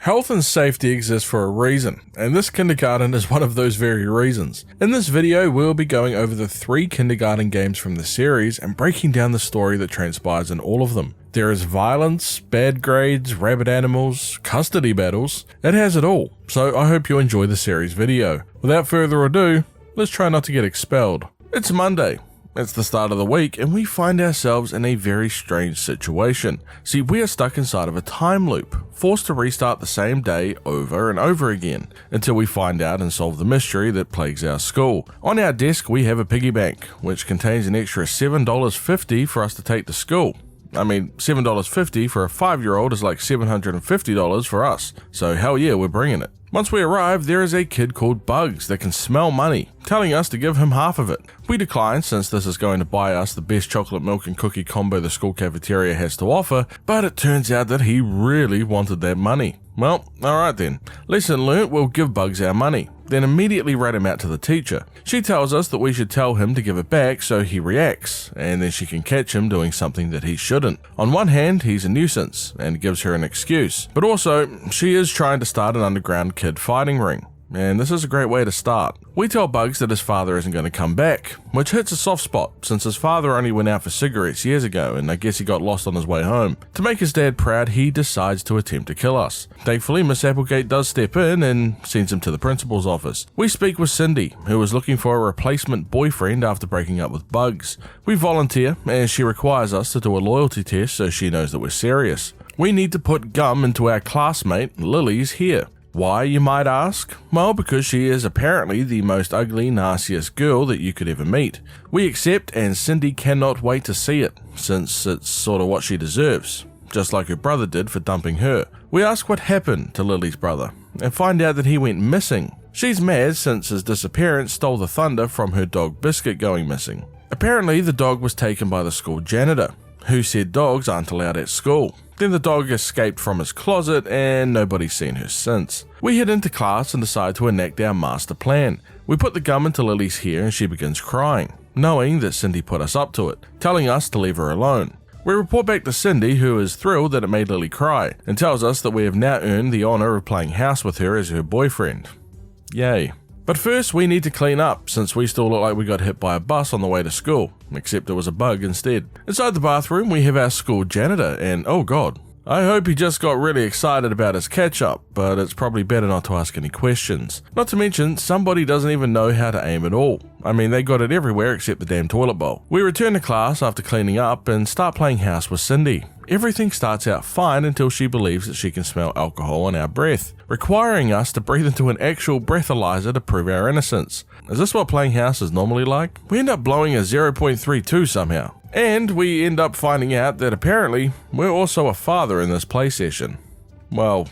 Health and safety exist for a reason, and this kindergarten is one of those very reasons. In this video, we'll be going over the 3 kindergarten games from the series and breaking down the story that transpires in all of them. There is violence, bad grades, rabid animals, custody battles. It has it all, so I hope you enjoy the series video. Without further ado, let's try not to get expelled. It's Monday. It's the start of the week and we find ourselves in a very strange situation. See, we are stuck inside of a time loop, forced to restart the same day over and over again, until we find out and solve the mystery that plagues our school. On our desk we have a piggy bank, which contains an extra $7.50 for us to take to school. I mean, $7.50 for a 5-year-old is like $750 for us, so hell yeah, we're bringing it. Once we arrive, there is a kid called Bugs that can smell money, telling us to give him half of it. We decline since this is going to buy us the best chocolate milk and cookie combo the school cafeteria has to offer, but it turns out that he really wanted that money. Well, alright then. Lesson learnt, we'll give Bugs our money, then immediately write him out to the teacher. She tells us that we should tell him to give it back so he reacts, and then she can catch him doing something that he shouldn't. On one hand, he's a nuisance, and gives her an excuse, but also, she is trying to start an underground kid fighting ring. And this is a great way to start. We tell Bugs that his father isn't going to come back, which hits a soft spot since his father only went out for cigarettes years ago and I guess he got lost on his way home. To make his dad proud, he decides to attempt to kill us. Thankfully, Miss Applegate does step in and sends him to the principal's office. We speak with Cindy, who is looking for a replacement boyfriend after breaking up with Bugs. We volunteer as she requires us to do a loyalty test so she knows that we're serious. We need to put gum into our classmate Lily's hair. Why, you might ask? Well, because she is apparently the most ugly, nastiest girl that you could ever meet. We accept, and Cindy cannot wait to see it, since it's sort of what she deserves, just like her brother did for dumping her. We ask what happened to Lily's brother, and find out that he went missing. She's mad since his disappearance stole the thunder from her dog Biscuit going missing. Apparently, the dog was taken by the school janitor, who said dogs aren't allowed at school. Then the dog escaped from his closet and nobody's seen her since. We head into class and decide to enact our master plan. We put the gum into Lily's hair and she begins crying, knowing that Cindy put us up to it, telling us to leave her alone. We report back to Cindy, who is thrilled that it made Lily cry, and tells us that we have now earned the honor of playing house with her as her boyfriend. Yay. But first we need to clean up, since we still look like we got hit by a bus on the way to school, except it was a bug instead. Inside the bathroom we have our school janitor, and oh god, I hope he just got really excited about his catch-up, but it's probably better not to ask any questions. Not to mention, somebody doesn't even know how to aim at all. I mean, they got it everywhere except the damn toilet bowl. We return to class after cleaning up and start playing house with Cindy. Everything starts out fine until she believes that she can smell alcohol on our breath, requiring us to breathe into an actual breathalyzer to prove our innocence. Is this what playing house is normally like? We end up blowing a 0.32 somehow. And we end up finding out that apparently we're also a father in this play session. Well,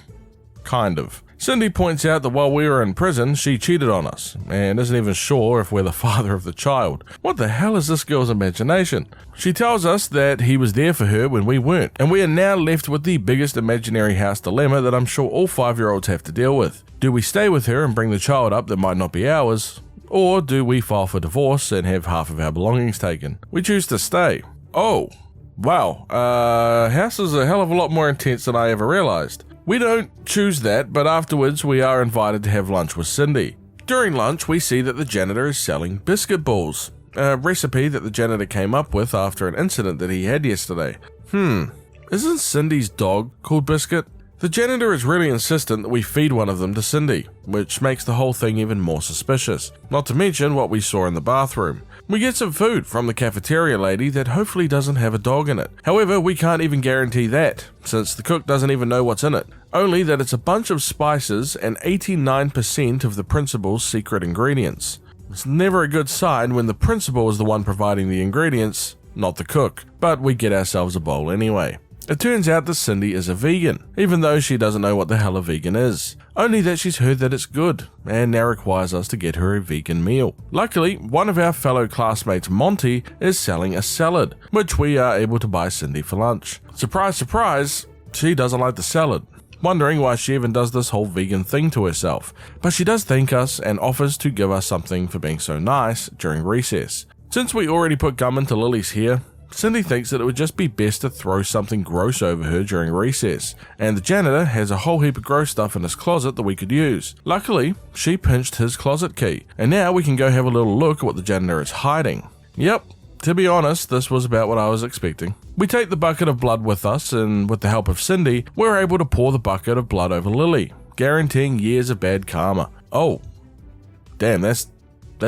kind of. Cindy points out that while we were in prison, she cheated on us, and isn't even sure if we're the father of the child. What the hell is this girl's imagination? She tells us that he was there for her when we weren't, and we are now left with the biggest imaginary house dilemma that I'm sure all 5-year-olds have to deal with. Do we stay with her and bring the child up that might not be ours? Or do we file for divorce and have half of our belongings taken? We choose to stay. Oh, wow, house is a hell of a lot more intense than I ever realized. We don't choose that, but afterwards we are invited to have lunch with Cindy. During lunch we see that the janitor is selling biscuit balls, a recipe that the janitor came up with after an incident that he had yesterday. Isn't Cindy's dog called Biscuit? The janitor is really insistent that we feed one of them to Cindy, which makes the whole thing even more suspicious, not to mention what we saw in the bathroom. We get some food from the cafeteria lady that hopefully doesn't have a dog in it. However, we can't even guarantee that, since the cook doesn't even know what's in it, only that it's a bunch of spices and 89% of the principal's secret ingredients. It's never a good sign when the principal is the one providing the ingredients, not the cook, but we get ourselves a bowl anyway. It turns out that Cindy is a vegan, even though she doesn't know what the hell a vegan is. Only that she's heard that it's good, and now requires us to get her a vegan meal. Luckily, one of our fellow classmates, Monty, is selling a salad, which we are able to buy Cindy for lunch. Surprise, surprise, she doesn't like the salad, wondering why she even does this whole vegan thing to herself. But she does thank us and offers to give us something for being so nice during recess. Since we already put gum into Lily's hair, Cindy thinks that it would just be best to throw something gross over her during recess, and the janitor has a whole heap of gross stuff in his closet that we could use. Luckily, she pinched his closet key, and now we can go have a little look at what the janitor is hiding. Yep, to be honest, this was about what I was expecting. We take the bucket of blood with us, and with the help of Cindy, we're able to pour the bucket of blood over Lily, guaranteeing years of bad karma. Oh, damn, that's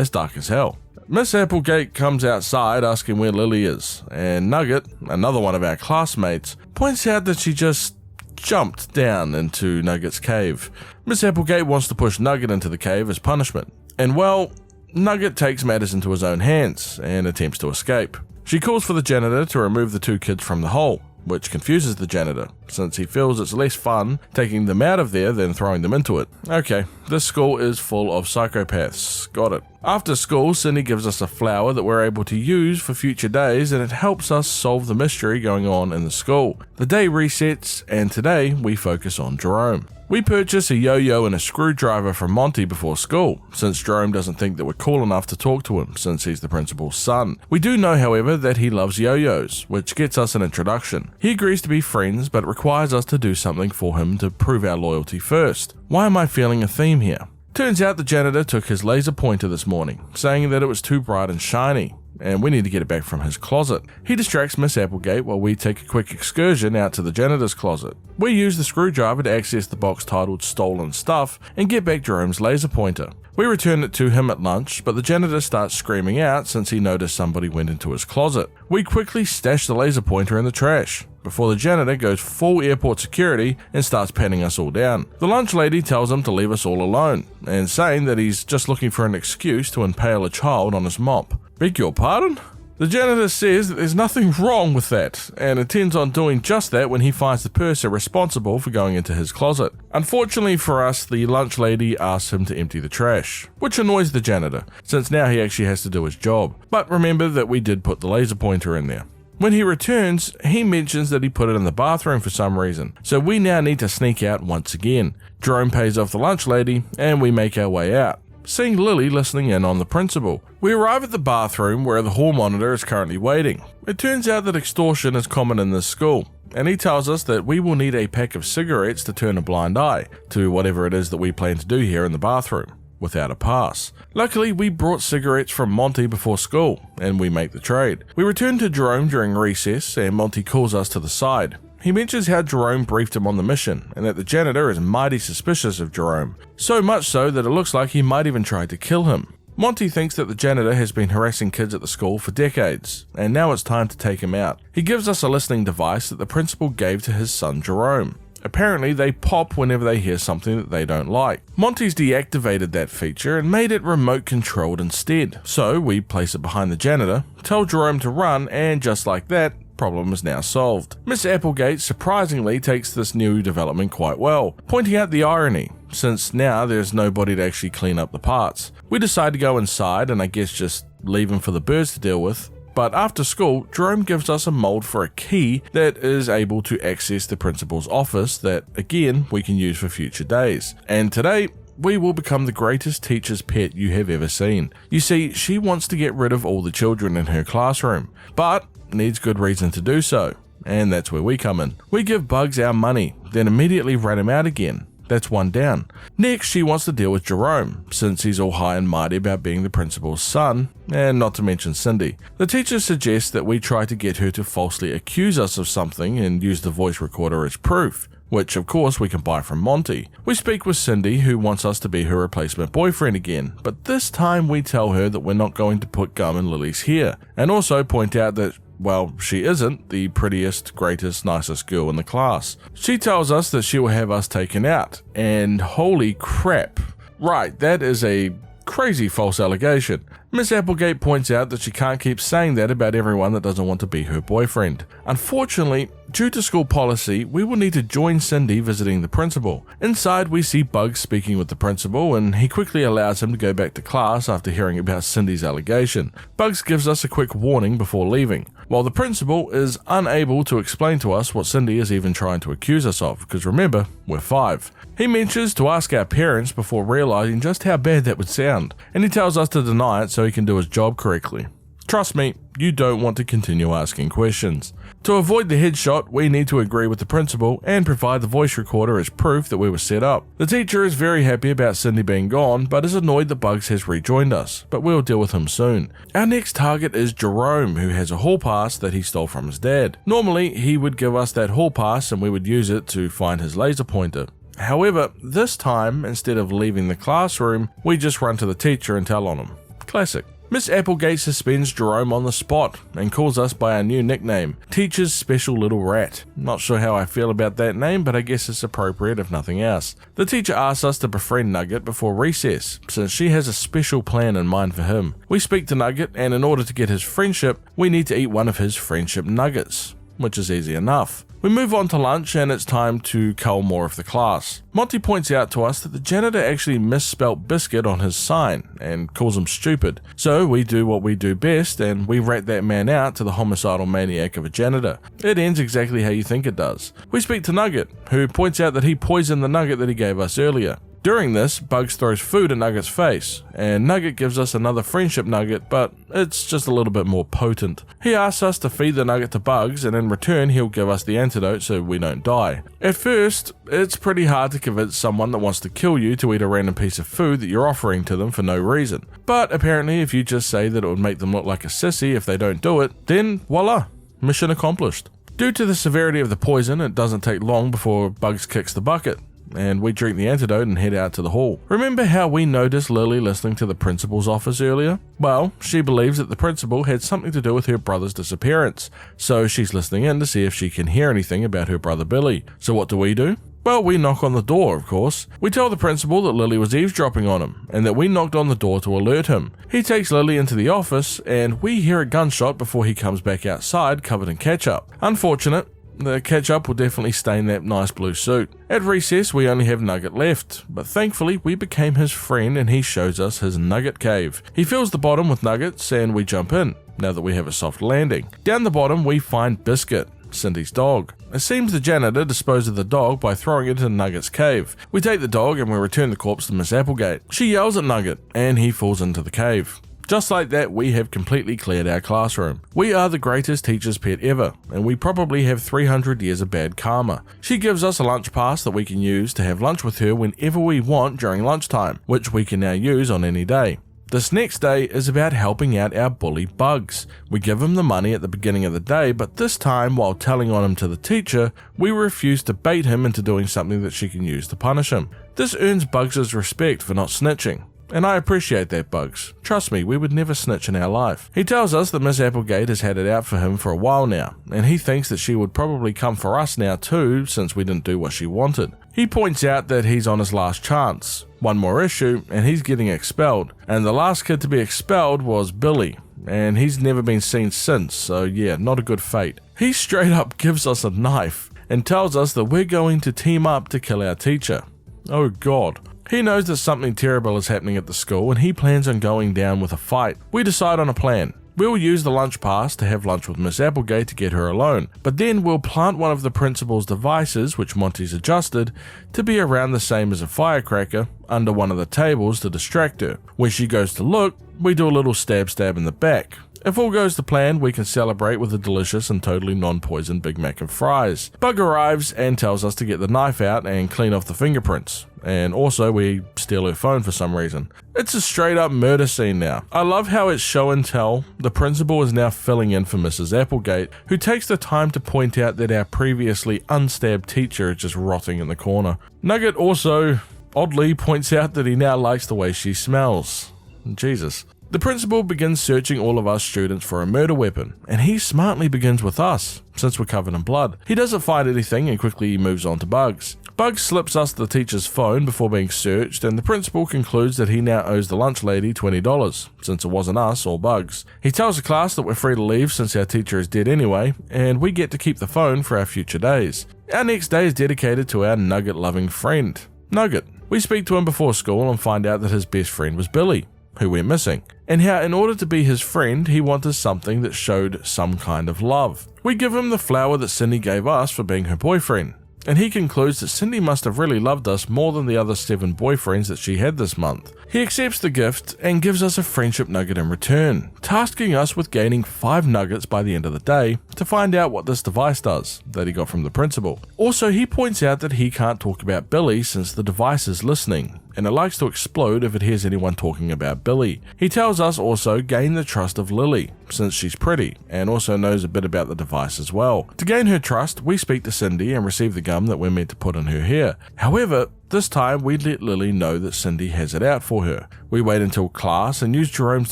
dark as hell. Miss Applegate comes outside asking where Lily is, and Nugget, another one of our classmates, points out that she just jumped down into Nugget's cave. Miss Applegate wants to push Nugget into the cave as punishment, and well, Nugget takes matters into his own hands and attempts to escape. She calls for the janitor to remove the two kids from the hole, which confuses the janitor, since he feels it's less fun taking them out of there than throwing them into it. Okay, this school is full of psychopaths. Got it. After school, Cindy gives us a flower that we're able to use for future days, and it helps us solve the mystery going on in the school. The day resets, and today we focus on Jerome. We purchase a yo-yo and a screwdriver from Monty before school, since Jerome doesn't think that we're cool enough to talk to him, since he's the principal's son. We do know, however, that he loves yo-yos, which gets us an introduction. He agrees to be friends, but requires us to do something for him to prove our loyalty first. Why am I feeling a theme here? Turns out the janitor took his laser pointer this morning, saying that it was too bright and shiny, and we need to get it back from his closet. He distracts Miss Applegate while we take a quick excursion out to the janitor's closet. We use the screwdriver to access the box titled Stolen Stuff and get back Jerome's laser pointer. We return it to him at lunch, but the janitor starts screaming out since he noticed somebody went into his closet. We quickly stash the laser pointer in the trash, before the janitor goes full airport security and starts patting us all down. The lunch lady tells him to leave us all alone, and saying that he's just looking for an excuse to impale a child on his mop. Beg your pardon? The janitor says that there's nothing wrong with that, and intends on doing just that when he finds the person responsible for going into his closet. Unfortunately for us, the lunch lady asks him to empty the trash, which annoys the janitor, since now he actually has to do his job. But remember that we did put the laser pointer in there. When he returns, he mentions that he put it in the bathroom for some reason, so we now need to sneak out once again. Jerome pays off the lunch lady, and we make our way out, seeing Lily listening in on the principal. We arrive at the bathroom where the hall monitor is currently waiting. It turns out that extortion is common in this school, and he tells us that we will need a pack of cigarettes to turn a blind eye to whatever it is that we plan to do here in the bathroom, without a pass. Luckily, we brought cigarettes from Monty before school, and we make the trade. We return to Jerome during recess, and Monty calls us to the side. He mentions how Jerome briefed him on the mission, and that the janitor is mighty suspicious of Jerome, so much so that it looks like he might even try to kill him. Monty thinks that the janitor has been harassing kids at the school for decades, and now it's time to take him out. He gives us a listening device that the principal gave to his son Jerome. Apparently, they pop whenever they hear something that they don't like. Monty's deactivated that feature and made it remote controlled instead, so we place it behind the janitor, tell Jerome to run, and just like that, problem is now solved. Miss Applegate surprisingly takes this new development quite well, pointing out the irony, since now there's nobody to actually clean up the parts. We decide to go inside and I guess just leave them for the birds to deal with. But after school, Jerome gives us a mold for a key that is able to access the principal's office that, again, we can use for future days. And today, we will become the greatest teacher's pet you have ever seen. You see, she wants to get rid of all the children in her classroom, but needs good reason to do so. And that's where we come in. We give Bugs our money, then immediately rat him out again. That's one down. Next, she wants to deal with Jerome, since he's all high and mighty about being the principal's son, and not to mention Cindy. The teacher suggests that we try to get her to falsely accuse us of something and use the voice recorder as proof, which of course we can buy from Monty. We speak with Cindy, who wants us to be her replacement boyfriend again, but this time we tell her that we're not going to put gum in Lily's hair, and also point out that, well, she isn't the prettiest, greatest, nicest girl in the class. She tells us that she will have us taken out, and holy crap. Right, that is a crazy false allegation. Miss Applegate points out that she can't keep saying that about everyone that doesn't want to be her boyfriend. Unfortunately, due to school policy, we will need to join Cindy visiting the principal. Inside, we see Bugs speaking with the principal, and he quickly allows him to go back to class after hearing about Cindy's allegation. Bugs gives us a quick warning before leaving, while the principal is unable to explain to us what Cindy is even trying to accuse us of, because remember, we're 5. He mentions to ask our parents before realizing just how bad that would sound, and he tells us to deny it so he can do his job correctly. Trust me, you don't want to continue asking questions. To avoid the headshot, we need to agree with the principal and provide the voice recorder as proof that we were set up. The teacher is very happy about Cindy being gone, but is annoyed that Bugs has rejoined us, but we'll deal with him soon. Our next target is Jerome, who has a hall pass that he stole from his dad. Normally, he would give us that hall pass and we would use it to find his laser pointer. However, this time, instead of leaving the classroom, we just run to the teacher and tell on him. Classic. Miss Applegate suspends Jerome on the spot and calls us by our new nickname, Teacher's Special Little Rat. Not sure how I feel about that name, but I guess it's appropriate if nothing else. The teacher asks us to befriend Nugget before recess, since she has a special plan in mind for him. We speak to Nugget, and in order to get his friendship, we need to eat one of his friendship nuggets, which is easy enough. We move on to lunch and it's time to cull more of the class. Monty points out to us that the janitor actually misspelt biscuit on his sign and calls him stupid. So we do what we do best and we rat that man out to the homicidal maniac of a janitor. It ends exactly how you think it does. We speak to Nugget, who points out that he poisoned the nugget that he gave us earlier. During this, Bugs throws food at Nugget's face, and Nugget gives us another friendship nugget, but it's just a little bit more potent. He asks us to feed the nugget to Bugs, and in return he'll give us the antidote so we don't die. At first, it's pretty hard to convince someone that wants to kill you to eat a random piece of food that you're offering to them for no reason. But apparently if you just say that it would make them look like a sissy if they don't do it, then voila, mission accomplished. Due to the severity of the poison, it doesn't take long before Bugs kicks the bucket, and we drink the antidote and head out to the hall. Remember how we noticed Lily listening to the principal's office earlier? Well, she believes that the principal had something to do with her brother's disappearance, so she's listening in to see if she can hear anything about her brother Billy. So what do? Well, we knock on the door, of course. We tell the principal that Lily was eavesdropping on him, and that we knocked on the door to alert him. He takes Lily into the office, and we hear a gunshot before he comes back outside covered in ketchup. Unfortunate. The ketchup will definitely stain that nice blue suit. At recess, we only have Nugget left, but thankfully we became his friend and he shows us his Nugget cave. He fills the bottom with nuggets and we jump in, now that we have a soft landing. Down the bottom we find Biscuit, Cindy's dog. It seems the janitor disposed of the dog by throwing it into Nugget's cave. We take the dog and we return the corpse to Miss Applegate. She yells at Nugget and he falls into the cave. Just like that, we have completely cleared our classroom. We are the greatest teacher's pet ever, and we probably have 300 years of bad karma. She gives us a lunch pass that we can use to have lunch with her whenever we want during lunchtime, which we can now use on any day. This next day is about helping out our bully Bugs. We give him the money at the beginning of the day, but this time, while telling on him to the teacher, we refuse to bait him into doing something that she can use to punish him. This earns Bugs' respect for not snitching. And I appreciate that, Bugs. Trust me, we would never snitch in our life. He tells us that Miss Applegate has had it out for him for a while now, and he thinks that she would probably come for us now too, since we didn't do what she wanted. He points out that he's on his last chance. One more issue, and he's getting expelled. And the last kid to be expelled was Billy, and he's never been seen since, so yeah, not a good fate. He straight up gives us a knife, and tells us that we're going to team up to kill our teacher. Oh god. He knows that something terrible is happening at the school and he plans on going down with a fight. We decide on a plan. We'll use the lunch pass to have lunch with Miss Applegate to get her alone, but then we'll plant one of the principal's devices, which Monty's adjusted, to be around the same as a firecracker, under one of the tables to distract her. When she goes to look, we do a little stab in the back. If all goes to plan, we can celebrate with a delicious and totally non-poisoned Big Mac and fries. Bug arrives and tells us to get the knife out and clean off the fingerprints. And also we steal her phone for some reason. It's a straight up murder scene now. I love how it's show and tell. The principal is now filling in for Mrs. Applegate, who takes the time to point out that our previously unstabbed teacher is just rotting in the corner. Nugget also, oddly, points out that he now likes the way she smells. Jesus. The principal begins searching all of us students for a murder weapon, and he smartly begins with us, since we're covered in blood. He doesn't find anything and quickly moves on to Bugs. Bugs slips us the teacher's phone before being searched, and the principal concludes that he now owes the lunch lady $20, since it wasn't us or Bugs. He tells the class that we're free to leave since our teacher is dead anyway, and we get to keep the phone for our future days. Our next day is dedicated to our Nugget-loving friend, Nugget. We speak to him before school and find out that his best friend was Billy, who we're missing, and how in order to be his friend, he wanted something that showed some kind of love. We give him the flower that Cindy gave us for being her boyfriend, and he concludes that Cindy must have really loved us more than the other 7 boyfriends that she had this month. He accepts the gift and gives us a friendship nugget in return, tasking us with gaining 5 nuggets by the end of the day to find out what this device does that he got from the principal. Also, he points out that he can't talk about Billy since the device is listening, and it likes to explode if it hears anyone talking about Billy. He tells us also gain the trust of Lily, since she's pretty, and also knows a bit about the device as well. To gain her trust, we speak to Cindy and receive the gum that we're meant to put in her hair. However, this time we let Lily know that Cindy has it out for her. We wait until class and use Jerome's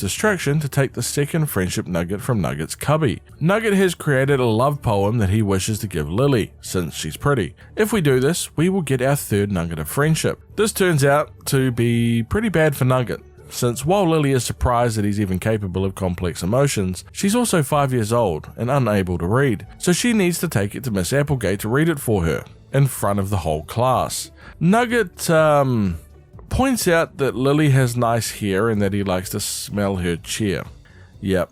distraction to take the second friendship nugget from Nugget's cubby. Nugget has created a love poem that he wishes to give Lily, since she's pretty. If we do this, we will get our third nugget of friendship. This turns out to be pretty bad for Nugget, since while Lily is surprised that he's even capable of complex emotions, she's also 5 years old and unable to read, so she needs to take it to Miss Applegate to read it for her, in front of the whole class. Nugget points out that Lily has nice hair and that he likes to smell her chair. Yep,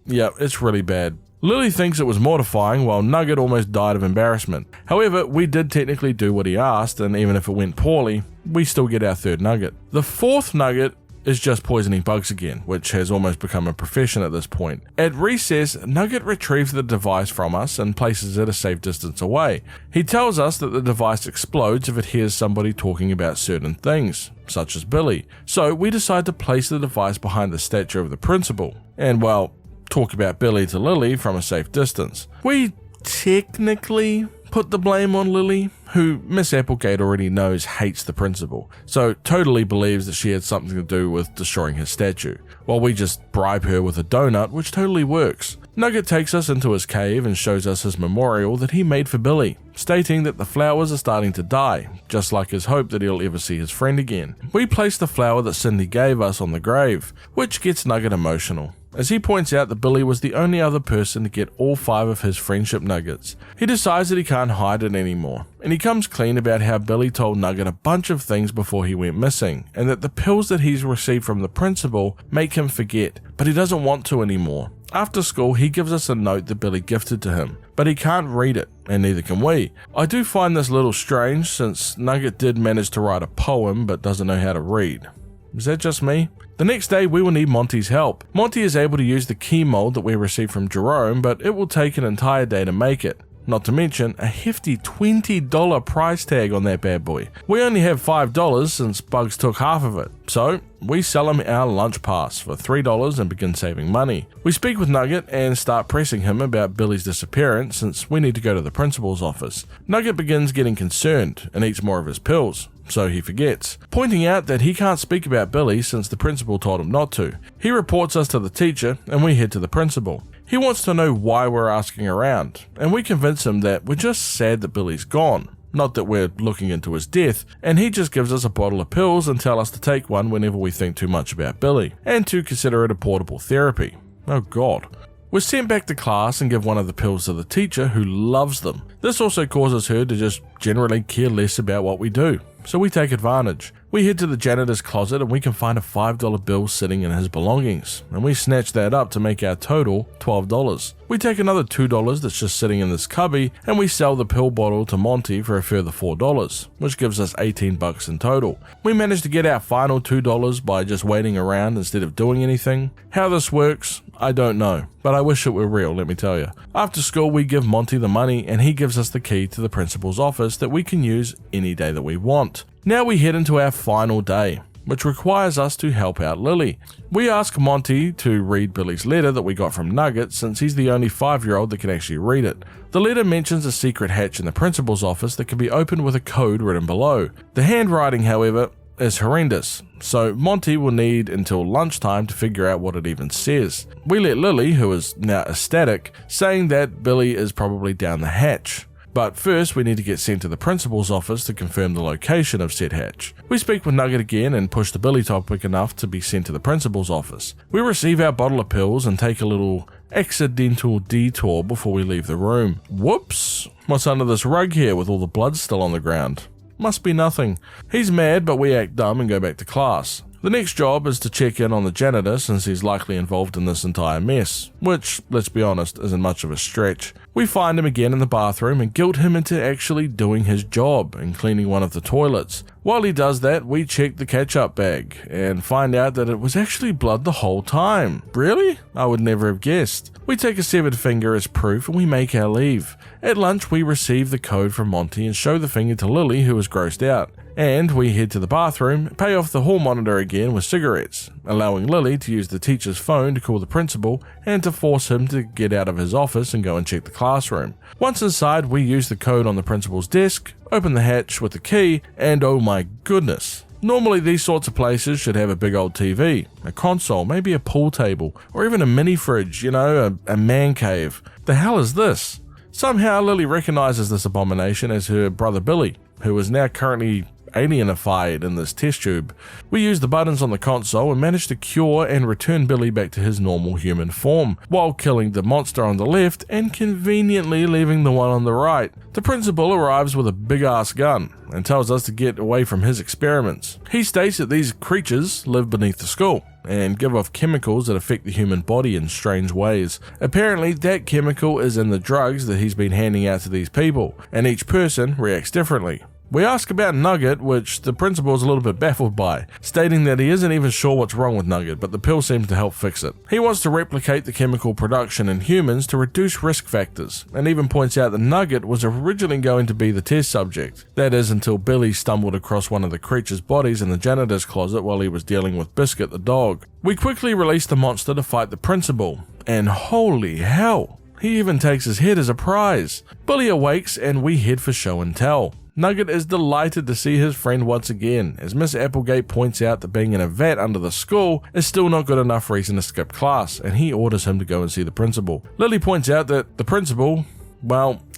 it's really bad. Lily thinks it was mortifying, while Nugget almost died of embarrassment. However, we did technically do what he asked, and even if it went poorly, we still get our third nugget. The fourth nugget is just poisoning bugs again, which has almost become a profession at this point. At recess, Nugget retrieves the device from us and places it a safe distance away. He tells us that the device explodes if it hears somebody talking about certain things, such as Billy. So we decide to place the device behind the statue of the principal, and well, talk about Billy to Lily from a safe distance. We technically put the blame on Lily, who Miss Applegate already knows hates the principal, so totally believes that she had something to do with destroying his statue, while we just bribe her with a donut, which totally works. Nugget takes us into his cave and shows us his memorial that he made for Billy, stating that the flowers are starting to die, just like his hope that he'll ever see his friend again. We place the flower that Cindy gave us on the grave, which gets Nugget emotional, as he points out that Billy was the only other person to get all 5 of his friendship nuggets. He decides that he can't hide it anymore, and he comes clean about how Billy told Nugget a bunch of things before he went missing, and that the pills that he's received from the principal make him forget, but he doesn't want to anymore. After school, he gives us a note that Billy gifted to him, but he can't read it, and neither can we. I do find this a little strange, since Nugget did manage to write a poem but doesn't know how to read. Is that just me? The next day, we will need Monty's help. Monty is able to use the key mold that we received from Jerome, but it will take an entire day to make it. Not to mention a hefty $20 price tag on that bad boy. We only have $5 since Bugs took half of it, so we sell him our lunch pass for $3 and begin saving money. We speak with Nugget and start pressing him about Billy's disappearance since we need to go to the principal's office. Nugget begins getting concerned and eats more of his pills, so he forgets, pointing out that he can't speak about Billy since the principal told him not to. He reports us to the teacher and we head to the principal. He wants to know why we're asking around, and we convince him that we're just sad that Billy's gone, not that we're looking into his death, and he just gives us a bottle of pills and tells us to take one whenever we think too much about Billy, and to consider it a portable therapy. Oh god. We're sent back to class and give one of the pills to the teacher, who loves them. This also causes her to just generally care less about what we do, so we take advantage. We head to the janitor's closet and we can find a $5 bill sitting in his belongings, and we snatch that up to make our total $12. We take another $2 that's just sitting in this cubby, and we sell the pill bottle to Monty for a further $4, which gives us $18 in total. We manage to get our final $2 by just waiting around instead of doing anything. How this works, I don't know, but I wish it were real, let me tell you. After school, we give Monty the money and he gives us the key to the principal's office that we can use any day that we want. Now we head into our final day, which requires us to help out Lily. We ask Monty to read Billy's letter that we got from Nugget since he's the only 5-year-old that can actually read it. The letter mentions a secret hatch in the principal's office that can be opened with a code written below. The handwriting, however, is horrendous, so Monty will need until lunchtime to figure out what it even says. We let Lily, who is now ecstatic, saying that Billy is probably down the hatch. But first we need to get sent to the principal's office to confirm the location of said hatch. We speak with Nugget again and push the Billy topic enough to be sent to the principal's office. We receive our bottle of pills and take a little accidental detour before we leave the room. Whoops! What's under this rug here with all the blood still on the ground? Must be nothing. He's mad, but we act dumb and go back to class. The next job is to check in on the janitor since he's likely involved in this entire mess, which, let's be honest, isn't much of a stretch. We find him again in the bathroom and guilt him into actually doing his job and cleaning one of the toilets. While he does that, we check the ketchup bag and find out that it was actually blood the whole time. Really? I would never have guessed. We take a severed finger as proof and we make our leave. At lunch, we receive the code from Monty and show the finger to Lily, who is grossed out. And we head to the bathroom, pay off the hall monitor again with cigarettes, allowing Lily to use the teacher's phone to call the principal and to force him to get out of his office and go and check the classroom. Once inside, we use the code on the principal's desk, open the hatch with the key, and oh my goodness. Normally these sorts of places should have a big old TV, a console, maybe a pool table, or even a mini fridge, a man cave. The hell is this? Somehow Lily recognizes this abomination as her brother Billy, who is now currently alienified in this test tube. We use the buttons on the console and manage to cure and return Billy back to his normal human form, while killing the monster on the left and conveniently leaving the one on the right. The principal arrives with a big ass gun and tells us to get away from his experiments. He states that these creatures live beneath the school and give off chemicals that affect the human body in strange ways. Apparently that chemical is in the drugs that he's been handing out to these people, and each person reacts differently. We ask about Nugget, which the principal is a little bit baffled by, stating that he isn't even sure what's wrong with Nugget, but the pill seems to help fix it. He wants to replicate the chemical production in humans to reduce risk factors, and even points out that Nugget was originally going to be the test subject. That is until Billy stumbled across one of the creature's bodies in the janitor's closet while he was dealing with Biscuit the dog. We quickly release the monster to fight the principal, and holy hell, he even takes his head as a prize. Billy awakes and we head for show and tell. Nugget is delighted to see his friend once again, as Miss Applegate points out that being in a vat under the school is still not good enough reason to skip class, and he orders him to go and see the principal. Lily points out that the principal,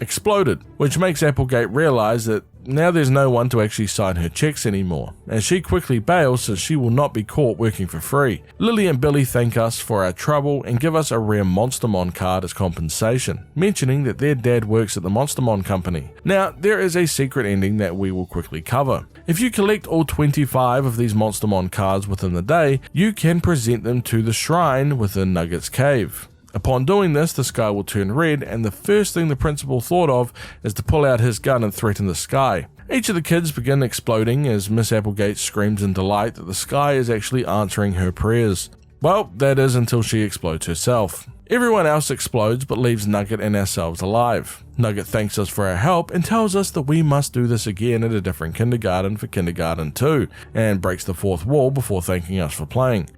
exploded, which makes Applegate realize that now there's no one to actually sign her checks anymore, and she quickly bails since she will not be caught working for free. Lily and Billy thank us for our trouble and give us a rare Monstermon card as compensation, mentioning that their dad works at the Monstermon company. Now, there is a secret ending that we will quickly cover. If you collect all 25 of these Monstermon cards within the day, you can present them to the shrine within Nugget's cave. Upon doing this, the sky will turn red, and the first thing the principal thought of is to pull out his gun and threaten the sky. Each of the kids begin exploding as Miss Applegate screams in delight that the sky is actually answering her prayers. Well, that is until she explodes herself. Everyone else explodes but leaves Nugget and ourselves alive. Nugget thanks us for our help and tells us that we must do this again at a different kindergarten for kindergarten 2, and breaks the fourth wall before thanking us for playing.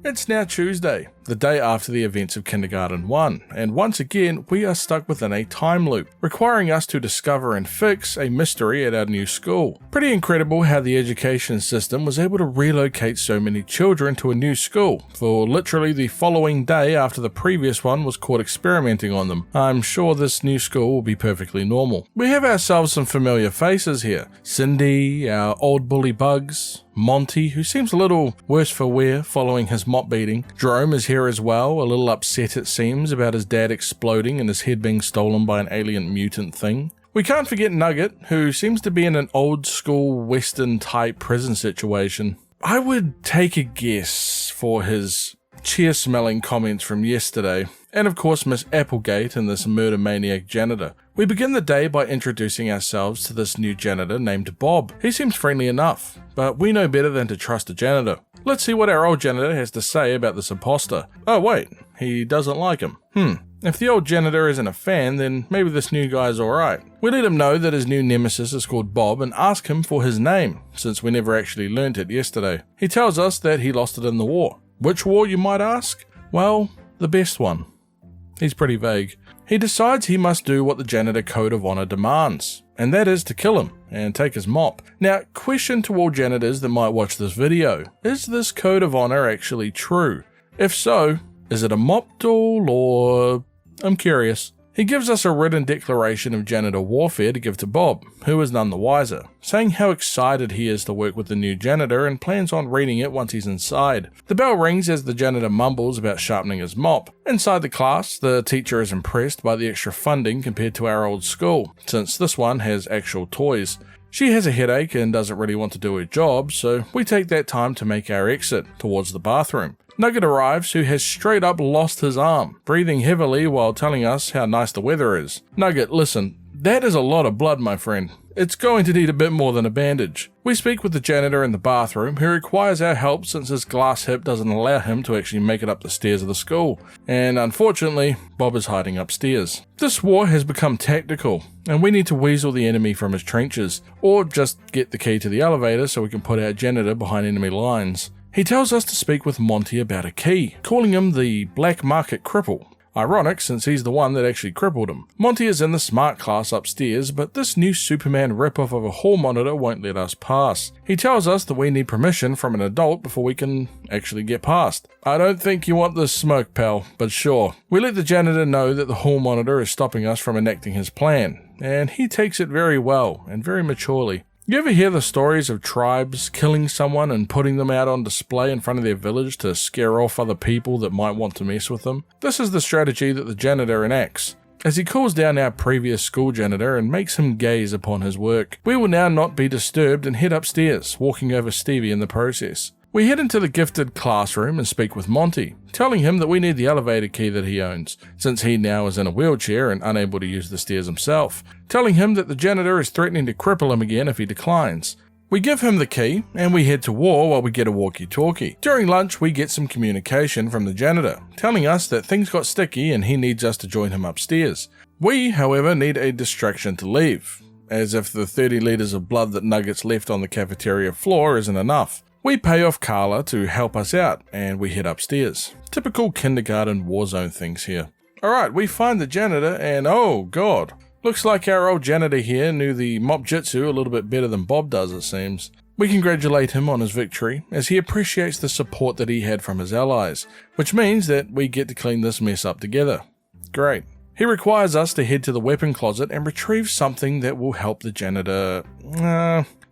It's now Tuesday, the day after the events of Kindergarten 1, and once again we are stuck within a time loop, requiring us to discover and fix a mystery at our new school. Pretty incredible how the education system was able to relocate so many children to a new school, for literally the following day after the previous one was caught experimenting on them. I'm sure this new school will be perfectly normal. We have ourselves some familiar faces here. Cindy, our old bully Bugs, Monty, who seems a little worse for wear following his mop beating. Jerome is here as well, a little upset it seems about his dad exploding and his head being stolen by an alien mutant thing. We can't forget Nugget, who seems to be in an old school western type prison situation. I would take a guess for his cheer smelling comments from yesterday, and of course Miss Applegate and this murder maniac janitor. We begin the day by introducing ourselves to this new janitor named Bob. He seems friendly enough, but we know better than to trust a janitor. Let's see what our old janitor has to say about this imposter. Oh wait, he doesn't like him. If the old janitor isn't a fan, then maybe this new guy's alright. We let him know that his new nemesis is called Bob and ask him for his name, since we never actually learnt it yesterday. He tells us that he lost it in the war. Which war, you might ask? Well, the best one. He's pretty vague. He decides he must do what the janitor code of honor demands, and that is to kill him and take his mop. Now, question to all janitors that might watch this video. Is this code of honor actually true? If so, is it a mop duel or... I'm curious. He gives us a written declaration of janitor warfare to give to Bob, who is none the wiser, saying how excited he is to work with the new janitor and plans on reading it once he's inside. The bell rings as the janitor mumbles about sharpening his mop. Inside the class, the teacher is impressed by the extra funding compared to our old school, since this one has actual toys. She has a headache and doesn't really want to do her job, so we take that time to make our exit towards the bathroom. Nugget arrives, who has straight up lost his arm, breathing heavily while telling us how nice the weather is. Nugget, listen, that is a lot of blood, my friend. It's going to need a bit more than a bandage. We speak with the janitor in the bathroom, who requires our help since his glass hip doesn't allow him to actually make it up the stairs of the school. And unfortunately, Bob is hiding upstairs. This war has become tactical, and we need to weasel the enemy from his trenches, or just get the key to the elevator so we can put our janitor behind enemy lines. He tells us to speak with Monty about a key, calling him the black market cripple. Ironic, since he's the one that actually crippled him. Monty is in the smart class upstairs, but this new Superman ripoff of a hall monitor won't let us pass. He tells us that we need permission from an adult before we can actually get past. I don't think you want this smoke, pal, but sure. We let the janitor know that the hall monitor is stopping us from enacting his plan, and he takes it very well and very maturely. You ever hear the stories of tribes killing someone and putting them out on display in front of their village to scare off other people that might want to mess with them? This is the strategy that the janitor enacts, as he calls down our previous school janitor and makes him gaze upon his work. We will now not be disturbed and head upstairs, walking over Stevie in the process. We head into the gifted classroom and speak with Monty, telling him that we need the elevator key that he owns, since he now is in a wheelchair and unable to use the stairs himself, telling him that the janitor is threatening to cripple him again if he declines. We give him the key, and we head to war while we get a walkie-talkie. During lunch, we get some communication from the janitor, telling us that things got sticky and he needs us to join him upstairs. We, however, need a distraction to leave, as if the 30 litres of blood that Nuggets left on the cafeteria floor isn't enough. We pay off Carla to help us out, and we head upstairs. Typical kindergarten war zone things here. Alright, we find the janitor, and oh god, looks like our old janitor here knew the mop jitsu a little bit better than Bob does, it seems. We congratulate him on his victory, as he appreciates the support that he had from his allies, which means that we get to clean this mess up together. Great. He requires us to head to the weapon closet and retrieve something that will help the janitor,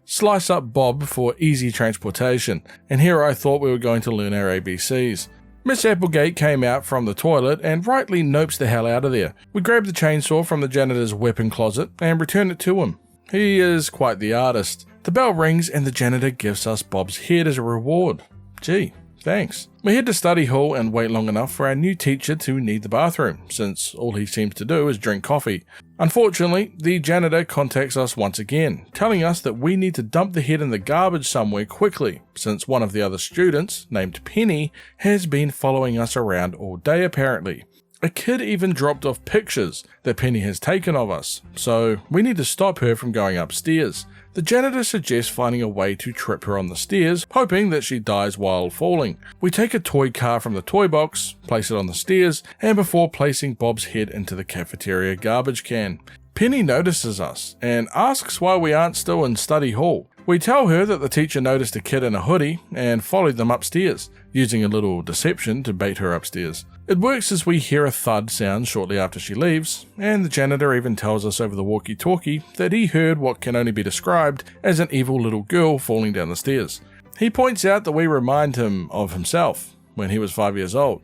slice up Bob for easy transportation, and here I thought we were going to learn our ABCs. Miss Applegate came out from the toilet and rightly nopes the hell out of there. We grab the chainsaw from the janitor's weapon closet and return it to him. He is quite the artist. The bell rings and the janitor gives us Bob's head as a reward. Gee, thanks. We head to study hall and wait long enough for our new teacher to need the bathroom, since all he seems to do is drink coffee. Unfortunately, the janitor contacts us once again, telling us that we need to dump the head in the garbage somewhere quickly, since one of the other students, named Penny, has been following us around all day apparently. A kid even dropped off pictures that Penny has taken of us, so we need to stop her from going upstairs. The janitor suggests finding a way to trip her on the stairs, hoping that she dies while falling. We take a toy car from the toy box, place it on the stairs, and before placing Bob's head into the cafeteria garbage can. Penny notices us and asks why we aren't still in study hall. We tell her that the teacher noticed a kid in a hoodie and followed them upstairs, using a little deception to bait her upstairs. It works as we hear a thud sound shortly after she leaves, and the janitor even tells us over the walkie-talkie that he heard what can only be described as an evil little girl falling down the stairs. He points out that we remind him of himself when he was 5 years old.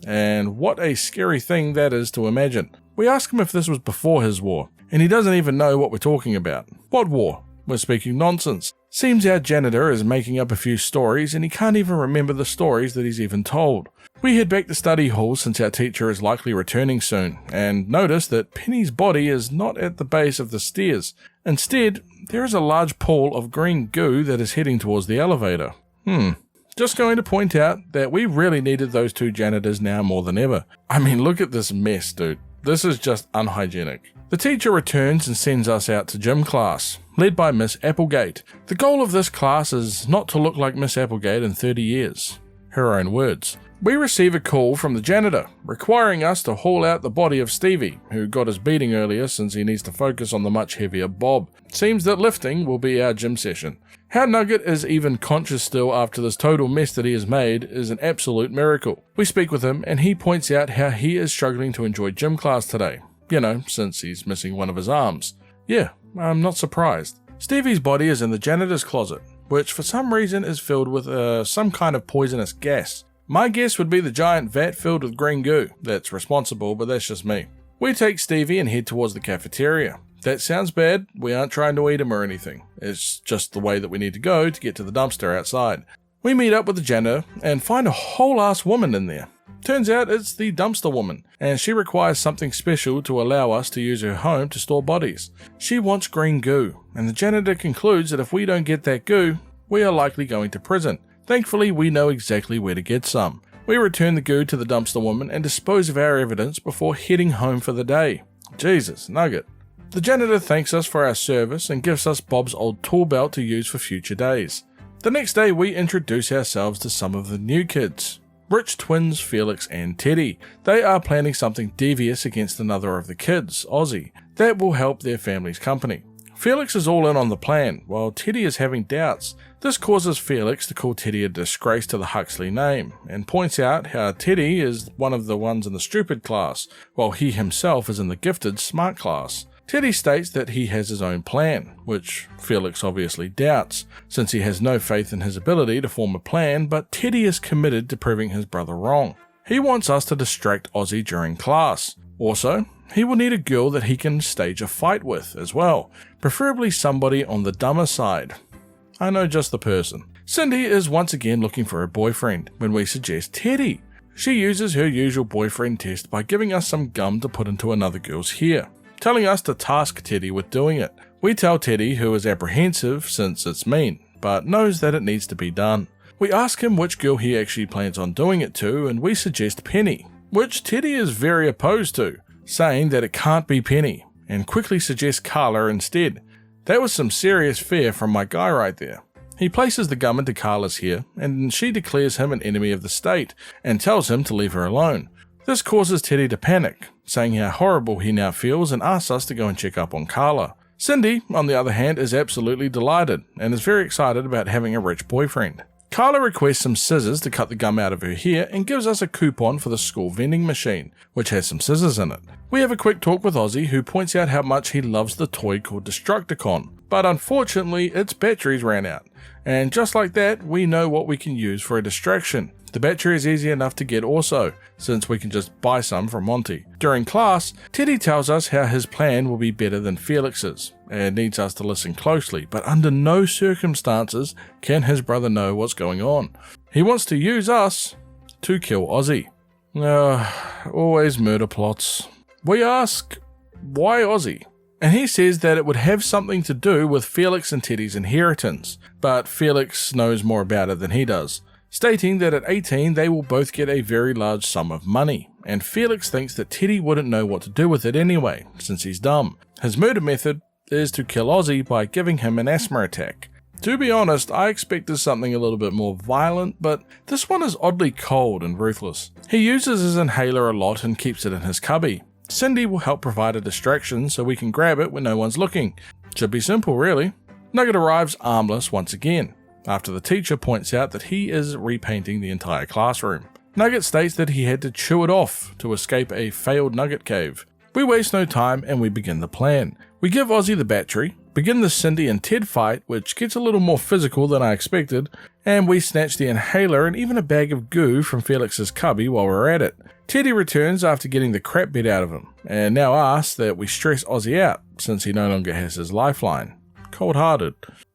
And what a scary thing that is to imagine. We ask him if this was before his war, and he doesn't even know what we're talking about. What war? We're speaking nonsense. Seems our janitor is making up a few stories and he can't even remember the stories that he's even told. We head back to study hall since our teacher is likely returning soon, and notice that Penny's body is not at the base of the stairs. Instead, there is a large pool of green goo that is heading towards the elevator. Just going to point out that we really needed those two janitors now more than ever. I mean, look at this mess, dude. This is just unhygienic. The teacher returns and sends us out to gym class, led by Miss Applegate. The goal of this class is not to look like Miss Applegate in 30 years. Her own words. We receive a call from the janitor, requiring us to haul out the body of Stevie, who got his beating earlier since he needs to focus on the much heavier Bob. Seems that lifting will be our gym session. How Nugget is even conscious still after this total mess that he has made is an absolute miracle. We speak with him and he points out how he is struggling to enjoy gym class today. You know, since he's missing one of his arms. Yeah, I'm not surprised. Stevie's body is in the janitor's closet, which for some reason is filled with some kind of poisonous gas. My guess would be the giant vat filled with green goo that's responsible, but that's just me. We take Stevie and head towards the cafeteria. That sounds bad, we aren't trying to eat him or anything. It's just the way that we need to go to get to the dumpster outside. We meet up with the janitor and find a whole ass woman in there. Turns out it's the dumpster woman, and she requires something special to allow us to use her home to store bodies. She wants green goo, and the janitor concludes that if we don't get that goo, we are likely going to prison. Thankfully, we know exactly where to get some. We return the goo to the dumpster woman and dispose of our evidence before heading home for the day. Jesus, Nugget. The janitor thanks us for our service and gives us Bob's old tool belt to use for future days. The next day, we introduce ourselves to some of the new kids. Rich twins Felix and Teddy. They are planning something devious against another of the kids, Ozzy, that will help their family's company. Felix is all in on the plan, while Teddy is having doubts. This causes Felix to call Teddy a disgrace to the Huxley name, and points out how Teddy is one of the ones in the stupid class, while he himself is in the gifted smart class. Teddy states that he has his own plan, which Felix obviously doubts, since he has no faith in his ability to form a plan, but Teddy is committed to proving his brother wrong. He wants us to distract Ozzy during class. Also, he will need a girl that he can stage a fight with as well, preferably somebody on the dumber side. I know just the person. Cindy is once again looking for a boyfriend when we suggest Teddy. She uses her usual boyfriend test by giving us some gum to put into another girl's hair, telling us to task Teddy with doing it. We tell Teddy, who is apprehensive since it's mean, but knows that it needs to be done. We ask him which girl he actually plans on doing it to, and we suggest Penny, which Teddy is very opposed to, saying that it can't be Penny, and quickly suggests Carla instead. That was some serious fear from my guy right there. He places the gum into Carla's hair, and she declares him an enemy of the state, and tells him to leave her alone. This causes Teddy to panic, saying how horrible he now feels and asks us to go and check up on Carla. Cindy, on the other hand, is absolutely delighted and is very excited about having a rich boyfriend. Carla requests some scissors to cut the gum out of her hair and gives us a coupon for the school vending machine, which has some scissors in it. We have a quick talk with Ozzy, who points out how much he loves the toy called Destructicon, but unfortunately its batteries ran out. And just like that, we know what we can use for a distraction. The battery is easy enough to get also, since we can just buy some from Monty. During class, Teddy tells us how his plan will be better than Felix's, and needs us to listen closely, but under no circumstances can his brother know what's going on. He wants to use us to kill Ozzy. Always murder plots. We ask, why Ozzy? And he says that it would have something to do with Felix and Teddy's inheritance, but Felix knows more about it than he does, stating that at 18 they will both get a very large sum of money, and Felix thinks that Teddy wouldn't know what to do with it anyway, since he's dumb. His murder method is to kill Ozzy by giving him an asthma attack. To be honest, I expected something a little bit more violent, but this one is oddly cold and ruthless. He uses his inhaler a lot and keeps it in his cubby. Cindy will help provide a distraction so we can grab it when no one's looking. Should be simple, really. Nugget arrives armless once again, after the teacher points out that he is repainting the entire classroom. Nugget states that he had to chew it off to escape a failed Nugget cave. We waste no time and we begin the plan. We give Ozzy the battery, begin the Cindy and Ted fight, which gets a little more physical than I expected, and we snatch the inhaler and even a bag of goo from Felix's cubby while we're at it. Teddy returns after getting the crap beat out of him, and now asks that we stress Ozzy out, since he no longer has his lifeline. Cold-hearted.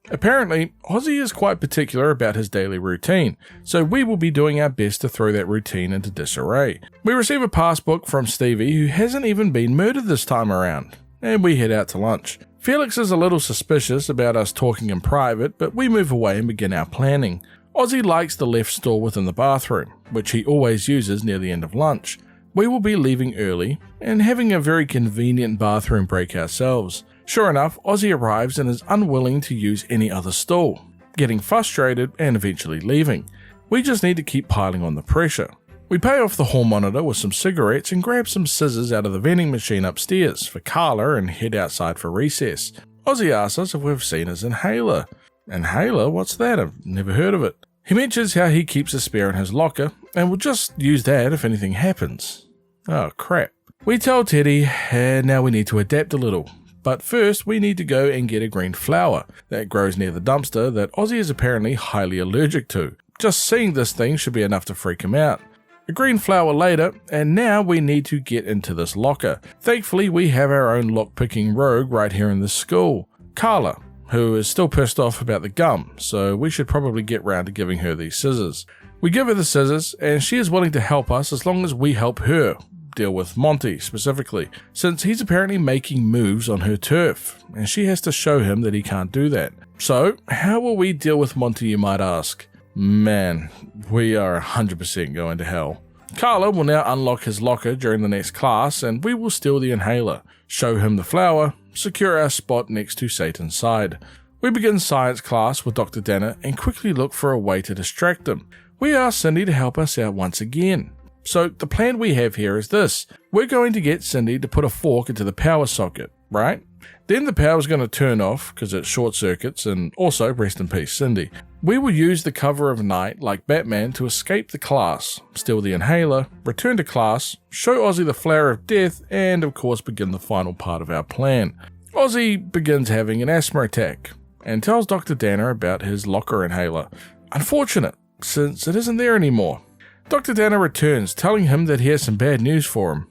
Apparently, Ozzy is quite particular about his daily routine, so we will be doing our best to throw that routine into disarray. We receive a passbook from Stevie, who hasn't even been murdered this time around, and we head out to lunch. Felix is a little suspicious about us talking in private, but we move away and begin our planning. Ozzy likes the left stall within the bathroom, which he always uses near the end of lunch. We will be leaving early and having a very convenient bathroom break ourselves. Sure enough, Ozzy arrives and is unwilling to use any other stall, getting frustrated and eventually leaving. We just need to keep piling on the pressure. We pay off the hall monitor with some cigarettes and grab some scissors out of the vending machine upstairs for Carla and head outside for recess. Ozzy asks us if we've seen his inhaler. Inhaler? What's that? I've never heard of it. He mentions how he keeps a spare in his locker and will just use that if anything happens. Oh crap. We tell Teddy, and now we need to adapt a little. But first, we need to go and get a green flower that grows near the dumpster that Ozzy is apparently highly allergic to. Just seeing this thing should be enough to freak him out. A green flower later, and now we need to get into this locker. Thankfully, we have our own lock-picking rogue right here in the school, Carla, who is still pissed off about the gum, so we should probably get round to giving her these scissors. We give her the scissors, and she is willing to help us as long as we help her deal with Monty specifically, since he's apparently making moves on her turf, and she has to show him that he can't do that. So, how will we deal with Monty, you might ask? Man, we are 100% going to hell. Carla will now unlock his locker during the next class, and we will steal the inhaler, show him the flower, secure our spot next to Satan's side. We begin science class with Dr. Danner and quickly look for a way to distract him. We ask Cindy to help us out once again. So the plan we have here is this. We're going to get Cindy to put a fork into the power socket, right? Then the power is going to turn off because it short circuits, and also rest in peace Cindy. We will use the cover of night like Batman to escape the class, steal the inhaler, return to class, show Ozzy the flower of death, and of course begin the final part of our plan. Ozzy begins having an asthma attack and tells Dr. Danner about his locker inhaler. Unfortunate, since it isn't there anymore. Dr. Danner returns, telling him that he has some bad news for him.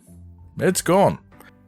It's gone.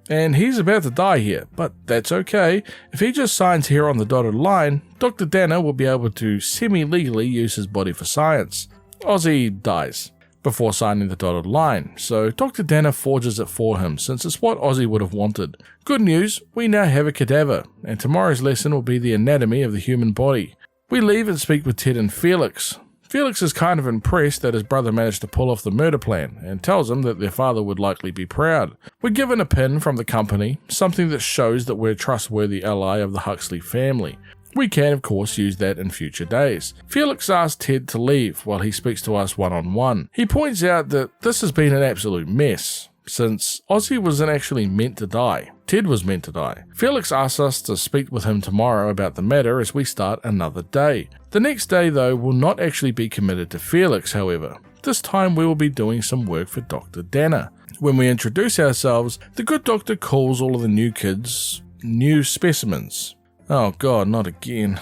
And he's about to die here, but that's okay. If he just signs here on the dotted line, Dr. Danner will be able to semi-legally use his body for science. Ozzy dies before signing the dotted line, so Dr. Danner forges it for him since it's what Ozzy would have wanted. Good news, we now have a cadaver, and tomorrow's lesson will be the anatomy of the human body. We leave and speak with Ted and Felix. Felix is kind of impressed that his brother managed to pull off the murder plan and tells him that their father would likely be proud. We're given a pin from the company, something that shows that we're a trustworthy ally of the Huxley family. We can of course use that in future days. Felix asks Ted to leave while he speaks to us one-on-one. He points out that this has been an absolute mess, since Ozzy wasn't actually meant to die. Ted was meant to die. Felix asks us to speak with him tomorrow about the matter as we start another day. The next day though will not actually be committed to Felix, however. This time we will be doing some work for Dr. Danner. When we introduce ourselves, the good doctor calls all of the new kids new specimens. Oh god, not again.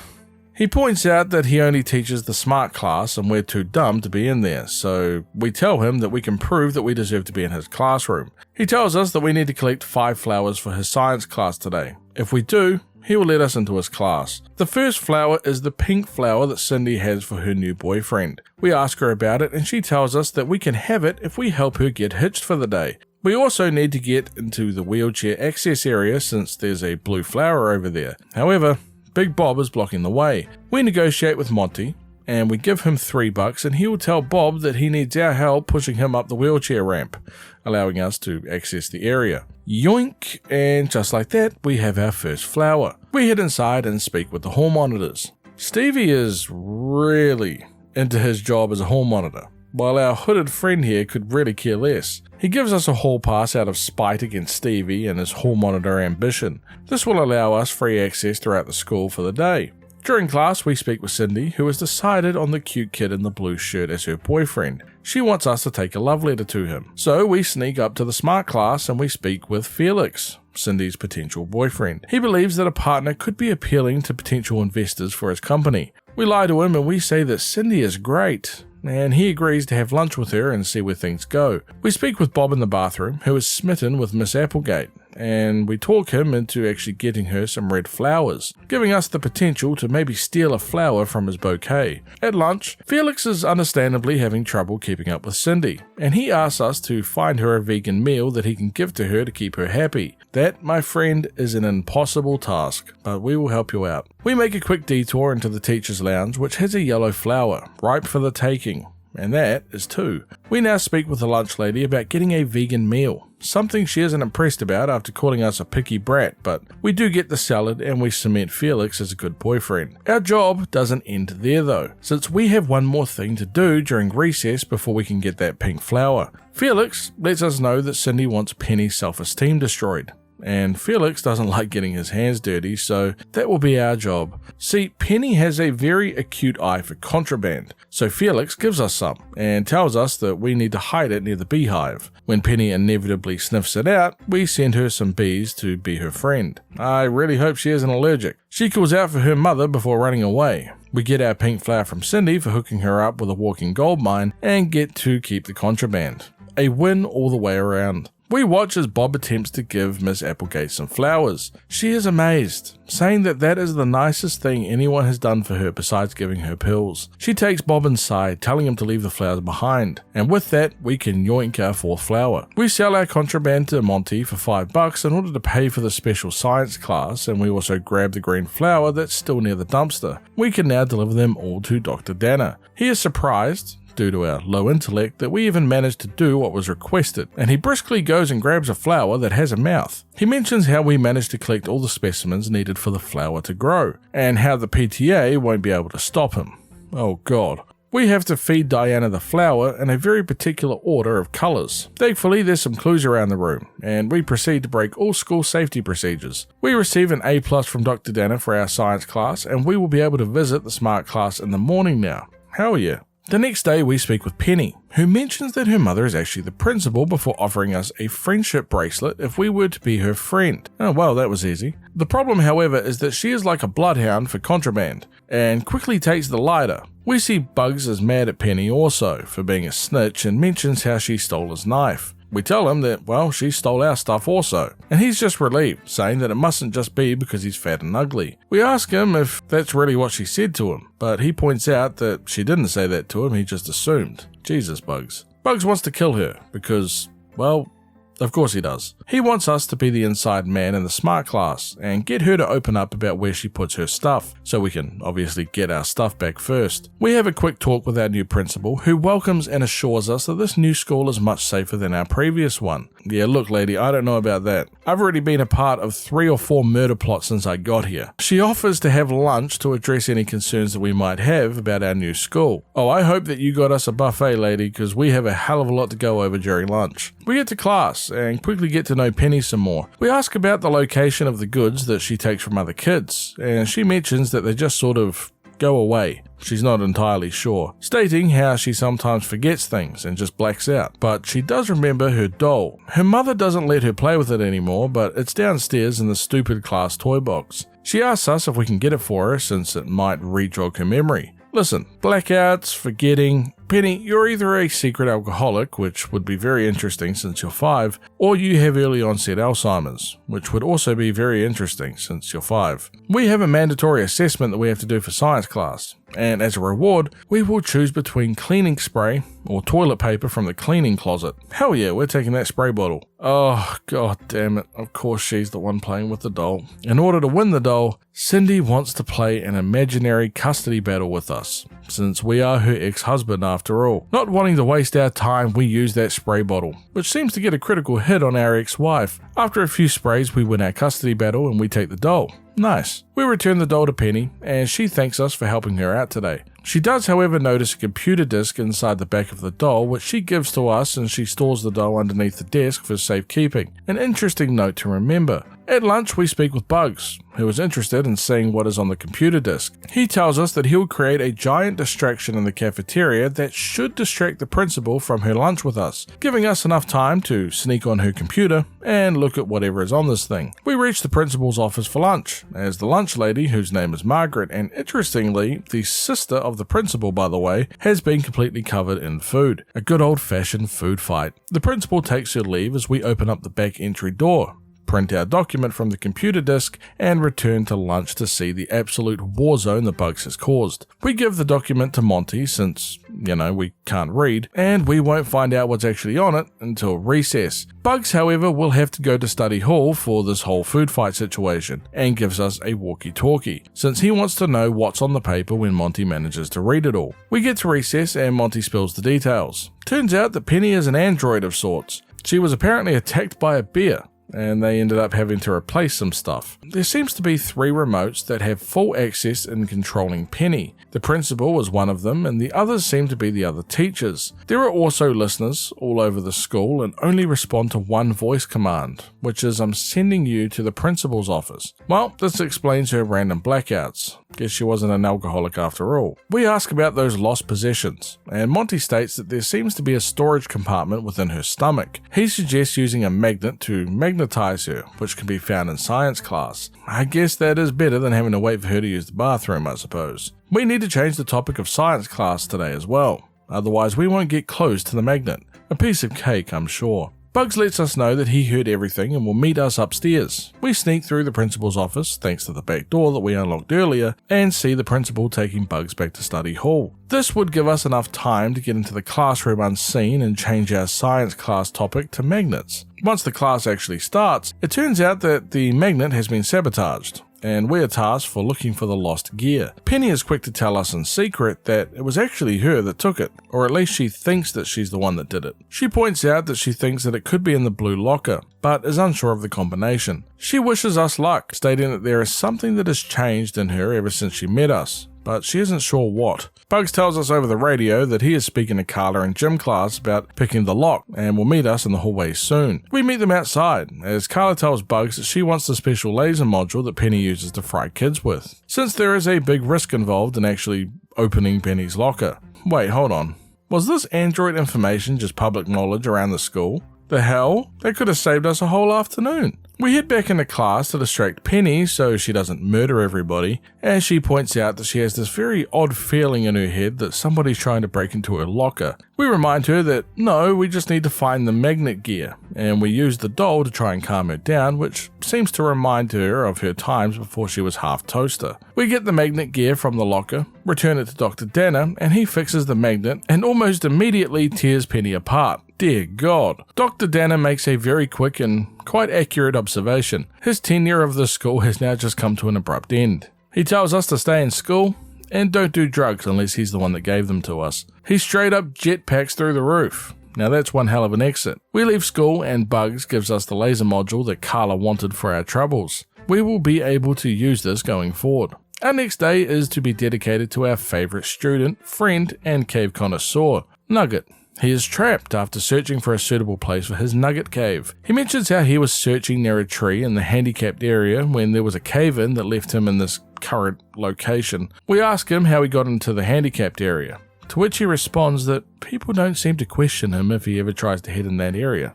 He points out that he only teaches the smart class and we're too dumb to be in there, so we tell him that we can prove that we deserve to be in his classroom. He tells us that we need to collect 5 flowers for his science class today. If we do, he will let us into his class. The first flower is the pink flower that Cindy has for her new boyfriend. We ask her about it and she tells us that we can have it if we help her get hitched for the day. We also need to get into the wheelchair access area since there's a blue flower over there. However, Big Bob is blocking the way. We negotiate with Monty, and we give him $3 and he will tell Bob that he needs our help pushing him up the wheelchair ramp, allowing us to access the area. Yoink, and just like that, we have our first flower. We head inside and speak with the hall monitors. Stevie is really into his job as a hall monitor, while our hooded friend here could really care less. He gives us a hall pass out of spite against Stevie and his hall monitor ambition. This will allow us free access throughout the school for the day. During class, we speak with Cindy, who has decided on the cute kid in the blue shirt as her boyfriend. She wants us to take a love letter to him. So we sneak up to the smart class and we speak with Felix, Cindy's potential boyfriend. He believes that a partner could be appealing to potential investors for his company. We lie to him and we say that Cindy is great, and he agrees to have lunch with her and see where things go. We speak with Bob in the bathroom, who is smitten with Miss Applegate, and we talk him into actually getting her some red flowers, giving us the potential to maybe steal a flower from his bouquet. At lunch, Felix is understandably having trouble keeping up with Cindy, and he asks us to find her a vegan meal that he can give to her to keep her happy. That, my friend, is an impossible task, but we will help you out. We make a quick detour into the teacher's lounge, which has a yellow flower, ripe for the taking, and that is 2. We now speak with the lunch lady about getting a vegan meal, something she isn't impressed about after calling us a picky brat, but we do get the salad and we cement Felix as a good boyfriend. Our job doesn't end there though, since we have one more thing to do during recess before we can get that pink flower. Felix lets us know that Cindy wants Penny's self-esteem destroyed, and Felix doesn't like getting his hands dirty, so that will be our job. See, Penny has a very acute eye for contraband, so Felix gives us some and tells us that we need to hide it near the beehive. When Penny inevitably sniffs it out, we send her some bees to be her friend. I really hope she isn't allergic. She calls out for her mother before running away. We get our pink flower from Cindy for hooking her up with a walking gold mine and get to keep the contraband. A win all the way around. We watch as Bob attempts to give Miss Applegate some flowers. She is amazed, saying that is the nicest thing anyone has done for her besides giving her pills. She takes Bob inside, telling him to leave the flowers behind, and with that, we can yoink our 4th flower. We sell our contraband to Monty for $5 in order to pay for the special science class, and we also grab the green flower that's still near the dumpster. We can now deliver them all to Dr. Danner. He is surprised, due to our low intellect, that we even managed to do what was requested, and he briskly goes and grabs a flower that has a mouth. He mentions how we managed to collect all the specimens needed for the flower to grow, and how the PTA won't be able to stop him. Oh god. We have to feed Diana the flower in a very particular order of colours. Thankfully, there's some clues around the room, and we proceed to break all school safety procedures. We receive an A+ from Dr. Danner for our science class, and we will be able to visit the smart class in the morning now. Hell yeah. The next day we speak with Penny, who mentions that her mother is actually the principal before offering us a friendship bracelet if we were to be her friend. Oh well, that was easy. The problem, however, is that she is like a bloodhound for contraband, and quickly takes the lighter. We see Bugs is mad at Penny also for being a snitch and mentions how she stole his knife. We tell him that, well, she stole our stuff also, and he's just relieved, saying that it mustn't just be because he's fat and ugly. We ask him if that's really what she said to him, but he points out that she didn't say that to him, he just assumed. Jesus, Bugs. Bugs wants to kill her because, well, of course he does. He wants us to be the inside man in the smart class and get her to open up about where she puts her stuff, so we can obviously get our stuff back first. We have a quick talk with our new principal, who welcomes and assures us that this new school is much safer than our previous one. Yeah, look lady, I don't know about that. I've already been a part of 3 or 4 murder plots since I got here. She offers to have lunch to address any concerns that we might have about our new school. Oh, I hope that you got us a buffet, lady, because we have a hell of a lot to go over during lunch. We get to class and quickly get to know Penny some more. We ask about the location of the goods that she takes from other kids, and she mentions that they just sort of go away. She's not entirely sure, stating how she sometimes forgets things and just blacks out, but she does remember her doll. Her mother doesn't let her play with it anymore, but it's downstairs in the stupid class toy box. She asks us if we can get it for her since it might re-jog her memory. Listen, blackouts, forgetting. Penny, you're either a secret alcoholic, which would be very interesting since you're 5, or you have early onset Alzheimer's, which would also be very interesting since you're 5. We have a mandatory assessment that we have to do for science class, and as a reward, we will choose between cleaning spray or toilet paper from the cleaning closet. Hell yeah, we're taking that spray bottle. Oh, god damn it, of course she's the one playing with the doll. In order to win the doll, Cindy wants to play an imaginary custody battle with us, since we are her ex-husband after all. Not wanting to waste our time, we use that spray bottle, which seems to get a critical hit on our ex-wife. After a few sprays, we win our custody battle and we take the doll. Nice. We return the doll to Penny, and she thanks us for helping her out today. She does, however, notice a computer disk inside the back of the doll, which she gives to us, and she stores the doll underneath the desk for safekeeping. An interesting note to remember. At lunch, we speak with Bugs, who is interested in seeing what is on the computer disk. He tells us that he'll create a giant distraction in the cafeteria that should distract the principal from her lunch with us, giving us enough time to sneak on her computer and look at whatever is on this thing. We reach the principal's office for lunch, as the lunch lady, whose name is Margaret, and interestingly, the sister of the principal by the way, has been completely covered in food. A good old-fashioned food fight. The principal takes her leave as we open up the back entry door, print our document from the computer disk, and return to lunch to see the absolute war zone the Bugs has caused. We give the document to Monty since, we can't read, and we won't find out what's actually on it until recess. Bugs, however, will have to go to study hall for this whole food fight situation, and gives us a walkie-talkie, since he wants to know what's on the paper when Monty manages to read it all. We get to recess and Monty spills the details. Turns out that Penny is an android of sorts. She was apparently attacked by a bear, and they ended up having to replace some stuff. There seems to be 3 remotes that have full access in controlling Penny. The principal is one of them, and the others seem to be the other teachers. There are also listeners all over the school and only respond to one voice command, which is I'm sending you to the principal's office. Well, this explains her random blackouts. Guess she wasn't an alcoholic after all. We ask about those lost possessions, and Monty states that there seems to be a storage compartment within her stomach. He suggests using a magnet to magnetize her, which can be found in science class. I guess that is better than having to wait for her to use the bathroom, I suppose. We need to change the topic of science class today as well, otherwise we won't get close to the magnet. A piece of cake, I'm sure. Bugs lets us know that he heard everything and will meet us upstairs. We sneak through the principal's office, thanks to the back door that we unlocked earlier, and see the principal taking Bugs back to study hall. This would give us enough time to get into the classroom unseen and change our science class topic to magnets. Once the class actually starts, it turns out that the magnet has been sabotaged, and we are tasked for looking for the lost gear. Penny is quick to tell us in secret that it was actually her that took it, or at least she thinks that she's the one that did it. She points out that she thinks that it could be in the blue locker, but is unsure of the combination. She wishes us luck, stating that there is something that has changed in her ever since she met us, but she isn't sure what. Bugs tells us over the radio that he is speaking to Carla in gym class about picking the lock and will meet us in the hallway soon. We meet them outside, as Carla tells Bugs that she wants the special laser module that Penny uses to fry kids with, since there is a big risk involved in actually opening Penny's locker. Wait, hold on. Was this android information just public knowledge around the school? The hell? That could have saved us a whole afternoon. We head back into class to distract Penny so she doesn't murder everybody, as she points out that she has this very odd feeling in her head that somebody's trying to break into her locker. We remind her that no, we just need to find the magnet gear, and we use the doll to try and calm her down, which seems to remind her of her times before she was half toaster. We get the magnet gear from the locker, return it to Dr. Danner, and he fixes the magnet and almost immediately tears Penny apart. Dear God. Dr. Danner makes a very quick and quite accurate observation. His tenure of the school has now just come to an abrupt end. He tells us to stay in school and don't do drugs unless he's the one that gave them to us. He straight up jetpacks through the roof. Now that's one hell of an exit. We leave school and Bugs gives us the laser module that Carla wanted for our troubles. We will be able to use this going forward. Our next day is to be dedicated to our favourite student, friend, and cave connoisseur, Nugget. He is trapped after searching for a suitable place for his Nugget cave. He mentions how he was searching near a tree in the handicapped area when there was a cave-in that left him in this current location. We ask him how he got into the handicapped area, to which he responds that people don't seem to question him if he ever tries to head in that area.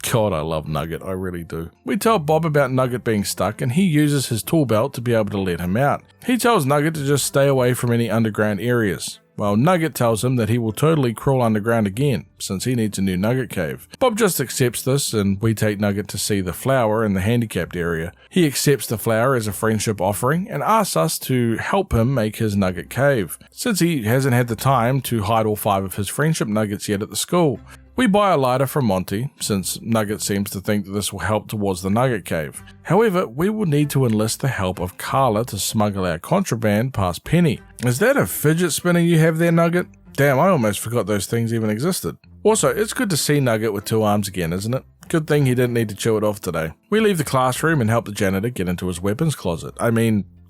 God, I love Nugget, I really do. We tell Bob about Nugget being stuck and he uses his tool belt to be able to let him out. He tells Nugget to just stay away from any underground areas, while Nugget tells him that he will totally crawl underground again, since he needs a new Nugget cave. Bob just accepts this, and we take Nugget to see the flower in the handicapped area. He accepts the flower as a friendship offering, and asks us to help him make his Nugget cave, since he hasn't had the time to hide all 5 of his friendship nuggets yet at the school. We buy a lighter from Monty, since Nugget seems to think that this will help towards the Nugget cave. However, we will need to enlist the help of Carla to smuggle our contraband past Penny. Is that a fidget spinner you have there, Nugget? Damn, I almost forgot those things even existed. Also, it's good to see Nugget with 2 arms again, isn't it? Good thing he didn't need to chew it off today. We leave the classroom and help the janitor get into his weapons closet.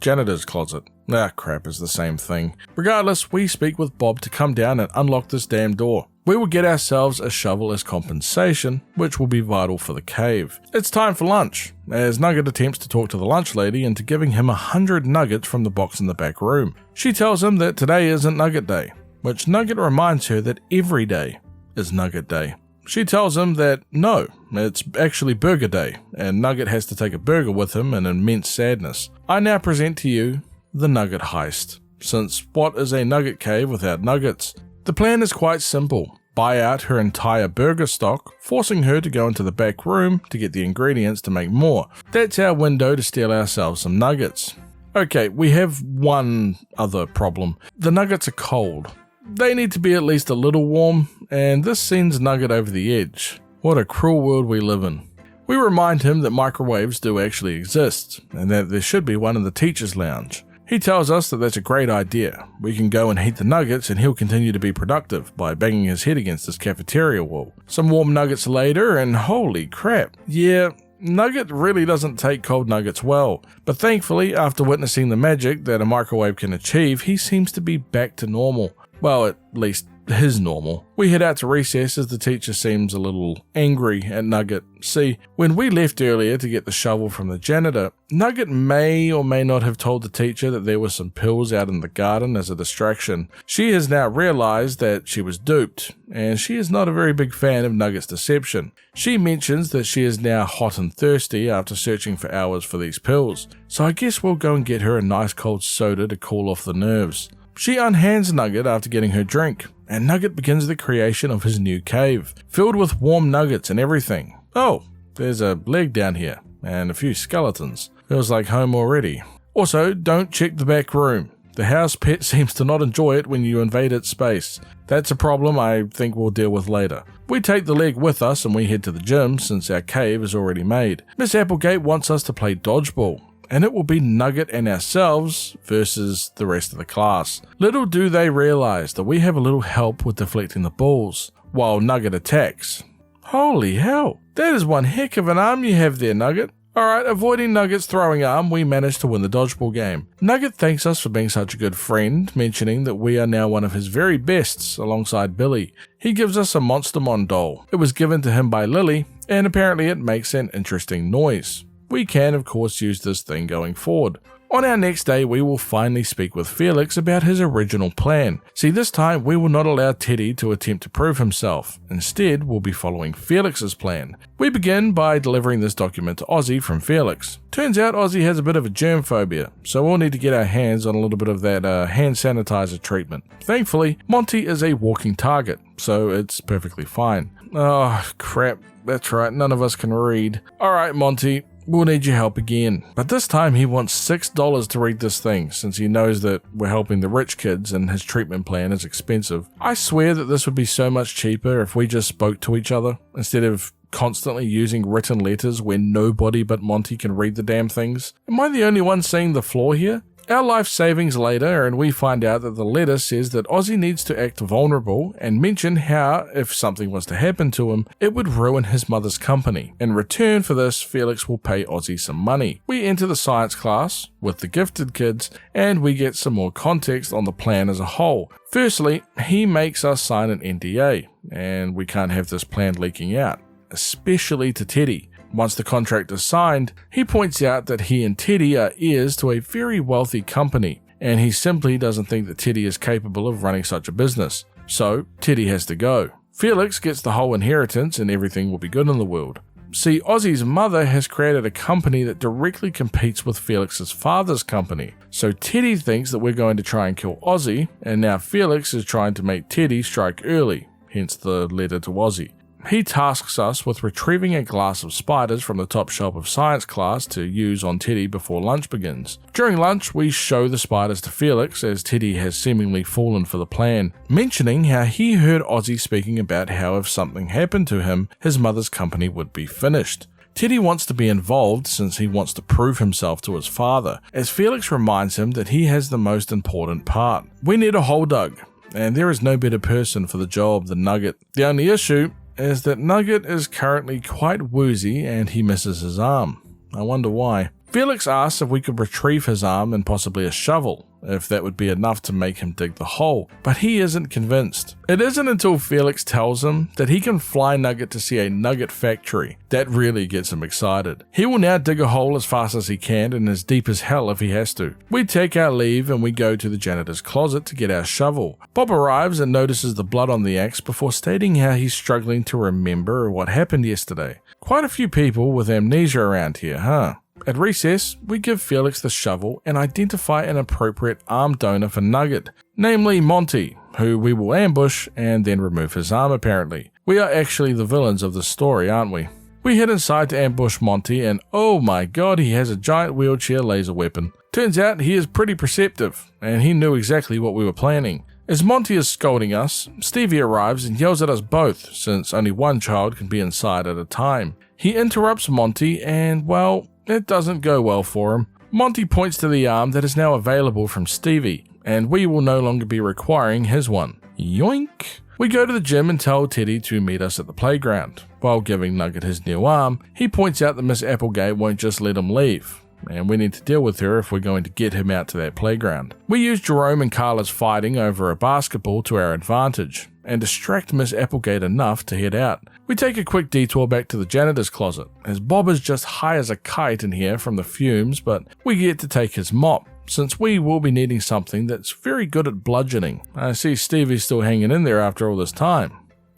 Janitor's closet. Crap, is the same thing. Regardless, we speak with Bob to come down and unlock this damn door. We will get ourselves a shovel as compensation, which will be vital for the cave. It's time for lunch, as Nugget attempts to talk to the lunch lady into giving him 100 nuggets from the box in the back room. She tells him that today isn't Nugget Day, which Nugget reminds her that every day is Nugget Day. She tells him that no, it's actually Burger Day, and Nugget has to take a burger with him in immense sadness. I now present to you the Nugget Heist, since what is a Nugget cave without nuggets? The plan is quite simple. Buy out her entire burger stock, forcing her to go into the back room to get the ingredients to make more. That's our window to steal ourselves some nuggets. Okay, we have one other problem. The nuggets are cold. They need to be at least a little warm, and this sends Nugget over the edge. What a cruel world we live in. We remind him that microwaves do actually exist, and that there should be one in the teacher's lounge. He tells us that that's a great idea. We can go and heat the nuggets and he'll continue to be productive by banging his head against his cafeteria wall. Some warm nuggets later and holy crap. Yeah, Nugget really doesn't take cold nuggets well, but thankfully after witnessing the magic that a microwave can achieve, he seems to be back to normal. Well, at least his normal. We head out to recess as the teacher seems a little angry at Nugget. See, when we left earlier to get the shovel from the janitor, Nugget may or may not have told the teacher that there were some pills out in the garden as a distraction. She has now realized that she was duped, and she is not a very big fan of Nugget's deception. She mentions that she is now hot and thirsty after searching for hours for these pills, so I guess we'll go and get her a nice cold soda to cool off the nerves. She unhands Nugget after getting her drink, and Nugget begins the creation of his new cave, filled with warm nuggets and everything. Oh, there's a leg down here, and a few skeletons. Feels like home already. Also, don't check the back room. The house pet seems to not enjoy it when you invade its space. That's a problem I think we'll deal with later. We take the leg with us and we head to the gym since our cave is already made. Miss Applegate wants us to play dodgeball, and it will be Nugget and ourselves versus the rest of the class. Little do they realize that we have a little help with deflecting the balls, while Nugget attacks. Holy hell, that is one heck of an arm you have there, Nugget. Alright, avoiding Nugget's throwing arm, we managed to win the dodgeball game. Nugget thanks us for being such a good friend, mentioning that we are now one of his very bests alongside Billy. He gives us a Monstermon doll. It was given to him by Lily, and apparently it makes an interesting noise. We can of course use this thing going forward. On our next day, we will finally speak with Felix about his original plan. See, this time we will not allow Teddy to attempt to prove himself. Instead, we'll be following Felix's plan. We begin by delivering this document to Ozzy from Felix. Turns out Ozzy has a bit of a germ phobia, so we'll need to get our hands on a little bit of that hand sanitizer treatment. Thankfully, Monty is a walking target, so it's perfectly fine. Oh, crap. That's right, none of us can read. Alright, Monty. We'll need your help again. But this time he wants $6 to read this thing, since he knows that we're helping the rich kids and his treatment plan is expensive. I swear that this would be so much cheaper if we just spoke to each other, instead of constantly using written letters where nobody but Monty can read the damn things. Am I the only one seeing the flaw here? Our life savings later, and we find out that the letter says that Ozzy needs to act vulnerable and mention how, if something was to happen to him, it would ruin his mother's company. In return for this, Felix will pay Ozzy some money. We enter the science class with the gifted kids, and we get some more context on the plan as a whole. Firstly, he makes us sign an NDA, and we can't have this plan leaking out, especially to Teddy. Once the contract is signed, he points out that he and Teddy are heirs to a very wealthy company, and he simply doesn't think that Teddy is capable of running such a business. So, Teddy has to go. Felix gets the whole inheritance and everything will be good in the world. See, Ozzy's mother has created a company that directly competes with Felix's father's company. So Teddy thinks that we're going to try and kill Ozzy, and now Felix is trying to make Teddy strike early, hence the letter to Ozzy. He tasks us with retrieving a glass of spiders from the top shelf of science class to use on Teddy before lunch begins. During lunch, we show the spiders to Felix as Teddy has seemingly fallen for the plan, mentioning how he heard Ozzy speaking about how if something happened to him, his mother's company would be finished. Teddy wants to be involved since he wants to prove himself to his father, as Felix reminds him that he has the most important part. We need a hole dug, and there is no better person for the job than Nugget. The only issue is that Nugget is currently quite woozy and he misses his arm. I wonder why. Felix asks if we could retrieve his arm and possibly a shovel, if that would be enough to make him dig the hole, but he isn't convinced. It isn't until Felix tells him that he can fly Nugget to see a nugget factory that really gets him excited. He will now dig a hole as fast as he can and as deep as hell if he has to. We take our leave and we go to the janitor's closet to get our shovel. Bob arrives and notices the blood on the axe before stating how he's struggling to remember what happened yesterday. Quite a few people with amnesia around here, huh? At recess, we give Felix the shovel and identify an appropriate arm donor for Nugget, namely Monty, who we will ambush and then remove his arm apparently. We are actually the villains of this story, aren't we? We head inside to ambush Monty and oh my god, he has a giant wheelchair laser weapon. Turns out he is pretty perceptive, and he knew exactly what we were planning. As Monty is scolding us, Stevie arrives and yells at us both, since only one child can be inside at a time. He interrupts Monty and, well, it doesn't go well for him. Monty points to the arm that is now available from Stevie, and we will no longer be requiring his one. Yoink! We go to the gym and tell Teddy to meet us at the playground. While giving Nugget his new arm, he points out that Miss Applegate won't just let him leave, and we need to deal with her if we're going to get him out to that playground. We use Jerome and Carla's fighting over a basketball to our advantage, and distract Miss Applegate enough to head out. We take a quick detour back to the janitor's closet, as Bob is just high as a kite in here from the fumes, but we get to take his mop, since we will be needing something that's very good at bludgeoning. I see Stevie's still hanging in there after all this time.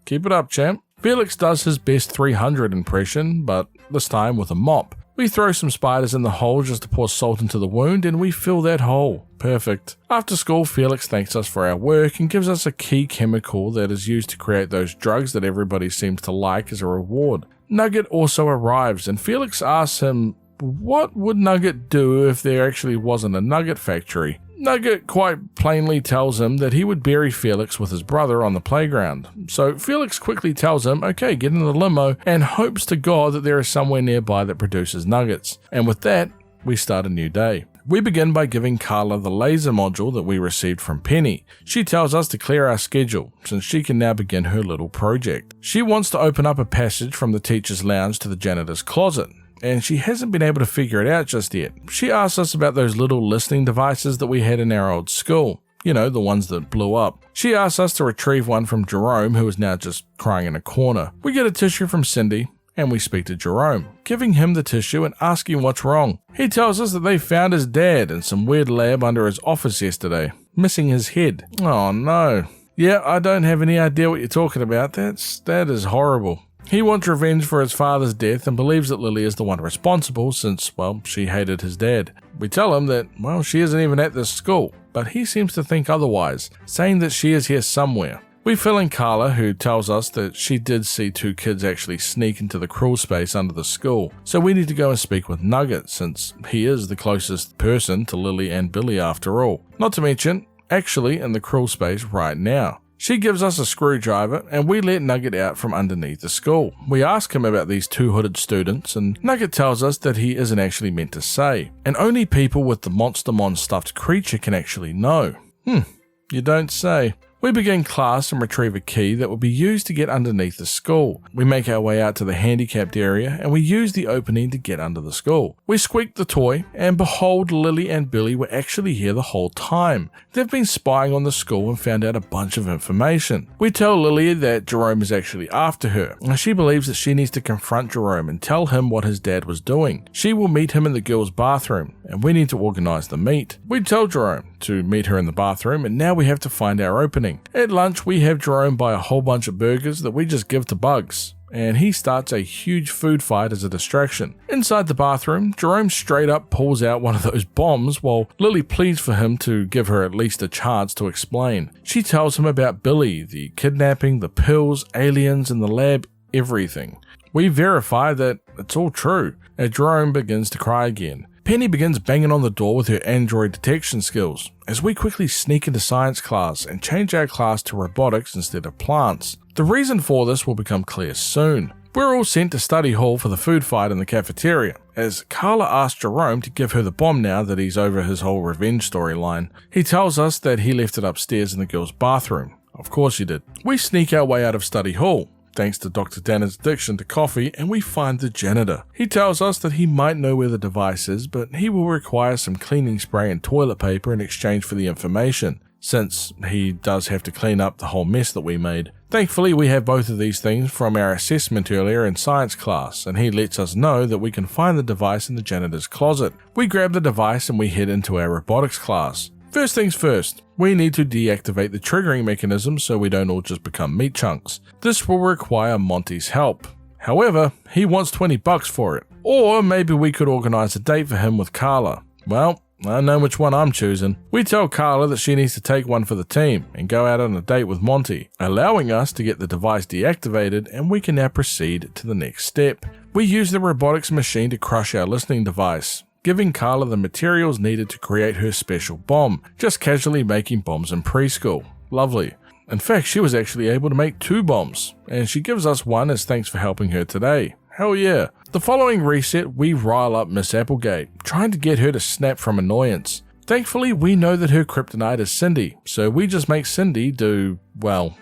Keep it up, champ. Felix does his best 300 impression, but this time with a mop. We throw some spiders in the hole just to pour salt into the wound, and we fill that hole. Perfect. After school, Felix thanks us for our work and gives us a key chemical that is used to create those drugs that everybody seems to like as a reward. Nugget also arrives, and Felix asks him, what would Nugget do if there actually wasn't a nugget factory? Nugget quite plainly tells him that he would bury Felix with his brother on the playground. So Felix quickly tells him, okay, get in the limo, and hopes to God that there is somewhere nearby that produces nuggets. And with that, we start a new day. We begin by giving Carla the laser module that we received from Penny. She tells us to clear our schedule, since she can now begin her little project. She wants to open up a passage from the teacher's lounge to the janitor's closet, and she hasn't been able to figure it out just yet. She asks us about those little listening devices that we had in our old school. You know, the ones that blew up. She asks us to retrieve one from Jerome, who is now just crying in a corner. We get a tissue from Cindy, and we speak to Jerome, giving him the tissue and asking what's wrong. He tells us that they found his dad in some weird lab under his office yesterday, missing his head. Oh no. Yeah, I don't have any idea what you're talking about. That is horrible. He wants revenge for his father's death and believes that Lily is the one responsible since, well, she hated his dad. We tell him that, well, she isn't even at this school, but he seems to think otherwise, saying that she is here somewhere. We fill in Carla, who tells us that she did see two kids actually sneak into the crawl space under the school, so we need to go and speak with Nugget, since he is the closest person to Lily and Billy after all. Not to mention, actually in the crawl space right now. She gives us a screwdriver, and we let Nugget out from underneath the school. We ask him about these two hooded students, and Nugget tells us that he isn't actually meant to say, and only people with the Monstermon stuffed creature can actually know. You don't say. We begin class and retrieve a key that will be used to get underneath the school. We make our way out to the handicapped area, and we use the opening to get under the school. We squeak the toy, and behold, Lily and Billy were actually here the whole time. They've been spying on the school and found out a bunch of information. We tell Lily that Jerome is actually after her, and she believes that she needs to confront Jerome and tell him what his dad was doing. She will meet him in the girls' bathroom, and we need to organize the meet. We tell Jerome to meet her in the bathroom, and now we have to find our opening. At lunch, we have Jerome buy a whole bunch of burgers that we just give to Bugs, and he starts a huge food fight as a distraction. Inside the bathroom, Jerome straight up pulls out one of those bombs while Lily pleads for him to give her at least a chance to explain. She tells him about Billy, the kidnapping, the pills, aliens in the lab, everything. We verify that it's all true, and Jerome begins to cry again. Penny begins banging on the door with her android detection skills, as we quickly sneak into science class and change our class to robotics instead of plants. The reason for this will become clear soon. We're all sent to study hall for the food fight in the cafeteria, as Carla asks Jerome to give her the bomb now that he's over his whole revenge storyline. He tells us that he left it upstairs in the girls' bathroom. Of course he did. We sneak our way out of study hall, thanks to Dr. Danner's addiction to coffee, and we find the janitor. He tells us that he might know where the device is, but he will require some cleaning spray and toilet paper in exchange for the information, since he does have to clean up the whole mess that we made. Thankfully, we have both of these things from our assessment earlier in science class, and he lets us know that we can find the device in the janitor's closet. We grab the device and we head into our robotics class. First things first, we need to deactivate the triggering mechanism so we don't all just become meat chunks. This will require Monty's help. However, he wants $20 for it. Or maybe we could organize a date for him with Carla. Well, I know which one I'm choosing. We tell Carla that she needs to take one for the team and go out on a date with Monty, allowing us to get the device deactivated, and we can now proceed to the next step. We use the robotics machine to crush our listening device, giving Carla the materials needed to create her special bomb, just casually making bombs in preschool. Lovely. In fact, she was actually able to make 2 bombs, and she gives us one as thanks for helping her today. Hell yeah. The following reset, we rile up Miss Applegate, trying to get her to snap from annoyance. Thankfully, we know that her kryptonite is Cindy, so we just make Cindy do, well,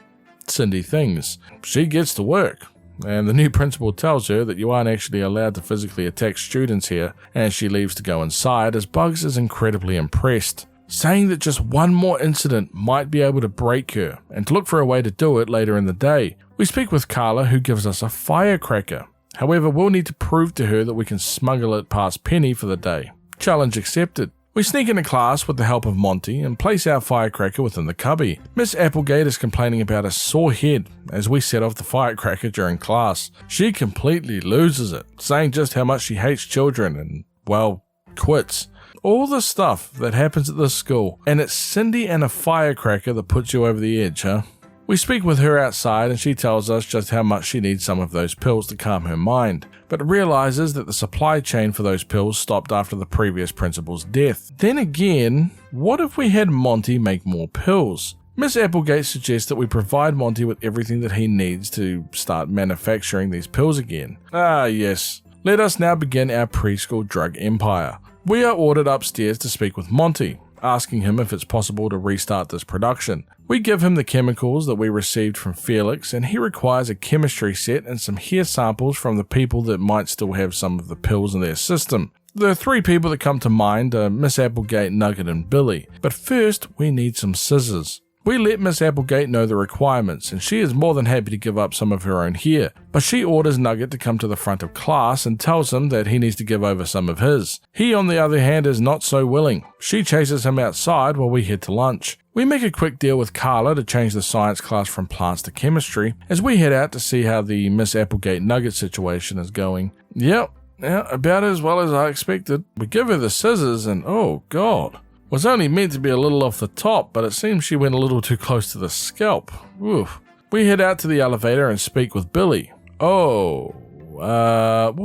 Cindy things. She gets to work, and the new principal tells her that you aren't actually allowed to physically attack students here, and she leaves to go inside as Bugs is incredibly impressed, saying that just one more incident might be able to break her, and to look for a way to do it later in the day. We speak with Carla, who gives us a firecracker. However, we'll need to prove to her that we can smuggle it past Penny for the day. Challenge accepted. We sneak into class with the help of Monty and place our firecracker within the cubby. Miss Applegate is complaining about a sore head as we set off the firecracker during class. She completely loses it, saying just how much she hates children and, well, quits. All the stuff that happens at this school, and it's Cindy and a firecracker that puts you over the edge, huh? We speak with her outside and she tells us just how much she needs some of those pills to calm her mind, but realizes that the supply chain for those pills stopped after the previous principal's death. Then again, what if we had Monty make more pills? Miss Applegate suggests that we provide Monty with everything that he needs to start manufacturing these pills again. Ah yes, let us now begin our preschool drug empire. We are ordered upstairs to speak with Monty, asking him if it's possible to restart this production. We give him the chemicals that we received from Felix, and he requires a chemistry set and some hair samples from the people that might still have some of the pills in their system. The three people that come to mind are Miss Applegate, Nugget, and Billy, but first we need some scissors. We let Miss Applegate know the requirements, and she is more than happy to give up some of her own hair, but she orders Nugget to come to the front of class and tells him that he needs to give over some of his. He, on the other hand, is not so willing. She chases him outside while we head to lunch. We make a quick deal with Carla to change the science class from plants to chemistry, as we head out to see how the Miss Applegate Nugget situation is going. Yep, about as well as I expected. We give her the scissors and oh god. Was only meant to be a little off the top, but it seems she went a little too close to the scalp. Oof. We head out to the elevator and speak with Billy. We'll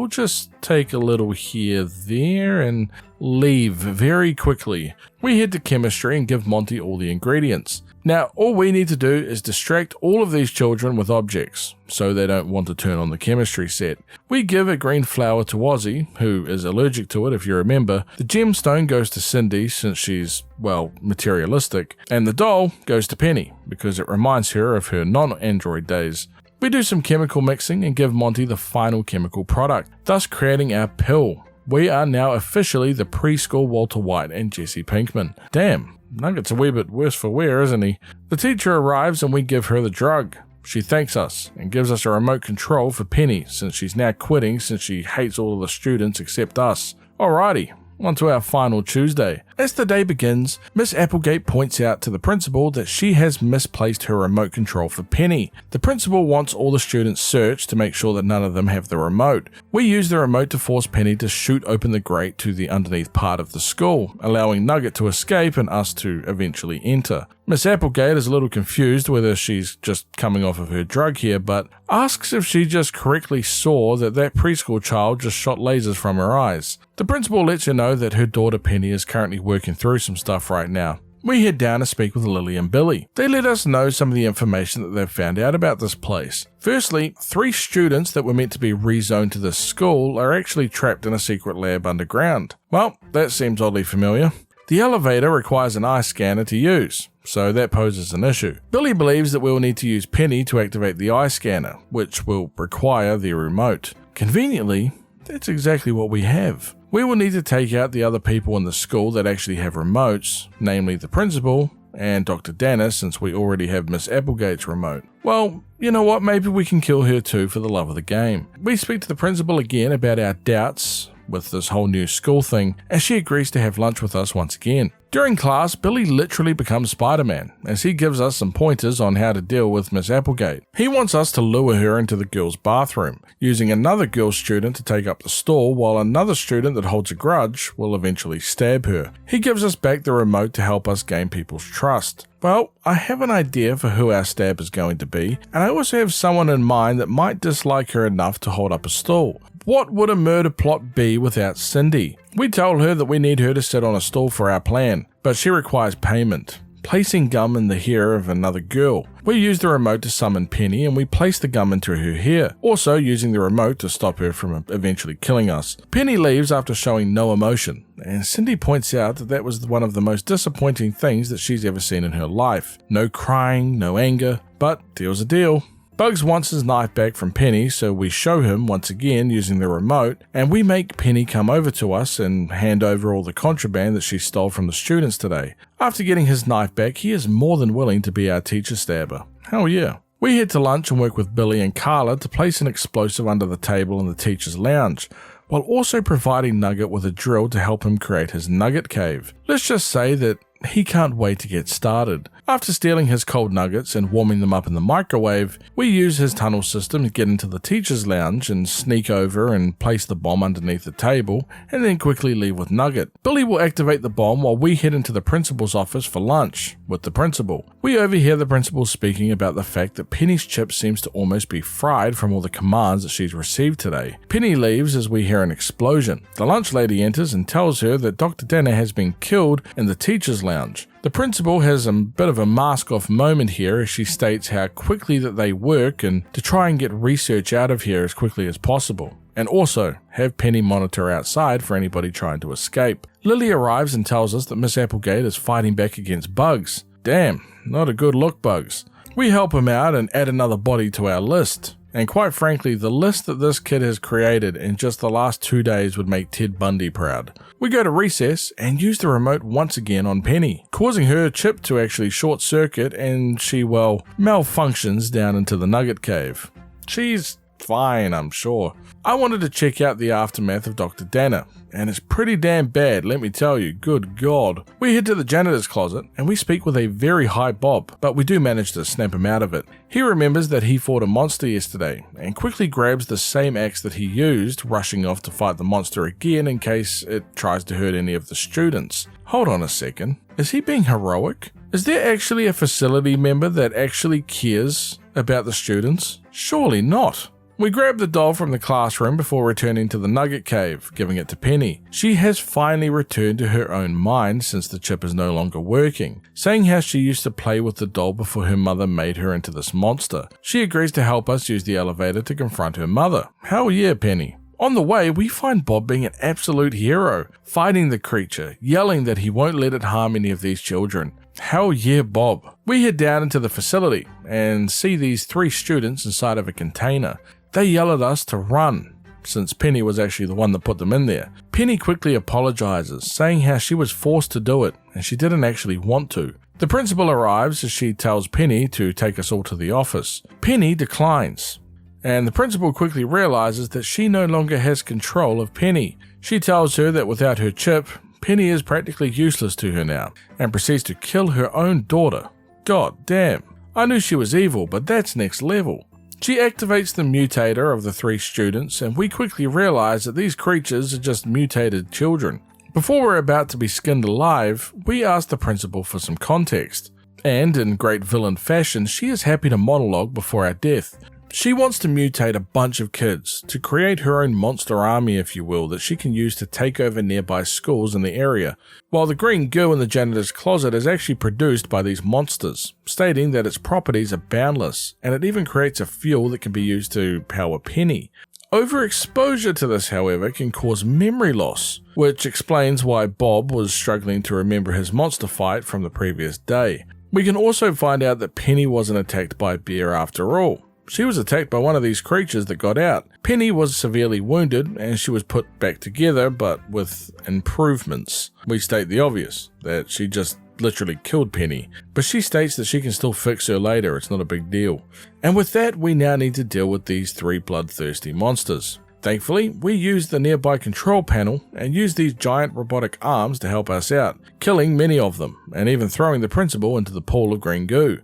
just take a little here, there, and leave very quickly. We head to chemistry and give Monty all the ingredients. Now, all we need to do is distract all of these children with objects, so they don't want to turn on the chemistry set. We give a green flower to Ozzy, who is allergic to it if you remember. The gemstone goes to Cindy since she's, well, materialistic. And the doll goes to Penny, because it reminds her of her non-android days. We do some chemical mixing and give Monty the final chemical product, thus creating our pill. We are now officially the preschool Walter White and Jesse Pinkman. Damn. Nugget's a wee bit worse for wear, isn't he? The teacher arrives and we give her the drug. She thanks us and gives us a remote control for Penny since she's now quitting since she hates all of the students except us. Alrighty, on to our final Tuesday. As the day begins, Miss Applegate points out to the principal that she has misplaced her remote control for Penny. The principal wants all the students searched to make sure that none of them have the remote. We use the remote to force Penny to shoot open the grate to the underneath part of the school, allowing Nugget to escape and us to eventually enter. Miss Applegate is a little confused whether she's just coming off of her drug here, but asks if she just correctly saw that preschool child just shot lasers from her eyes. The principal lets her know that her daughter Penny is currently working through some stuff right now. We head down to speak with Lily and Billy. They let us know some of the information that they've found out about this place. Firstly, 3 students that were meant to be rezoned to this school are actually trapped in a secret lab underground. Well, that seems oddly familiar. The elevator requires an eye scanner to use, so that poses an issue. Billy believes that we will need to use Penny to activate the eye scanner, which will require the remote. Conveniently, that's exactly what we have. We will need to take out the other people in the school that actually have remotes, namely the principal and Dr. Dennis, since we already have Miss Applegate's remote. Well, you know what, maybe we can kill her too for the love of the game. We speak to the principal again about our doubts with this whole new school thing, as she agrees to have lunch with us once again. During class, Billy literally becomes Spider-Man, as he gives us some pointers on how to deal with Miss Applegate. He wants us to lure her into the girls' bathroom, using another girl student to take up the stall, while another student that holds a grudge will eventually stab her. He gives us back the remote to help us gain people's trust. Well, I have an idea for who our stab is going to be, and I also have someone in mind that might dislike her enough to hold up a stall. What would a murder plot be without Cindy? We told her that we need her to sit on a stall for our plan, but she requires payment. Placing gum in the hair of another girl. We use the remote to summon Penny and we place the gum into her hair, also using the remote to stop her from eventually killing us. Penny leaves after showing no emotion, and Cindy points out that was one of the most disappointing things that she's ever seen in her life. No crying, no anger, but deal's a deal. Bugs wants his knife back from Penny, so we show him once again using the remote, and we make Penny come over to us and hand over all the contraband that she stole from the students today. After getting his knife back, he is more than willing to be our teacher stabber. Hell yeah. We head to lunch and work with Billy and Carla to place an explosive under the table in the teacher's lounge. while also providing Nugget with a drill to help him create his Nugget cave. Let's just say that he can't wait to get started. After stealing his cold nuggets and warming them up in the microwave, we use his tunnel system to get into the teacher's lounge and sneak over and place the bomb underneath the table, and then quickly leave with Nugget. Billy will activate the bomb while we head into the principal's office for lunch with the principal. We overhear the principal speaking about the fact that Penny's chip seems to almost be fried from all the commands that she's received today. Penny leaves as we hear an explosion. The lunch lady enters and tells her that Dr. Danner has been killed in the teacher's lounge. The principal has a bit of a mask-off moment here as she states how quickly that they work and to try and get research out of here as quickly as possible, and also have Penny monitor outside for anybody trying to escape. Lily arrives and tells us that Miss Applegate is fighting back against Bugs. Damn, not a good look, Bugs. We help him out and add another body to our list. And quite frankly, the list that this kid has created in just the last 2 days would make Ted Bundy proud. We go to recess and use the remote once again on Penny, causing her chip to actually short circuit and she, well, malfunctions down into the Nugget cave. She's fine, I'm sure. I wanted to check out the aftermath of Dr. Danner, and it's pretty damn bad, let me tell you, good god. We head to the janitor's closet, and we speak with a very high Bob, but we do manage to snap him out of it. He remembers that he fought a monster yesterday, and quickly grabs the same axe that he used, rushing off to fight the monster again in case it tries to hurt any of the students. Hold on a second, is he being heroic? Is there actually a facility member that actually cares about the students? Surely not. We grab the doll from the classroom before returning to the Nugget cave, giving it to Penny. She has finally returned to her own mind since the chip is no longer working, saying how she used to play with the doll before her mother made her into this monster. She agrees to help us use the elevator to confront her mother. Hell yeah, Penny. On the way, we find Bob being an absolute hero, fighting the creature, yelling that he won't let it harm any of these children. Hell yeah, Bob. We head down into the facility and see these 3 students inside of a container. They yell at us to run, since Penny was actually the one that put them in there. Penny quickly apologizes, saying how she was forced to do it and she didn't actually want to. The principal arrives as she tells Penny to take us all to the office. Penny declines, and the principal quickly realizes that she no longer has control of Penny. She tells her that without her chip, Penny is practically useless to her now, and proceeds to kill her own daughter. God damn, I knew she was evil, but that's next level. She activates the mutator of the 3 students, and we quickly realize that these creatures are just mutated children. Before we're about to be skinned alive, we ask the principal for some context, and in great villain fashion, she is happy to monologue before our death. She wants to mutate a bunch of kids to create her own monster army, if you will, that she can use to take over nearby schools in the area, while the green goo in the janitor's closet is actually produced by these monsters, stating that its properties are boundless, and it even creates a fuel that can be used to power Penny. Overexposure to this, however, can cause memory loss, which explains why Bob was struggling to remember his monster fight from the previous day. We can also find out that Penny wasn't attacked by a bear after all. She was attacked by one of these creatures that got out. Penny was severely wounded and she was put back together, but with improvements. We state the obvious, that she just literally killed Penny, but she states that she can still fix her later, it's not a big deal. And with that, we now need to deal with these 3 bloodthirsty monsters. Thankfully, we use the nearby control panel and use these giant robotic arms to help us out, killing many of them, and even throwing the principal into the pool of green goo.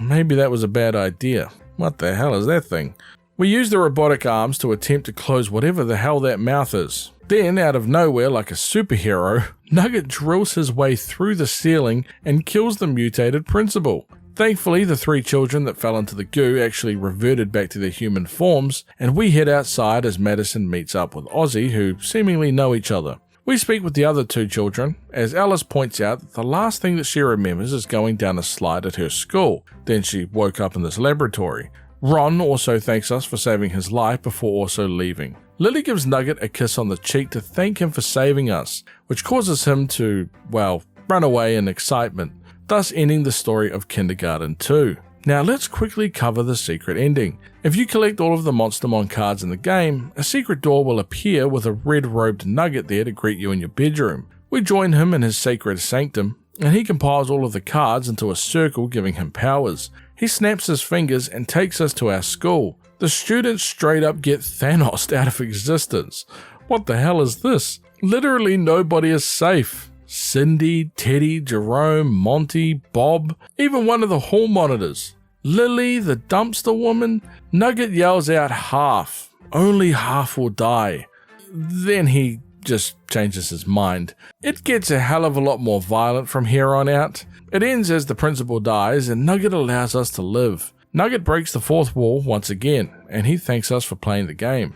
Maybe that was a bad idea. What the hell is that thing? We use the robotic arms to attempt to close whatever the hell that mouth is. Then, out of nowhere, like a superhero, Nugget drills his way through the ceiling and kills the mutated principal. Thankfully, the 3 children that fell into the goo actually reverted back to their human forms, and we head outside as Madison meets up with Ozzy, who seemingly know each other. We speak with the other 2 children, as Alice points out that the last thing that she remembers is going down a slide at her school. Then she woke up in this laboratory. Ron also thanks us for saving his life before also leaving. Lily gives Nugget a kiss on the cheek to thank him for saving us, which causes him to, well, run away in excitement, thus ending the story of Kindergarten 2. Now let's quickly cover the secret ending. If you collect all of the Monstermon cards in the game, a secret door will appear with a red-robed Nugget there to greet you in your bedroom. We join him in his sacred sanctum, and he compiles all of the cards into a circle giving him powers. He snaps his fingers and takes us to our school. The students straight up get Thanos out of existence. What the hell is this? Literally nobody is safe. Cindy, Teddy, Jerome, Monty, Bob, even one of the hall monitors. Lily, the dumpster woman. Nugget yells out half. Only half will die. Then he just changes his mind. It gets a hell of a lot more violent from here on out. It ends as the principal dies and Nugget allows us to live. Nugget breaks the fourth wall once again, and he thanks us for playing the game.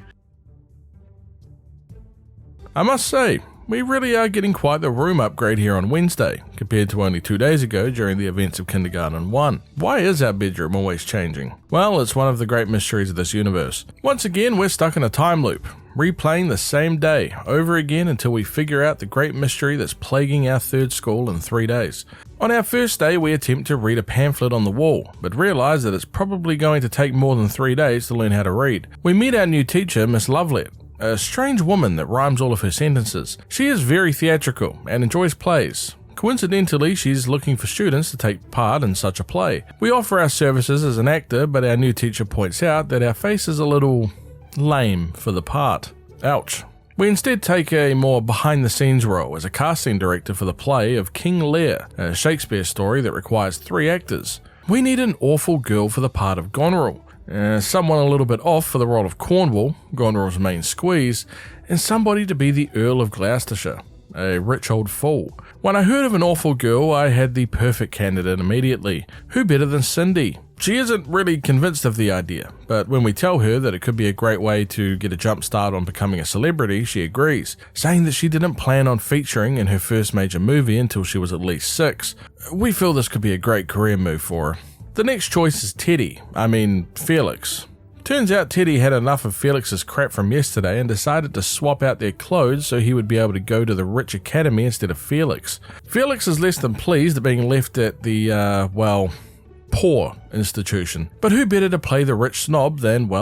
I must say, we really are getting quite the room upgrade here on Wednesday, compared to only 2 days ago during the events of Kindergarten 1. Why is our bedroom always changing? Well, it's one of the great mysteries of this universe. Once again, we're stuck in a time loop, replaying the same day over again until we figure out the great mystery that's plaguing our third school in 3 days. On our first day, we attempt to read a pamphlet on the wall, but realize that it's probably going to take more than 3 days to learn how to read. We meet our new teacher, Miss Lovelet, a strange woman that rhymes all of her sentences. She is very theatrical and enjoys plays. Coincidentally, she's looking for students to take part in such a play. We offer our services as an actor, but our new teacher points out that our face is a little lame for the part. Ouch. We instead take a more behind-the-scenes role as a casting director for the play of King Lear, a Shakespeare story that requires 3 actors. We need an awful girl for the part of Goneril, someone a little bit off for the role of Cornwall, Goneril's main squeeze, and somebody to be the Earl of Gloucestershire, a rich old fool. When I heard of an awful girl, I had the perfect candidate immediately. Who better than Cindy? She isn't really convinced of the idea, but when we tell her that it could be a great way to get a jump start on becoming a celebrity, she agrees, saying that she didn't plan on featuring in her first major movie until she was at least 6. We feel this could be a great career move for her. The next choice is Felix. Turns out Teddy had enough of Felix's crap from yesterday and decided to swap out their clothes so he would be able to go to the rich academy instead of Felix. Felix is less than pleased at being left at the, poor institution. But who better to play the rich snob than,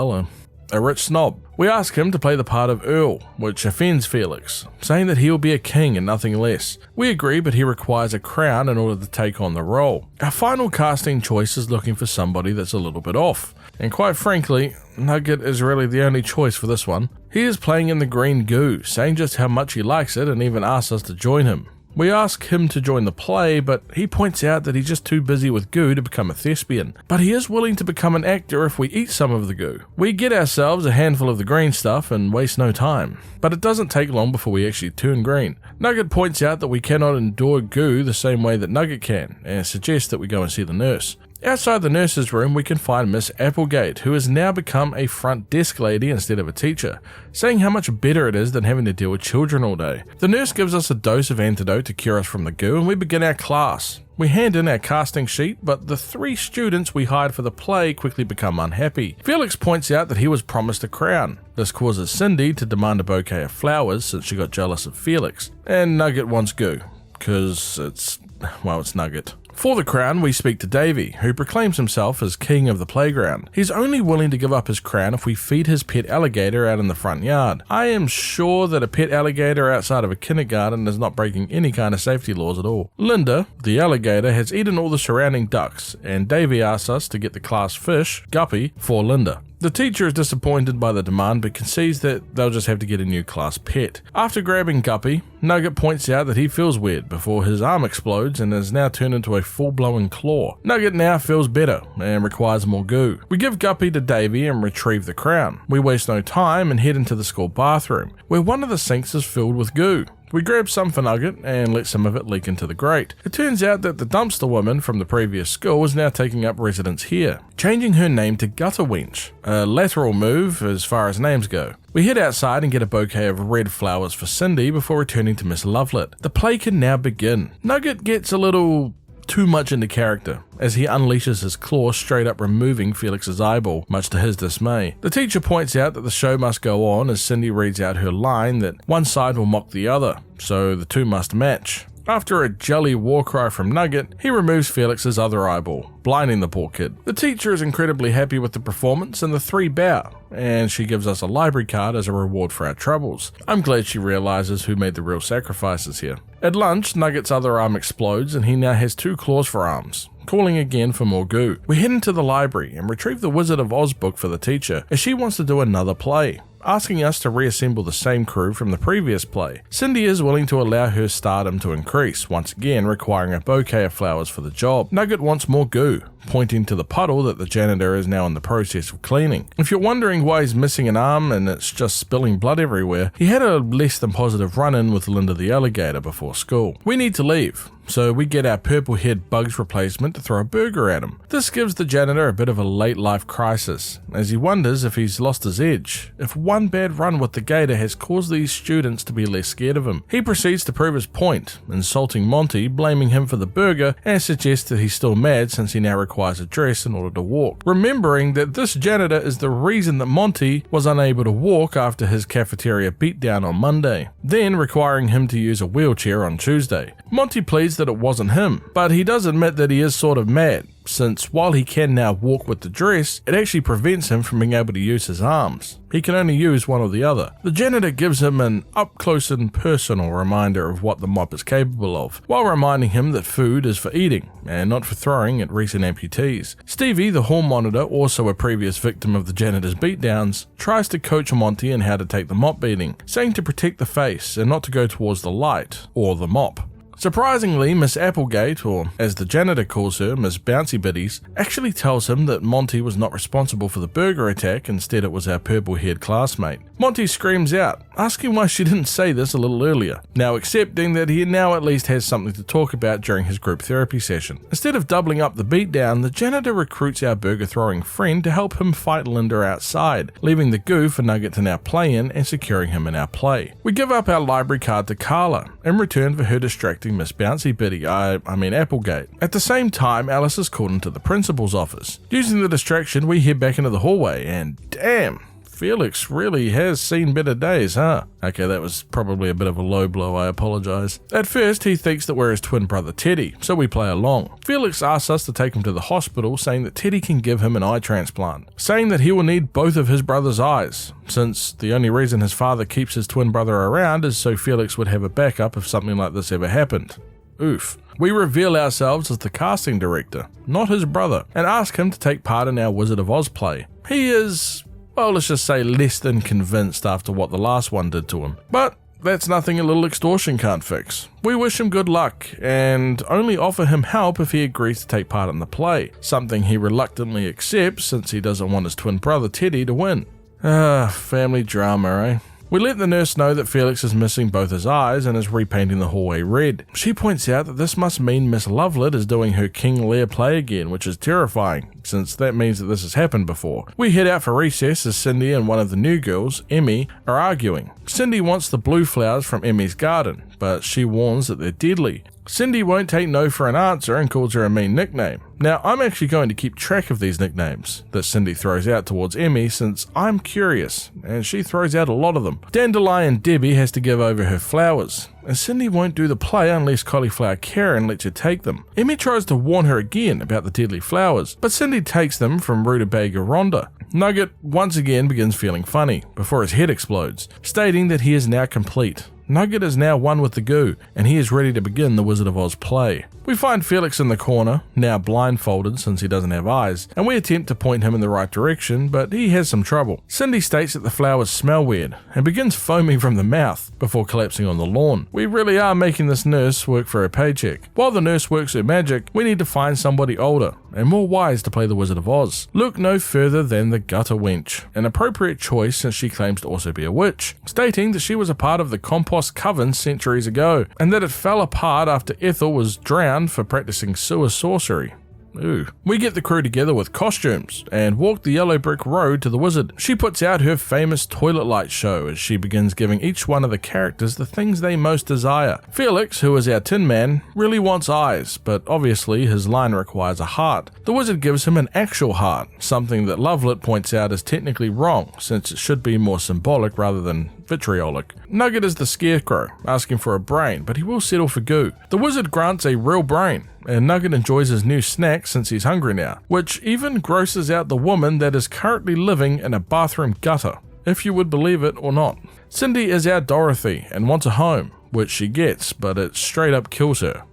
a rich snob? We ask him to play the part of Earl, which offends Felix, saying that he will be a king and nothing less. We agree, but he requires a crown in order to take on the role. Our final casting choice is looking for somebody that's a little bit off. And quite frankly, Nugget is really the only choice for this one. He is playing in the green goo, saying just how much he likes it and even asks us to join him. We ask him to join the play, but he points out that he's just too busy with goo to become a thespian. But he is willing to become an actor if we eat some of the goo. We get ourselves a handful of the green stuff and waste no time. But it doesn't take long before we actually turn green. Nugget points out that we cannot endure goo the same way that Nugget can, and suggests that we go and see the nurse. Outside the nurse's room, we can find Miss Applegate, who has now become a front desk lady instead of a teacher, saying how much better it is than having to deal with children all day. The nurse gives us a dose of antidote to cure us from the goo, and we begin our class. We hand in our casting sheet, but the 3 students we hired for the play quickly become unhappy. Felix points out that he was promised a crown. This causes Cindy to demand a bouquet of flowers since she got jealous of Felix. And Nugget wants goo, because it's Nugget. For the crown, we speak to Davy, who proclaims himself as king of the playground. He's only willing to give up his crown if we feed his pet alligator out in the front yard. I am sure that a pet alligator outside of a kindergarten is not breaking any kind of safety laws at all. Linda, the alligator, has eaten all the surrounding ducks, and Davy asks us to get the class fish, Guppy, for Linda. The teacher is disappointed by the demand but concedes that they'll just have to get a new class pet. After grabbing Guppy, Nugget points out that he feels weird before his arm explodes and is now turned into a full-blown claw. Nugget now feels better and requires more goo. We give Guppy to Davy and retrieve the crown. We waste no time and head into the school bathroom, where one of the sinks is filled with goo. We grab some for Nugget and let some of it leak into the grate. It turns out that the dumpster woman from the previous school is now taking up residence here, changing her name to Gutter Wench, a lateral move as far as names go. We head outside and get a bouquet of red flowers for Cindy before returning to Miss Lovelet. The play can now begin. Nugget gets a little too much into character as he unleashes his claw, straight up removing Felix's eyeball, much to his dismay. The teacher points out that the show must go on as Cindy reads out her line that one side will mock the other, so the two must match. After a jelly war cry from Nugget, he removes Felix's other eyeball, blinding the poor kid. The teacher is incredibly happy with the performance and the three bow, and she gives us a library card as a reward for our troubles. I'm glad she realizes who made the real sacrifices here. At lunch, Nugget's other arm explodes and he now has 2 claws for arms, calling again for more goo. We head into the library and retrieve the Wizard of Oz book for the teacher, as she wants to do another play, asking us to reassemble the same crew from the previous play. Cindy is willing to allow her stardom to increase, once again requiring a bouquet of flowers for the job. Nugget wants more goo, pointing to the puddle that the janitor is now in the process of cleaning. If you're wondering why he's missing an arm and it's just spilling blood everywhere, he had a less than positive run-in with Linda the alligator before school. We need to leave, so we get our purple-haired Bugs replacement to throw a burger at him. This gives the janitor a bit of a late-life crisis, as he wonders if he's lost his edge, if one bad run with the gator has caused these students to be less scared of him. He proceeds to prove his point, insulting Monty, blaming him for the burger, and suggests that he's still mad since he now requires a dress in order to walk, remembering that this janitor is the reason that Monty was unable to walk after his cafeteria beatdown on Monday, then requiring him to use a wheelchair on Tuesday. Monty pleads that it wasn't him, but he does admit that he is sort of mad, since while he can now walk with the dress, it actually prevents him from being able to use his arms. He can only use one or the other. The janitor gives him an up-close and personal reminder of what the mop is capable of, while reminding him that food is for eating, and not for throwing at recent amputees. Stevie, the hall monitor, also a previous victim of the janitor's beatdowns, tries to coach Monty in how to take the mop beating, saying to protect the face and not to go towards the light, or the mop. Surprisingly, Miss Applegate, or as the janitor calls her, Miss Bouncy Biddies, actually tells him that Monty was not responsible for the burger attack, instead it was our purple-haired classmate. Monty screams out, asking why she didn't say this a little earlier, now accepting that he now at least has something to talk about during his group therapy session. Instead of doubling up the beatdown, the janitor recruits our burger-throwing friend to help him fight Linda outside, leaving the goo for Nugget to now play in and securing him in our play. We give up our library card to Carla, in return for her distracting Miss Bouncy Biddy, I mean Applegate. At the same time, Alice is called into the principal's office. Using the distraction, we head back into the hallway, and damn, Felix really has seen better days, huh? Okay, that was probably a bit of a low blow, I apologize. At first, he thinks that we're his twin brother Teddy, so we play along. Felix asks us to take him to the hospital, saying that Teddy can give him an eye transplant, saying that he will need both of his brother's eyes, since the only reason his father keeps his twin brother around is so Felix would have a backup if something like this ever happened. Oof. We reveal ourselves as the casting director, not his brother, and ask him to take part in our Wizard of Oz play. He is, well, let's just say less than convinced after what the last one did to him. But that's nothing a little extortion can't fix. We wish him good luck, and only offer him help if he agrees to take part in the play, something he reluctantly accepts since he doesn't want his twin brother Teddy to win. Family drama, eh? We let the nurse know that Felix is missing both his eyes and is repainting the hallway red. She points out that this must mean Miss Lovelet is doing her King Lear play again, which is terrifying, since that means that this has happened before. We head out for recess as Cindy and one of the new girls, Emmy, are arguing. Cindy wants the blue flowers from Emmy's garden, but she warns that they're deadly. Cindy won't take no for an answer and calls her a mean nickname. Now, I'm actually going to keep track of these nicknames that Cindy throws out towards Emmy since I'm curious, and she throws out a lot of them. Dandelion Debbie has to give over her flowers, and Cindy won't do the play unless Cauliflower Karen lets her take them. Emmy tries to warn her again about the deadly flowers, but Cindy takes them from Rutabaga Rhonda. Nugget once again begins feeling funny before his head explodes, stating that he is now complete. Nugget is now one with the goo, and he is ready to begin the Wizard of Oz play. We find Felix in the corner, now blindfolded since he doesn't have eyes, and we attempt to point him in the right direction, but he has some trouble. Cindy states that the flowers smell weird, and begins foaming from the mouth, before collapsing on the lawn. We really are making this nurse work for her paycheck. While the nurse works her magic, we need to find somebody older, and more wise to play the Wizard of Oz. Look no further than the Gutter Wench, an appropriate choice since she claims to also be a witch, stating that she was a part of the Compost Coven centuries ago, and that it fell apart after Ethel was drowned for practicing sewer sorcery. Ooh. We get the crew together with costumes and walk the yellow brick road to the wizard. She puts out her famous toilet light show as she begins giving each one of the characters the things they most desire. Felix, who is our Tin Man, really wants eyes, but obviously his line requires a heart. The wizard gives him an actual heart, something that Lovelet points out is technically wrong, since it should be more symbolic rather than vitriolic. Nugget is the scarecrow, asking for a brain, but he will settle for goo. The wizard grants a real brain, and Nugget enjoys his new snack since he's hungry now, which even grosses out the woman that is currently living in a bathroom gutter, if you would believe it or not. Cindy is our Dorothy and wants a home, which she gets, but it straight up kills her.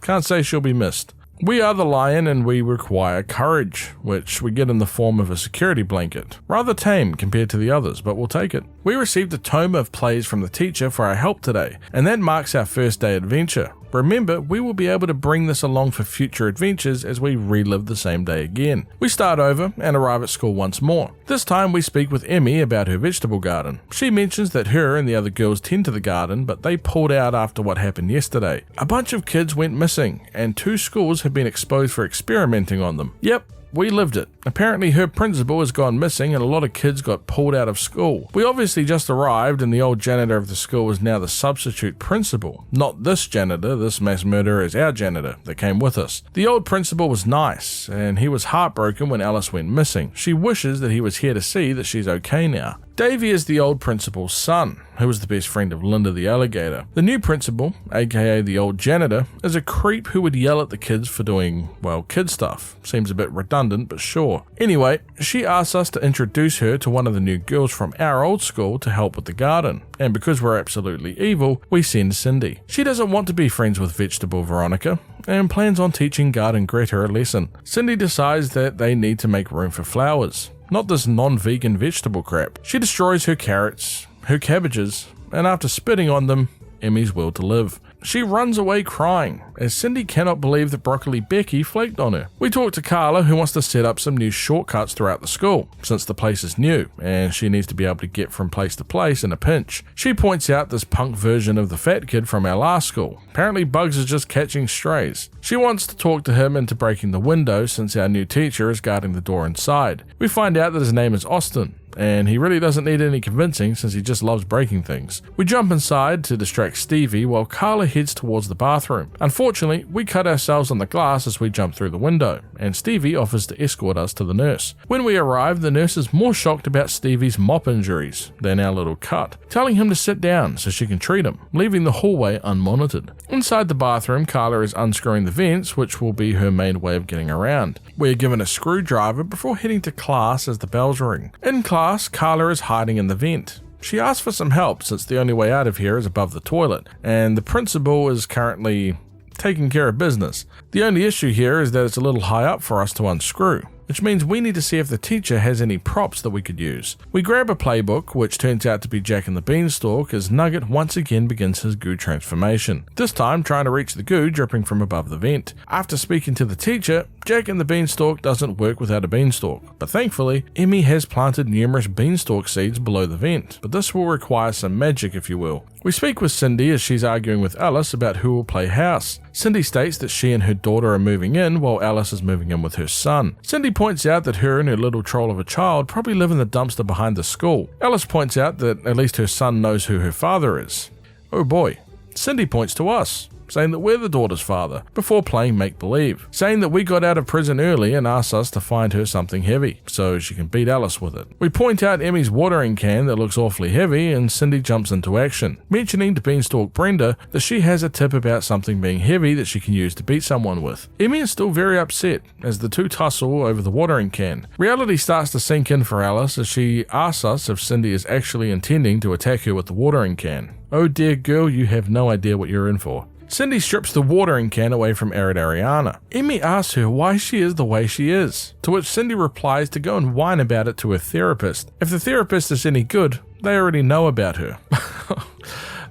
Can't say she'll be missed. We are the lion and we require courage, which we get in the form of a security blanket. Rather tame compared to the others, but we'll take it. We received a tome of plays from the teacher for our help today, and that marks our first day adventure. Remember, we will be able to bring this along for future adventures as we relive the same day again. We start over and arrive at school once more. This time we speak with Emmy about her vegetable garden. She mentions that her and the other girls tend to the garden, but they pulled out after what happened yesterday. A bunch of kids went missing, and 2 schools have been exposed for experimenting on them. Yep. We lived it. Apparently her principal has gone missing and a lot of kids got pulled out of school. We obviously just arrived and the old janitor of the school is now the substitute principal. Not this janitor, this mass murderer is our janitor that came with us. The old principal was nice and he was heartbroken when Alice went missing. She wishes that he was here to see that she's okay now. Davey is the old principal's son, who was the best friend of Linda the alligator. The new principal, aka the old janitor, is a creep who would yell at the kids for doing, well, kid stuff. Seems a bit redundant, but sure. Anyway, she asks us to introduce her to one of the new girls from our old school to help with the garden. And because we're absolutely evil, we send Cindy. She doesn't want to be friends with Vegetable Veronica, and plans on teaching Garden Greta a lesson. Cindy decides that they need to make room for flowers. Not this non-vegan vegetable crap. She destroys her carrots, her cabbages, and after spitting on them, Emmy's will to live. She runs away crying, as Cindy cannot believe that Broccoli Becky flaked on her. We talk to Carla, who wants to set up some new shortcuts throughout the school, since the place is new, and she needs to be able to get from place to place in a pinch. She points out this punk version of the fat kid from our last school. Apparently Bugs is just catching strays. She wants to talk to him into breaking the window since our new teacher is guarding the door inside. We find out that his name is Austin, and he really doesn't need any convincing since he just loves breaking things. We jump inside to distract Stevie while Carla heads towards the bathroom. Unfortunately, we cut ourselves on the glass as we jump through the window, and Stevie offers to escort us to the nurse. When we arrive, the nurse is more shocked about Stevie's mop injuries than our little cut, telling him to sit down so she can treat him, leaving the hallway unmonitored. Inside the bathroom, Carla is unscrewing the vents, which will be her main way of getting around. We are given a screwdriver before heading to class as the bells ring. In class, Carla is hiding in the vent. She asks for some help since the only way out of here is above the toilet, and the principal is currently taking care of business. The only issue here is that it's a little high up for us to unscrew, which means we need to see if the teacher has any props that we could use. We grab a playbook, which turns out to be Jack and the Beanstalk, as Nugget once again begins his goo transformation, this time trying to reach the goo dripping from above the vent. After speaking to the teacher, Jack and the Beanstalk doesn't work without a beanstalk, but thankfully, Emmy has planted numerous beanstalk seeds below the vent, but this will require some magic, if you will. We speak with Cindy as she's arguing with Alice about who will play house. Cindy states that she and her daughter are moving in while Alice is moving in with her son. Cindy points out that her and her little troll of a child probably live in the dumpster behind the school. Alice points out that at least her son knows who her father is. Oh boy. Cindy points to us, saying that we're the daughter's father, before playing make-believe, saying that we got out of prison early and asks us to find her something heavy, so she can beat Alice with it. We point out Emmy's watering can that looks awfully heavy, and Cindy jumps into action, mentioning to Beanstalk Brenda that she has a tip about something being heavy that she can use to beat someone with. Emmy is still very upset, as the two tussle over the watering can. Reality starts to sink in for Alice as she asks us if Cindy is actually intending to attack her with the watering can. Oh dear girl, you have no idea what you're in for. Cindy strips the watering can away from Arid Ariana. Emmy asks her why she is the way she is, to which Cindy replies to go and whine about it to her therapist. If the therapist is any good, they already know about her.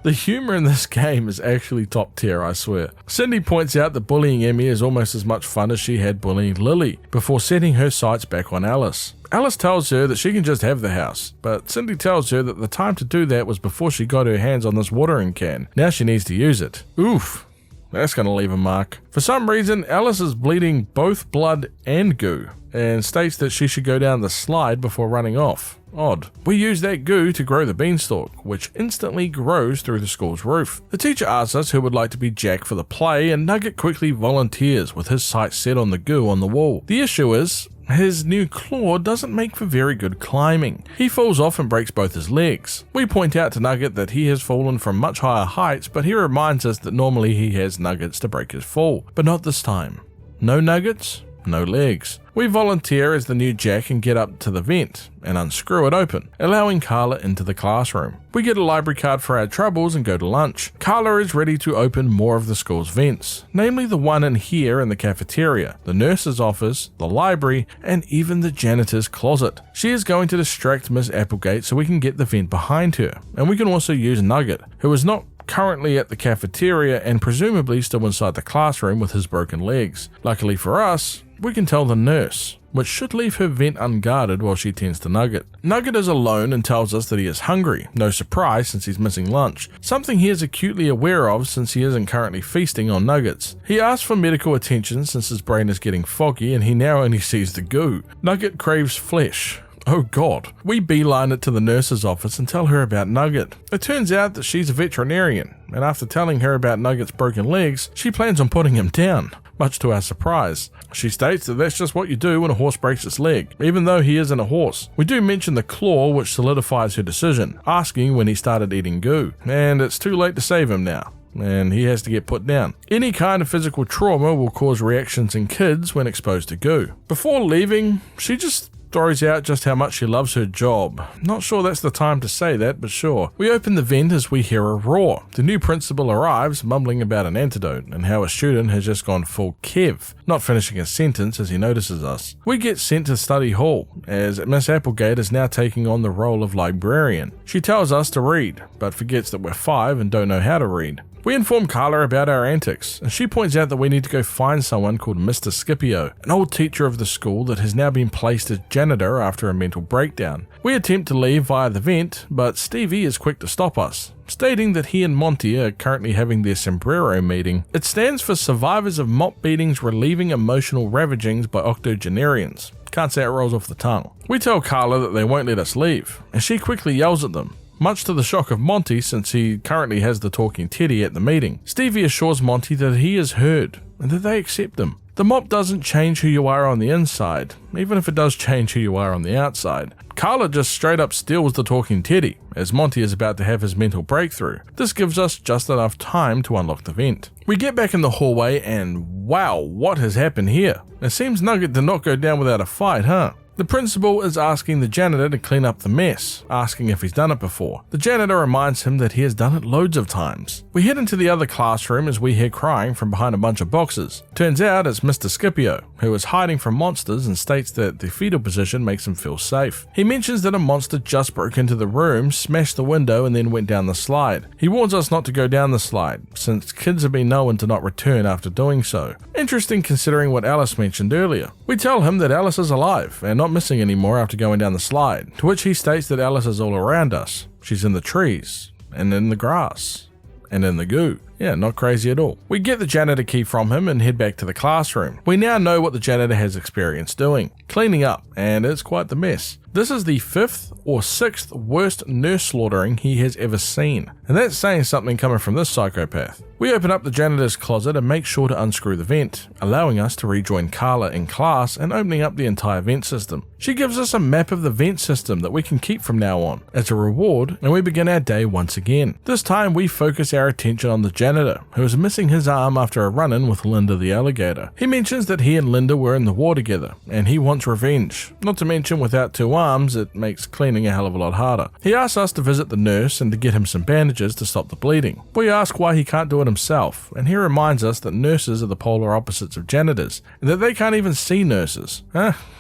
The humor in this game is actually top tier, I swear. Cindy points out that bullying Emmy is almost as much fun as she had bullying Lily, before setting her sights back on Alice. Alice tells her that she can just have the house, but Cindy tells her that the time to do that was before she got her hands on this watering can. Now she needs to use it. Oof. That's going to leave a mark. For some reason, Alice is bleeding both blood and goo, and states that she should go down the slide before running off. Odd. We use that goo to grow the beanstalk, which instantly grows through the school's roof. The teacher asks us who would like to be Jack for the play, and Nugget quickly volunteers with his sights set on the goo on the wall. The issue is, his new claw doesn't make for very good climbing. He falls off and breaks both his legs. We point out to Nugget that he has fallen from much higher heights, but he reminds us that normally he has nuggets to break his fall, but not this time. No nuggets, no legs. We volunteer as the new Jack and get up to the vent and unscrew it open, allowing Carla into the classroom. We get a library card for our troubles and go to lunch. Carla is ready to open more of the school's vents, namely the one in here in the cafeteria, the nurse's office, the library, and even the janitor's closet. She is going to distract Miss Applegate so we can get the vent behind her, and we can also use Nugget, who is not currently at the cafeteria and presumably still inside the classroom with his broken legs. Luckily for us, we can tell the nurse, which should leave her vent unguarded while she tends to Nugget. Nugget is alone and tells us that he is hungry, no surprise since he's missing lunch, something he is acutely aware of since he isn't currently feasting on nuggets. He asks for medical attention since his brain is getting foggy and he now only sees the goo. Nugget craves flesh. Oh god. We beeline it to the nurse's office and tell her about Nugget. It turns out that she's a veterinarian, and after telling her about Nugget's broken legs, she plans on putting him down. Much to our surprise. She states that that's just what you do when a horse breaks its leg, even though he isn't a horse. We do mention the claw, which solidifies her decision, asking when he started eating goo, and it's too late to save him now, and he has to get put down. Any kind of physical trauma will cause reactions in kids when exposed to goo. Before leaving, she just throws out just how much she loves her job. Not sure that's the time to say that, but sure. We open the vent as we hear a roar. The new principal arrives, mumbling about an antidote and how a student has just gone full Kev, not finishing a sentence as he notices us. We get sent to study hall, as Miss Applegate is now taking on the role of librarian. She tells us to read, but forgets that we're 5 and don't know how to read. We inform Carla about our antics, and she points out that we need to go find someone called Mr. Scipio, an old teacher of the school that has now been placed as janitor after a mental breakdown. We attempt to leave via the vent, but Stevie is quick to stop us, stating that he and Monty are currently having their sombrero meeting. It stands for Survivors of Mop Beatings Relieving Emotional Ravagings by Octogenarians. Can't say it rolls off the tongue. We tell Carla that they won't let us leave, and she quickly yells at them, much to the shock of Monty since he currently has the talking teddy at the meeting. Stevie assures Monty that he is heard and that they accept him. The mop doesn't change who you are on the inside, even if it does change who you are on the outside. Carla just straight up steals the talking teddy, as Monty is about to have his mental breakthrough. This gives us just enough time to unlock the vent. We get back in the hallway and wow, what has happened here? It seems Nugget did not go down without a fight, huh? The principal is asking the janitor to clean up the mess, asking if he's done it before. The janitor reminds him that he has done it loads of times. We head into the other classroom as we hear crying from behind a bunch of boxes. Turns out it's Mr. Scipio, who is hiding from monsters and states that the fetal position makes him feel safe. He mentions that a monster just broke into the room, smashed the window, and then went down the slide. He warns us not to go down the slide, since kids have been known to not return after doing so. Interesting considering what Alice mentioned earlier. We tell him that Alice is alive and not missing anymore after going down the slide, to which he states that Alice is all around us. She's in the trees, and in the grass, and in the goo. Yeah, not crazy at all. We get the janitor key from him and head back to the classroom. We now know what the janitor has experience doing, cleaning up, and it's quite the mess. This is the 5th or 6th worst nurse slaughtering he has ever seen, and that's saying something coming from this psychopath. We open up the janitor's closet and make sure to unscrew the vent, allowing us to rejoin Carla in class and opening up the entire vent system. She gives us a map of the vent system that we can keep from now on as a reward, and we begin our day once again. This time we focus our attention on the janitor, who is missing his arm after a run-in with Linda the alligator. He mentions that he and Linda were in the war together, and he wants revenge. Not to mention, without 2 arms, it makes cleaning a hell of a lot harder. He asks us to visit the nurse and to get him some bandages to stop the bleeding. We ask why he can't do it himself, and he reminds us that nurses are the polar opposites of janitors, and that they can't even see nurses.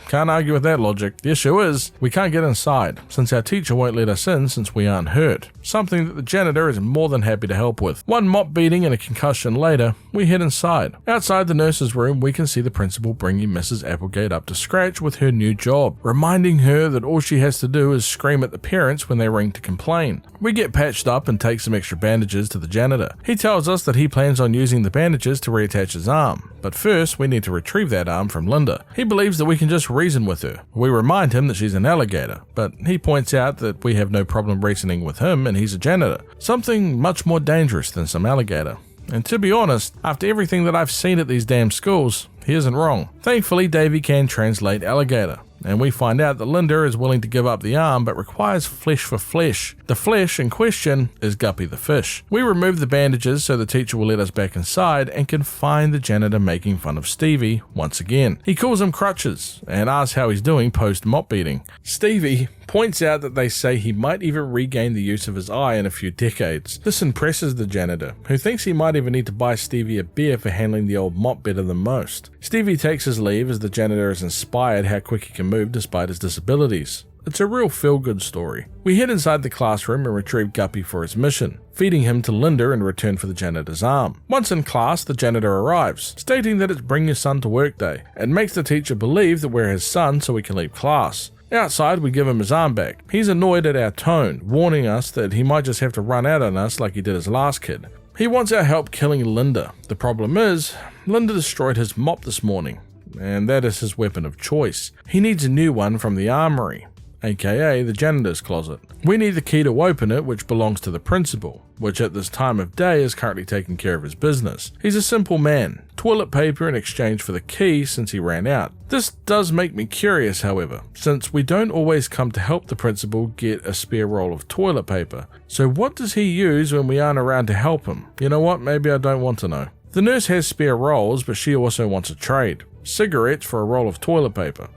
Can't argue with that logic. The issue is, we can't get inside, since our teacher won't let us in since we aren't hurt, something that the janitor is more than happy to help with. One mop beating and a concussion later, we head inside. Outside the nurse's room, we can see the principal bringing Mrs. Applegate up to scratch with her new job, reminding her her that all she has to do is scream at the parents when they ring to complain. We get patched up and take some extra bandages to the janitor. He tells us that he plans on using the bandages to reattach his arm, but first we need to retrieve that arm from Linda. He believes that we can just reason with her. We remind him that she's an alligator, but he points out that we have no problem reasoning with him and he's a janitor, something much more dangerous than some alligator. And to be honest, after everything that I've seen at these damn schools, he isn't wrong. Thankfully, Davey can translate alligator, and we find out that Linda is willing to give up the arm but requires flesh for flesh. The flesh in question is Guppy the fish. We remove the bandages so the teacher will let us back inside and can find the janitor making fun of Stevie once again. He calls him Crutches and asks how he's doing post mop beating. Stevie points out that they say he might even regain the use of his eye in a few decades. This impresses the janitor, who thinks he might even need to buy Stevie a beer for handling the old mop better than most. Stevie takes his leave as the janitor is inspired how quick he can move despite his disabilities. It's a real feel-good story. We head inside the classroom and retrieve Guppy for his mission, feeding him to Linda in return for the janitor's arm. Once in class, the janitor arrives, stating that it's Bring Your Son to Work Day, and makes the teacher believe that we're his son so we can leave class. Outside, we give him his arm back. He's annoyed at our tone, warning us that he might just have to run out on us like he did his last kid. He wants our help killing Linda. The problem is, Linda destroyed his mop this morning, and that is his weapon of choice. He needs a new one from the armory, aka the janitor's closet. We need the key to open it, which belongs to the principal, which at this time of day is currently taking care of his business. He's a simple man. Toilet paper in exchange for the key since he ran out. This does make me curious, however, since we don't always come to help the principal get a spare roll of toilet paper. So what does he use when we aren't around to help him? You know what, maybe I don't want to know. The nurse has spare rolls, but she also wants a trade. Cigarettes for a roll of toilet paper.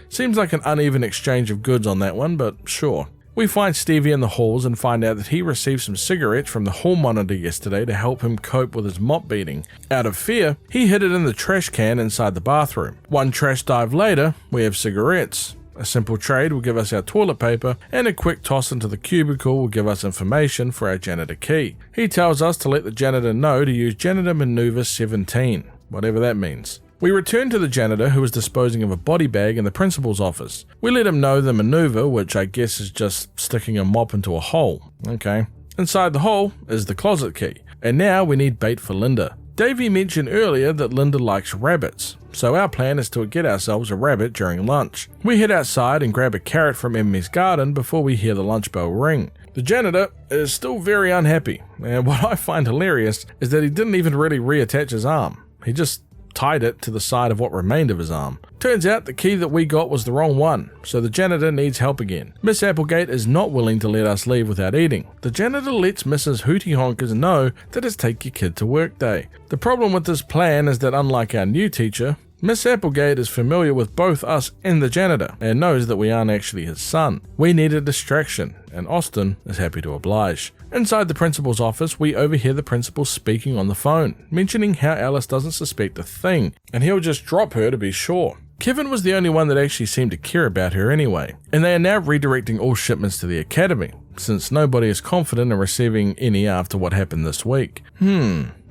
Seems like an uneven exchange of goods on that one, but sure. We find Stevie in the halls and find out that he received some cigarettes from the hall monitor yesterday to help him cope with his mop beating. Out of fear, he hid it in the trash can inside the bathroom. One trash dive later, we have cigarettes. A simple trade will give us our toilet paper, and a quick toss into the cubicle will give us information for our janitor key. He tells us to let the janitor know to use janitor maneuver 17, whatever that means. We return to the janitor, who is disposing of a body bag in the principal's office. We let him know the maneuver, which I guess is just sticking a mop into a hole. Okay. Inside the hole is the closet key, and now we need bait for Linda. Davey mentioned earlier that Linda likes rabbits, so our plan is to get ourselves a rabbit during lunch. We head outside and grab a carrot from Emmy's garden before we hear the lunch bell ring. The janitor is still very unhappy, and what I find hilarious is that he didn't even really reattach his arm. He just tied it to the side of what remained of his arm. Turns out the key that we got was the wrong one, so the janitor needs help again. Miss Applegate is not willing to let us leave without eating. The janitor lets Mrs. Hootie Honkers know that it's Take Your Kid to Work Day. The problem with this plan is that unlike our new teacher, Miss Applegate is familiar with both us and the janitor and knows that we aren't actually his son. We need a distraction, and Austin is happy to oblige. Inside the principal's office, we overhear the principal speaking on the phone, mentioning how Alice doesn't suspect a thing, and he'll just drop her to be sure. Kevin was the only one that actually seemed to care about her anyway, and they are now redirecting all shipments to the academy, since nobody is confident in receiving any after what happened this week.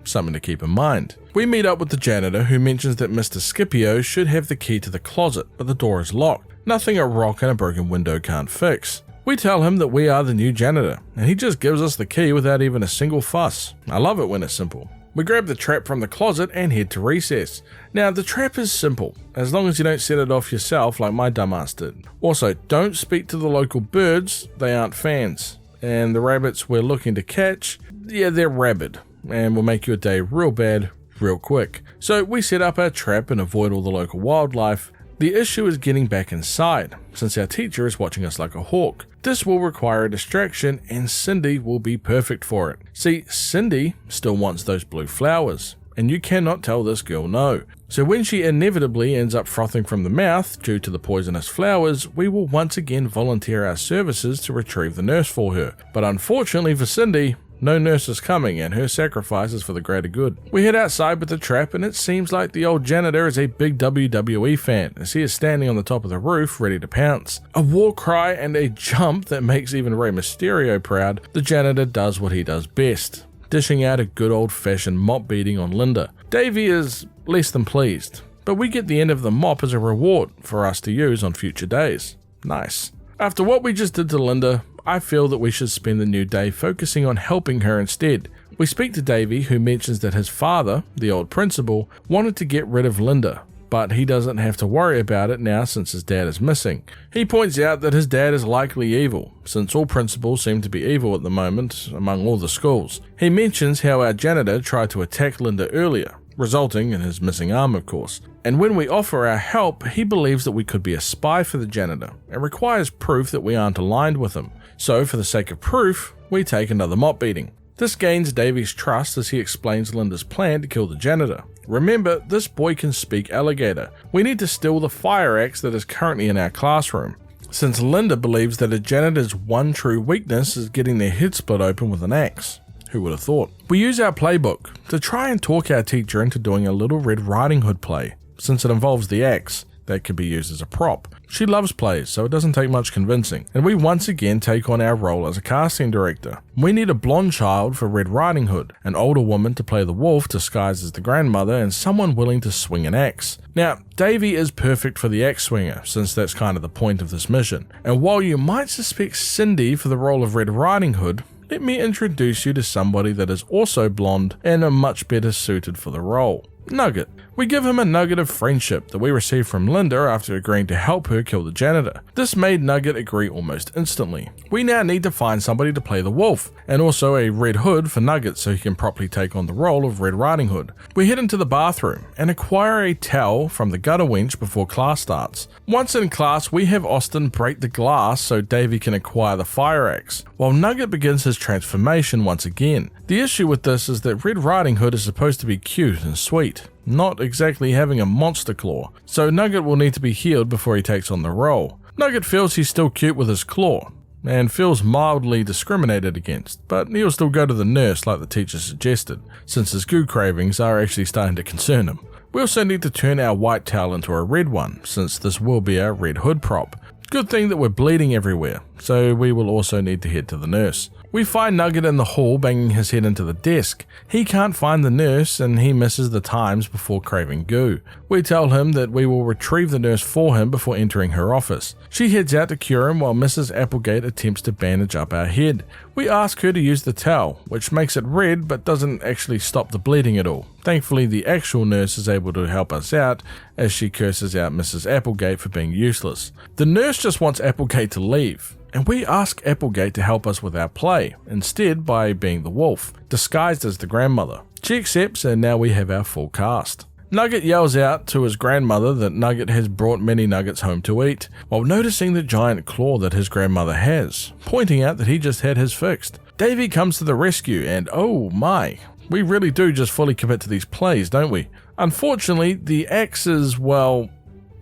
Something to keep in mind. We meet up with the janitor, who mentions that Mr. Scipio should have the key to the closet, but the door is locked. Nothing a rock and a broken window can't fix. We tell him that we are the new janitor, and he just gives us the key without even a single fuss. I love it when it's simple. We grab the trap from the closet and head to recess. Now, the trap is simple, as long as you don't set it off yourself like my dumbass did. Also, don't speak to the local birds, they aren't fans. And the rabbits we're looking to catch, yeah, they're rabid, and will make your day real bad real quick. So we set up our trap and avoid all the local wildlife. The issue is getting back inside, since our teacher is watching us like a hawk. This will require a distraction, and Cindy will be perfect for it. See, Cindy still wants those blue flowers, and you cannot tell this girl no. So when she inevitably ends up frothing from the mouth due to the poisonous flowers, we will once again volunteer our services to retrieve the nurse for her. But unfortunately for Cindy, no nurse is coming, and her sacrifice is for the greater good. We head outside with the trap, and it seems like the old janitor is a big WWE fan, as he is standing on the top of the roof ready to pounce. A war cry and a jump that makes even Rey Mysterio proud, the janitor does what he does best, dishing out a good old-fashioned mop beating on Linda. Davey is less than pleased, but we get the end of the mop as a reward for us to use on future days. Nice. After what we just did to Linda, I feel that we should spend the new day focusing on helping her instead. We speak to Davey, who mentions that his father, the old principal, wanted to get rid of Linda, but he doesn't have to worry about it now since his dad is missing. He points out that his dad is likely evil, since all principals seem to be evil at the moment among all the schools. He mentions how our janitor tried to attack Linda earlier, resulting in his missing arm, of course. And when we offer our help, he believes that we could be a spy for the janitor and requires proof that we aren't aligned with him. So for the sake of proof, we take another mop beating. This gains Davey's trust as he explains Linda's plan to kill the janitor. Remember, this boy can speak alligator. We need to steal the fire axe that is currently in our classroom, since Linda believes that a janitor's one true weakness is getting their head split open with an axe. Who would have thought? We use our playbook to try and talk our teacher into doing a little Red Riding Hood play, since it involves the axe that could be used as a prop. She loves plays, so it doesn't take much convincing, and we once again take on our role as a casting director. We need a blonde child for Red Riding Hood, an older woman to play the wolf disguised as the grandmother, and someone willing to swing an axe. Now, Davey is perfect for the axe swinger, since that's kind of the point of this mission, and while you might suspect Cindy for the role of Red Riding Hood, let me introduce you to somebody that is also blonde and are much better suited for the role. Nugget. We give him a nugget of friendship that we received from Linda after agreeing to help her kill the janitor. This made Nugget agree almost instantly. We now need to find somebody to play the wolf, and also a Red Hood for Nugget so he can properly take on the role of Red Riding Hood. We head into the bathroom and acquire a towel from the gutter wench before class starts. Once in class, we have Austin break the glass so Davey can acquire the fire axe, while Nugget begins his transformation once again. The issue with this is that Red Riding Hood is supposed to be cute and sweet, not exactly having a monster claw, so Nugget will need to be healed before he takes on the role. Nugget feels he's still cute with his claw, and feels mildly discriminated against, but he'll still go to the nurse like the teacher suggested, since his goo cravings are actually starting to concern him. We also need to turn our white towel into a red one, since this will be our Red Hood prop. Good thing that we're bleeding everywhere, so we will also need to head to the nurse. We find Nugget in the hall banging his head into the desk. He can't find the nurse and he misses the times before craving goo. We tell him that we will retrieve the nurse for him before entering her office. She heads out to cure him while Mrs. Applegate attempts to bandage up our head. We ask her to use the towel, which makes it red but doesn't actually stop the bleeding at all. Thankfully, the actual nurse is able to help us out as she curses out Mrs. Applegate for being useless. The nurse just wants Applegate to leave, and we ask Applegate to help us with our play, instead by being the wolf, disguised as the grandmother. She accepts, and now we have our full cast. Nugget yells out to his grandmother that Nugget has brought many nuggets home to eat, while noticing the giant claw that his grandmother has, pointing out that he just had his fixed. Davey comes to the rescue, and oh my, we really do just fully commit to these plays, don't we? Unfortunately, the axe is, well,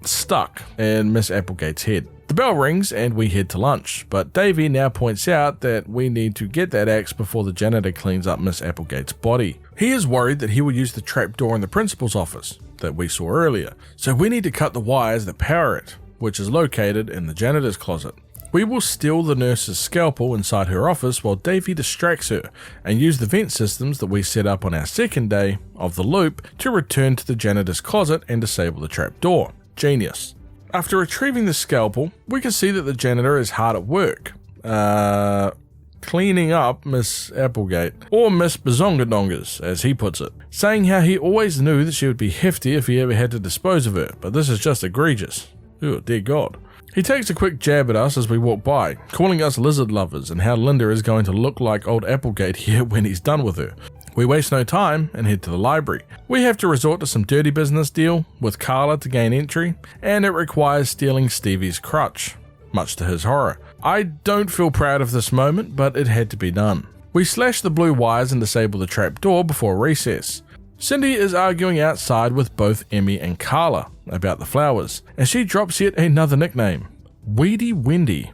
stuck in Miss Applegate's head. The bell rings and we head to lunch, but Davey now points out that we need to get that axe before the janitor cleans up Miss Applegate's body. He is worried that he will use the trapdoor in the principal's office that we saw earlier, so we need to cut the wires that power it, which is located in the janitor's closet. We will steal the nurse's scalpel inside her office while Davey distracts her and use the vent systems that we set up on our second day of the loop to return to the janitor's closet and disable the trapdoor. Genius. After retrieving the scalpel, we can see that the janitor is hard at work, cleaning up Miss Applegate, or Miss Bazongadongas, as he puts it, saying how he always knew that she would be hefty if he ever had to dispose of her, but this is just egregious. Oh, dear God. He takes a quick jab at us as we walk by, calling us lizard lovers and how Linda is going to look like old Applegate here when he's done with her. We waste no time and head to the library. We have to resort to some dirty business deal with Carla to gain entry, and it requires stealing Stevie's crutch, much to his horror. I don't feel proud of this moment, but it had to be done. We slash the blue wires and disable the trapdoor before recess. Cindy is arguing outside with both Emmy and Carla about the flowers, and she drops yet another nickname, Weedy Wendy.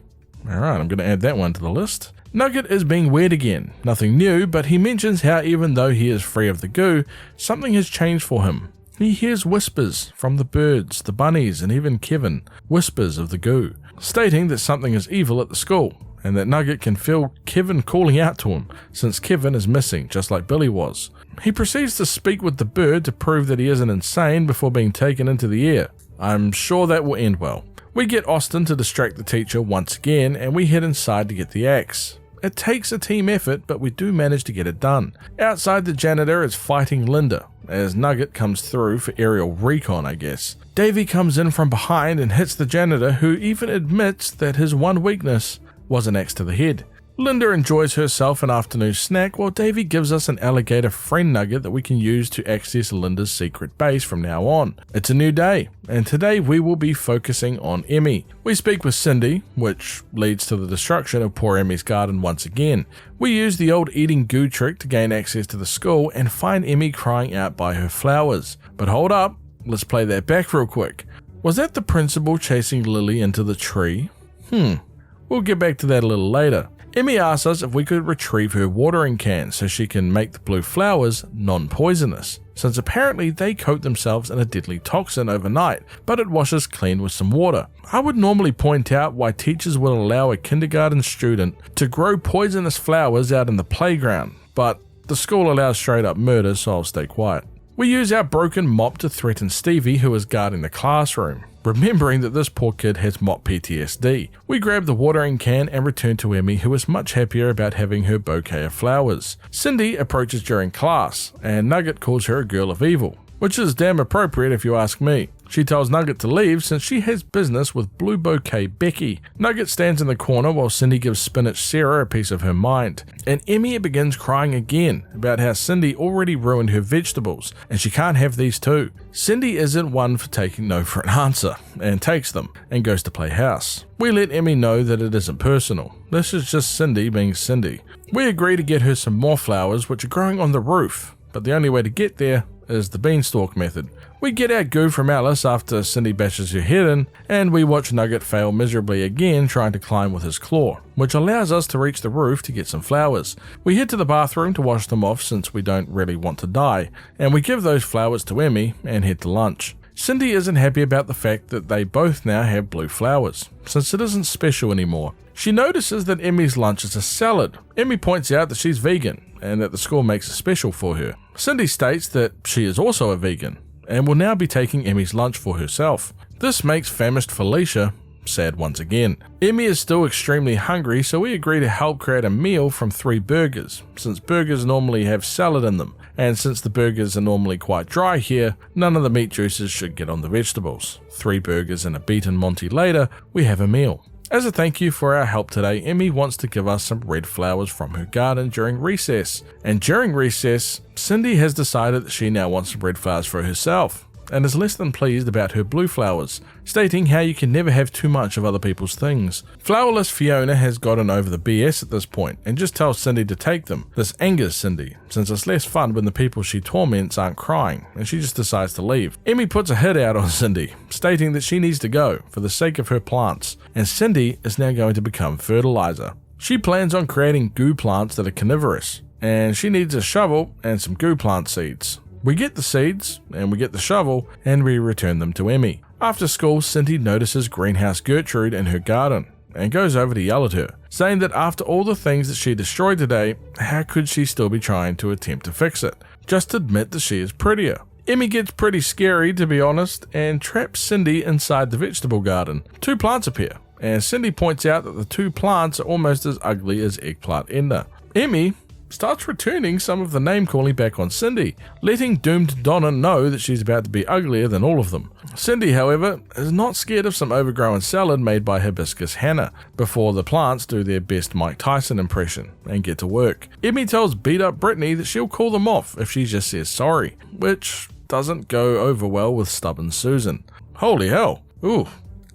Alright, I'm going to add that one to the list. Nugget is being weird again, nothing new, but he mentions how even though he is free of the goo, something has changed for him. He hears whispers from the birds, the bunnies, and even Kevin, whispers of the goo, stating that something is evil at the school, and that Nugget can feel Kevin calling out to him, since Kevin is missing, just like Billy was. He proceeds to speak with the bird to prove that he isn't insane before being taken into the air. I'm sure that will end well. We get Austin to distract the teacher once again, and we head inside to get the axe. It takes a team effort, but we do manage to get it done. Outside, the janitor is fighting Linda, as Nugget comes through for aerial recon, I guess. Davey comes in from behind and hits the janitor, who even admits that his one weakness was an axe to the head. Linda enjoys herself an afternoon snack while Davey gives us an alligator friend nugget that we can use to access Linda's secret base from now on. It's a new day, and today we will be focusing on Emmy. We speak with Cindy, which leads to the destruction of poor Emmy's garden once again. We use the old eating goo trick to gain access to the school and find Emmy crying out by her flowers. But hold up, let's play that back real quick. Was that the principal chasing Lily into the tree? We'll get back to that a little later. Emmy asks us if we could retrieve her watering can so she can make the blue flowers non-poisonous, since apparently they coat themselves in a deadly toxin overnight, but it washes clean with some water. I would normally point out why teachers will allow a kindergarten student to grow poisonous flowers out in the playground, but the school allows straight up murder, so I'll stay quiet. We use our broken mop to threaten Stevie, who is guarding the classroom, remembering that this poor kid has mop PTSD. We grab the watering can and return to Emmy, who is much happier about having her bouquet of flowers. Cindy approaches during class, and Nugget calls her a girl of evil, which is damn appropriate if you ask me. She tells Nugget to leave since she has business with Blue Bouquet Becky. Nugget stands in the corner while Cindy gives Spinach Sarah a piece of her mind. And Emmy begins crying again about how Cindy already ruined her vegetables and she can't have these too. Cindy isn't one for taking no for an answer and takes them and goes to play house. We let Emmy know that it isn't personal. This is just Cindy being Cindy. We agree to get her some more flowers which are growing on the roof, but the only way to get there is the beanstalk method. We get our goo from Alice after Cindy bashes her head in, and we watch Nugget fail miserably again trying to climb with his claw, which allows us to reach the roof to get some flowers. We head to the bathroom to wash them off since we don't really want to die, and we give those flowers to Emmy and head to lunch. Cindy isn't happy about the fact that they both now have blue flowers, since it isn't special anymore. She notices that Emmy's lunch is a salad. Emmy points out that she's vegan, and that the school makes it special for her. Cindy states that she is also a vegan, and will now be taking Emmy's lunch for herself. This makes famished Felicia sad once again. Emmy is still extremely hungry, so we agree to help create a meal from 3 burgers, since burgers normally have salad in them, and since the burgers are normally quite dry here, none of the meat juices should get on the vegetables. 3 burgers and a beaten Monty later, we have a meal. As a thank you for our help today, Emmy wants to give us some red flowers from her garden during recess. And during recess, Cindy has decided that she now wants some red flowers for herself, and is less than pleased about her blue flowers, stating how you can never have too much of other people's things. Flowerless Fiona has gotten over the BS at this point and just tells Cindy to take them. This angers Cindy, since it's less fun when the people she torments aren't crying, and she just decides to leave. Emmy puts a hit out on Cindy, stating that she needs to go for the sake of her plants, and Cindy is now going to become fertilizer. She plans on creating goo plants that are carnivorous, and she needs a shovel and some goo plant seeds. We get the seeds, and we get the shovel, and we return them to Emmy. After school, Cindy notices Greenhouse Gertrude in her garden, and goes over to yell at her, saying that after all the things that she destroyed today, how could she still be trying to attempt to fix it? Just admit that she is prettier. Emmy gets pretty scary, to be honest, and traps Cindy inside the vegetable garden. 2 plants appear, and Cindy points out that the 2 plants are almost as ugly as Eggplant Ender. Emmy starts returning some of the name calling back on Cindy, letting doomed Donna know that she's about to be uglier than all of them. Cindy, however, is not scared of some overgrown salad made by Hibiscus Hannah before the plants do their best Mike Tyson impression and get to work. Emmy tells beat up Brittany that she'll call them off if she just says sorry, which doesn't go over well with stubborn Susan. Holy hell. Ooh.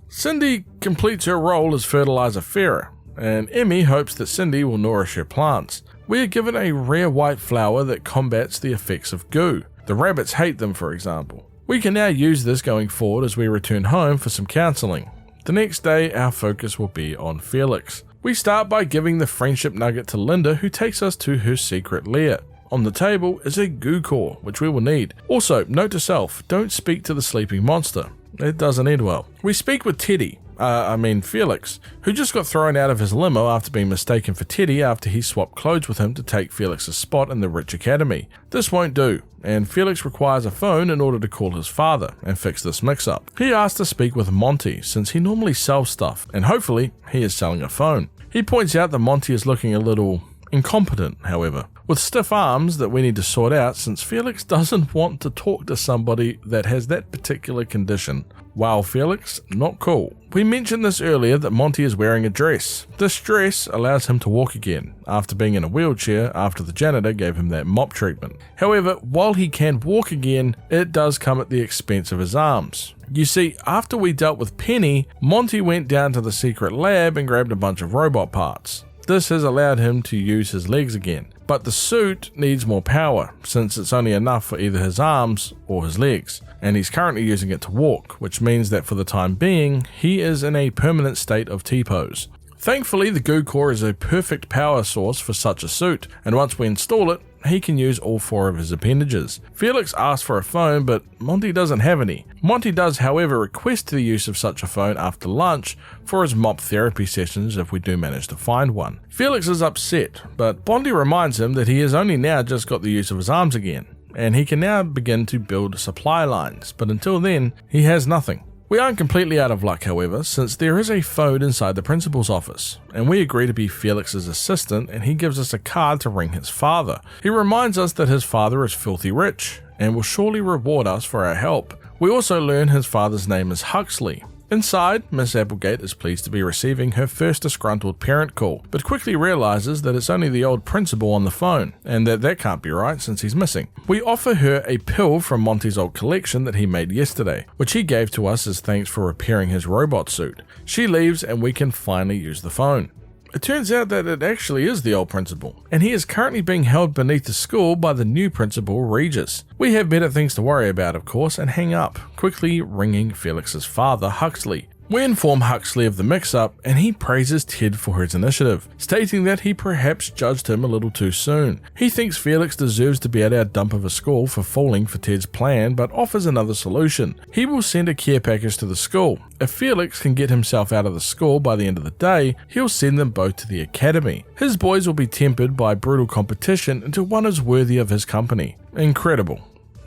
Cindy completes her role as fertilizer fairer, and Emmy hopes that Cindy will nourish her plants. We are given a rare white flower that combats the effects of goo. The rabbits hate them, for example. We can now use this going forward as we return home for some counselling. The next day, our focus will be on Felix. We start by giving the friendship nugget to Linda, who takes us to her secret lair. On the table is a goo core, which we will need. Also, note to self, don't speak to the sleeping monster. It doesn't end well. We speak with Teddy, Felix, who just got thrown out of his limo after being mistaken for Teddy after he swapped clothes with him to take Felix's spot in the rich academy. This won't do, and Felix requires a phone in order to call his father and fix this mix-up. He asks to speak with Monty since he normally sells stuff, and hopefully he is selling a phone. He points out that Monty is looking a little incompetent, however, with stiff arms that we need to sort out since Felix doesn't want to talk to somebody that has that particular condition. Wow, Felix, not cool. We mentioned this earlier that Monty is wearing a dress. This dress allows him to walk again, after being in a wheelchair after the janitor gave him that mop treatment. However, while he can walk again, it does come at the expense of his arms. You see, after we dealt with Penny, Monty went down to the secret lab and grabbed a bunch of robot parts. This has allowed him to use his legs again, but the suit needs more power since it's only enough for either his arms or his legs, and he's currently using it to walk, which means that for the time being, he is in a permanent state of T-pose. Thankfully, the goo core is a perfect power source for such a suit, and once we install it, he can use all 4 of his appendages. Felix asks for a phone, but Monty doesn't have any. Monty does, however, request the use of such a phone after lunch for his mop therapy sessions if we do manage to find one. Felix is upset, but Bondi reminds him that he has only now just got the use of his arms again, and he can now begin to build supply lines, but until then, he has nothing. We aren't completely out of luck, however, since there is a phone inside the principal's office, and we agree to be Felix's assistant, and he gives us a card to ring his father. He reminds us that his father is filthy rich, and will surely reward us for our help. We also learn his father's name is Huxley. Inside, Miss Applegate is pleased to be receiving her first disgruntled parent call, but quickly realizes that it's only the old principal on the phone, and that can't be right since he's missing. We offer her a pill from Monty's old collection that he made yesterday, which he gave to us as thanks for repairing his robot suit. She leaves and we can finally use the phone. It turns out that it actually is the old principal, and he is currently being held beneath the school by the new principal, Regis. We have better things to worry about, of course, and hang up, quickly ringing Felix's father, Huxley. We inform Huxley of the mix-up, and he praises Ted for his initiative, stating that he perhaps judged him a little too soon. He thinks Felix deserves to be at our dump of a school for falling for Ted's plan, but offers another solution. He will send a care package to the school. If Felix can get himself out of the school by the end of the day, he'll send them both to the academy. His boys will be tempered by brutal competition until one is worthy of his company. Incredible.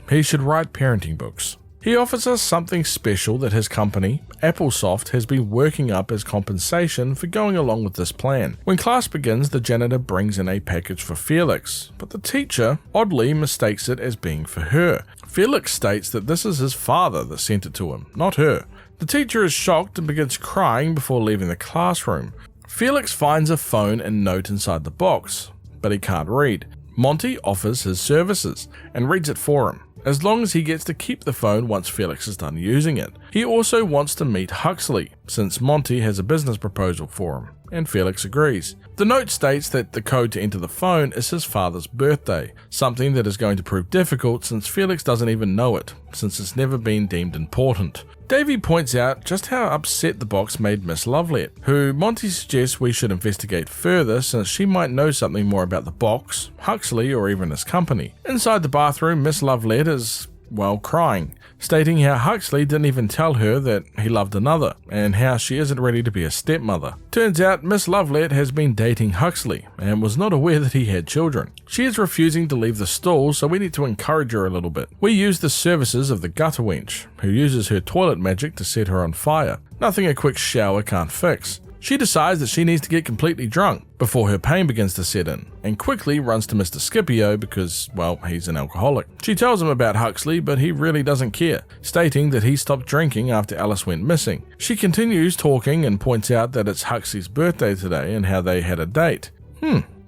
He should write parenting books. He offers us something special that his company, Applesoft, has been working up as compensation for going along with this plan. When class begins, the janitor brings in a package for Felix, but the teacher oddly mistakes it as being for her. Felix states that this is his father that sent it to him, not her. The teacher is shocked and begins crying before leaving the classroom. Felix finds a phone and note inside the box, but he can't read. Monty offers his services and reads it for him, as long as he gets to keep the phone once Felix is done using it. He also wants to meet Huxley, since Monty has a business proposal for him, and Felix agrees. The note states that the code to enter the phone is his father's birthday, something that is going to prove difficult since Felix doesn't even know it, since it's never been deemed important. Davey points out just how upset the box made Miss Lovelet, who Monty suggests we should investigate further since she might know something more about the box, Huxley, or even his company. Inside the bathroom, Miss Lovelet is, crying, stating how Huxley didn't even tell her that he loved another, and how she isn't ready to be a stepmother. Turns out Miss Lovelet has been dating Huxley, and was not aware that he had children. She is refusing to leave the stall, so we need to encourage her a little bit. We use the services of the gutter wench, who uses her toilet magic to set her on fire. Nothing a quick shower can't fix. She decides that she needs to get completely drunk before her pain begins to set in, and quickly runs to Mr. Scipio because, he's an alcoholic. She tells him about Huxley, but he really doesn't care, stating that he stopped drinking after Alice went missing. She continues talking and points out that it's Huxley's birthday today and how they had a date.